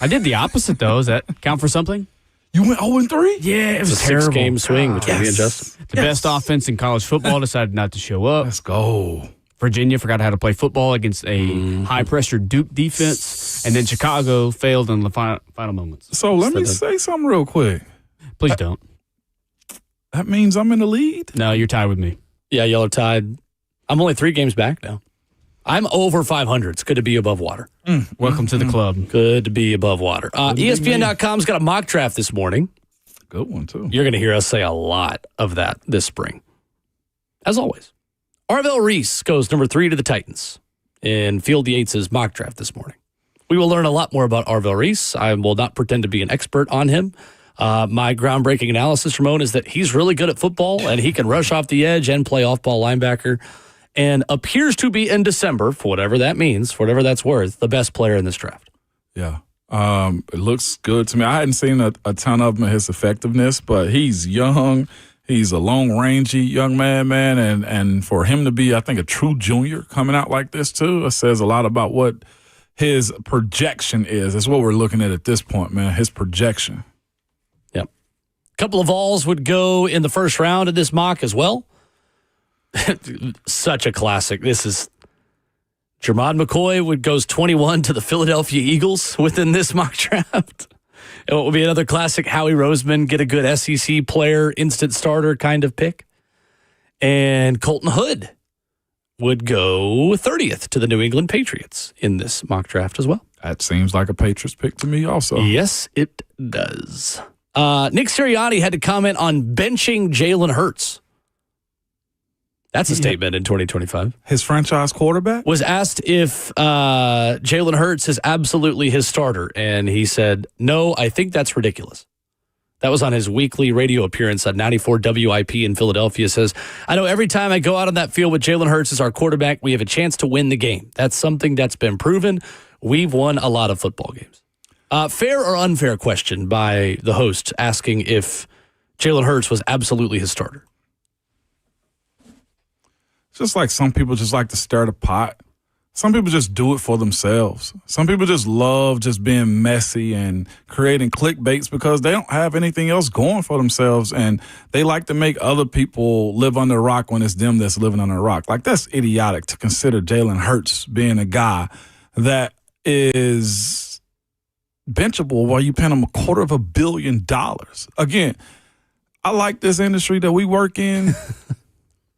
I did the opposite, though. Does that count for something? You went 0-3? Yeah, it was It's a terrible. 6-game swing between me and Justin. The best offense in college football decided not to show up. Let's go. Virginia forgot how to play football against a high-pressure Duke defense, and then Chicago failed in the final moments. So let me say something real quick. Please don't. That means I'm in the lead? No, you're tied with me. Yeah, y'all are tied. I'm only 3 games back now. I'm over 500. It's good to be above water. Welcome to the club. Good to be above water. ESPN.com's got a mock draft this morning. Good one, too. You're going to hear us say a lot of that this spring. As always. Arvell Reese goes number 3 to the Titans in Field Yates' mock draft this morning. We will learn a lot more about Arvell Reese. I will not pretend to be an expert on him. My groundbreaking analysis, Ramon, is that he's really good at football and he can rush off the edge and play off-ball linebacker and appears to be in December, for whatever that means, for whatever that's worth, the best player in this draft. Yeah. It looks good to me. I hadn't seen a ton of him in his effectiveness, but he's young. He's a long-rangey young man, and for him to be, I think, a true junior coming out like this, too, it says a lot about what his projection is. That's what we're looking at this point, man, his projection. Yep. A couple of Vols would go in the first round of this mock as well. Such a classic. This is Jermod McCoy goes 21 to the Philadelphia Eagles within this mock draft. It will be another classic Howie Roseman, get a good SEC player, instant starter kind of pick. And Colton Hood would go 30th to the New England Patriots in this mock draft as well. That seems like a Patriots pick to me also. Yes, it does. Nick Sirianni had to comment on benching Jalen Hurts. That's a statement in 2025. His franchise quarterback? Was asked if Jalen Hurts is absolutely his starter, and he said, no, I think that's ridiculous. That was on his weekly radio appearance on 94 WIP in Philadelphia. Says, I know every time I go out on that field with Jalen Hurts as our quarterback, we have a chance to win the game. That's something that's been proven. We've won a lot of football games. Fair or unfair question by the host asking if Jalen Hurts was absolutely his starter. Just like some people just like to stir the pot. Some people just do it for themselves. Some people just love just being messy and creating clickbaits because they don't have anything else going for themselves, and they like to make other people live under a rock when it's them that's living under a rock. Like, that's idiotic to consider Jalen Hurts being a guy that is benchable while you paying him $250 million. Again, I like this industry that we work in.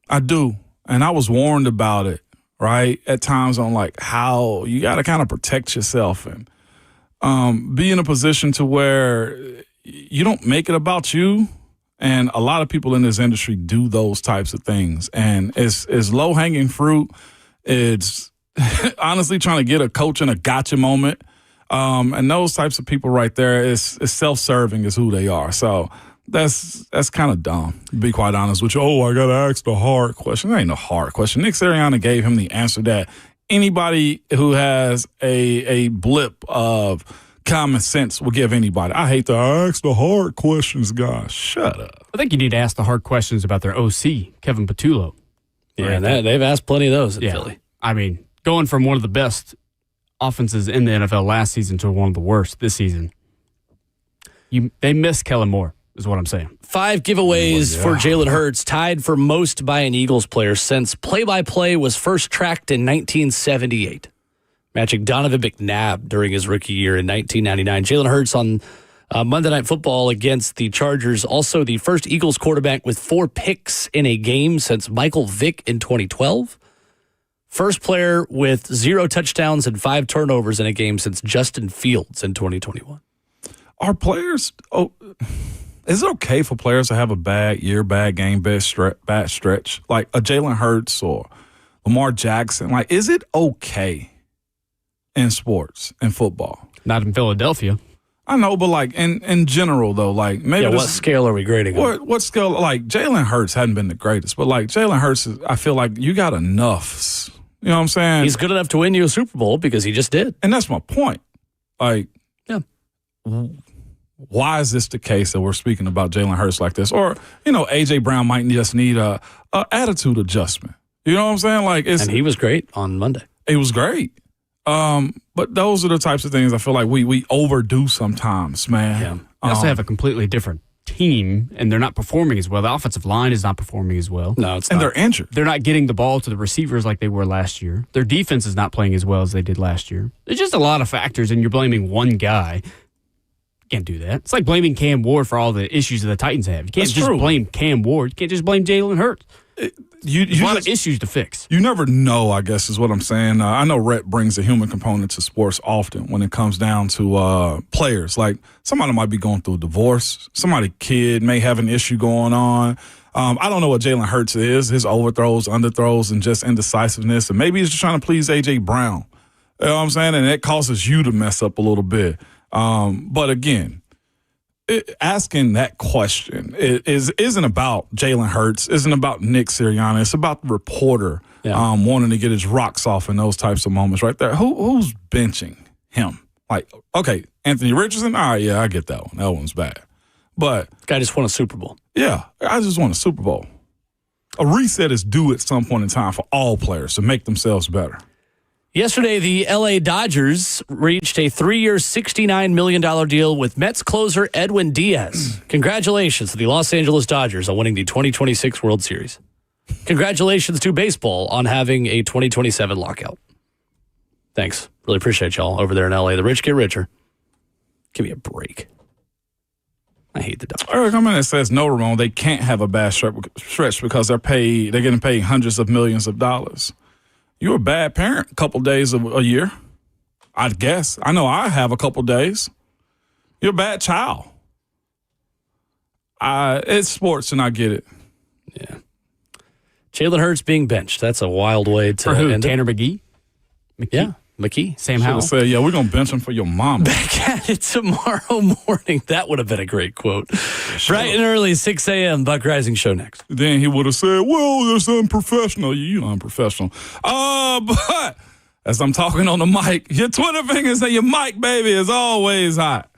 I do. And I was warned about it, right? At times on like how you got to kind of protect yourself and be in a position to where you don't make it about you. And a lot of people in this industry do those types of things. And it's low-hanging fruit. It's honestly trying to get a coach in a gotcha moment. And those types of people right there is self-serving is who they are. So that's kind of dumb, to be quite honest with you. Oh, I got to ask the hard question. That ain't a hard question. Nick Sirianni gave him the answer that anybody who has a blip of common sense will give anybody. I hate to ask the hard questions, guys. Shut up. I think you need to ask the hard questions about their OC, Kevin Patullo. Yeah, right? They've asked plenty of those in Philly. I mean, going from one of the best offenses in the NFL last season to one of the worst this season, they missed Kellen Moore. Is what I'm saying. 5 giveaways for Jalen Hurts, tied for most by an Eagles player since play-by-play was first tracked in 1978, matching Donovan McNabb during his rookie year in 1999. Jalen Hurts on Monday Night Football against the Chargers, also the first Eagles quarterback with 4 picks in a game since Michael Vick in 2012. First player with 0 touchdowns and 5 turnovers in a game since Justin Fields in 2021. Are players... Is it okay for players to have a bad year, bad game, bad stretch? Like a Jalen Hurts or Lamar Jackson. Like, is it okay in sports and football? Not in Philadelphia. I know, but like in general though, like maybe what scale are we grading on? What scale? Like Jalen Hurts hadn't been the greatest, but like Jalen Hurts, I feel like you got enough. You know what I'm saying? He's good enough to win you a Super Bowl because he just did. And that's my point. Like, yeah. Why is this the case that we're speaking about Jalen Hurts like this? Or, A.J. Brown might just need a attitude adjustment. You know what I'm saying? Like, and he was great on Monday. He was great. But those are the types of things I feel like we overdo sometimes, man. Yeah. They also have a completely different team, and they're not performing as well. The offensive line is not performing as well. No, it's and not. They're injured. They're not getting the ball to the receivers like they were last year. Their defense is not playing as well as they did last year. There's just a lot of factors, and you're blaming one guy. Can't do that. It's like blaming Cam Ward for all the issues that the Titans have. You can't blame Cam Ward. You can't just blame Jalen Hurts. There's a lot of issues to fix. You never know, I guess, is what I'm saying. I know Rhett brings a human component to sports often when it comes down to players. Like, somebody might be going through a divorce. Somebody's kid may have an issue going on. I don't know what Jalen Hurts is, his overthrows, underthrows, and just indecisiveness. And maybe he's just trying to please A.J. Brown. You know what I'm saying? And it causes you to mess up a little bit. But again, asking that question isn't about Jalen Hurts, isn't about Nick Sirianni. It's about the reporter wanting to get his rocks off in those types of moments right there. Who's benching him? Like, okay, Anthony Richardson? All right, yeah, I get that one. That one's bad. But guy just won a Super Bowl. Yeah, I just won a Super Bowl. A reset is due at some point in time for all players to make themselves better. Yesterday, the L.A. Dodgers reached a 3-year, $69 million deal with Mets closer Edwin Diaz. Congratulations to the Los Angeles Dodgers on winning the 2026 World Series. Congratulations to baseball on having a 2027 lockout. Thanks. Really appreciate y'all over there in L.A. The rich get richer. Give me a break. I hate the Dodgers. Eric, I'm in and says no, Ramon. They can't have a bad stretch because they're getting paid hundreds of millions of dollars. You're a bad parent a couple days of a year, I guess. I know I have a couple days. You're a bad child. It's sports, and I get it. Yeah. Jalen Hurts being benched. That's a wild way to For who? end Tanner McGee? Yeah, McKee. Sam Howell. Said, yeah, we're going to bench him for your mama. Back at it tomorrow morning. That would have been a great quote. Bright and early, 6 a.m. Buck Rising Show next. Then he would have said, well, that's unprofessional. You unprofessional. But as I'm talking on the mic, your Twitter fingers and your mic, baby, is always hot.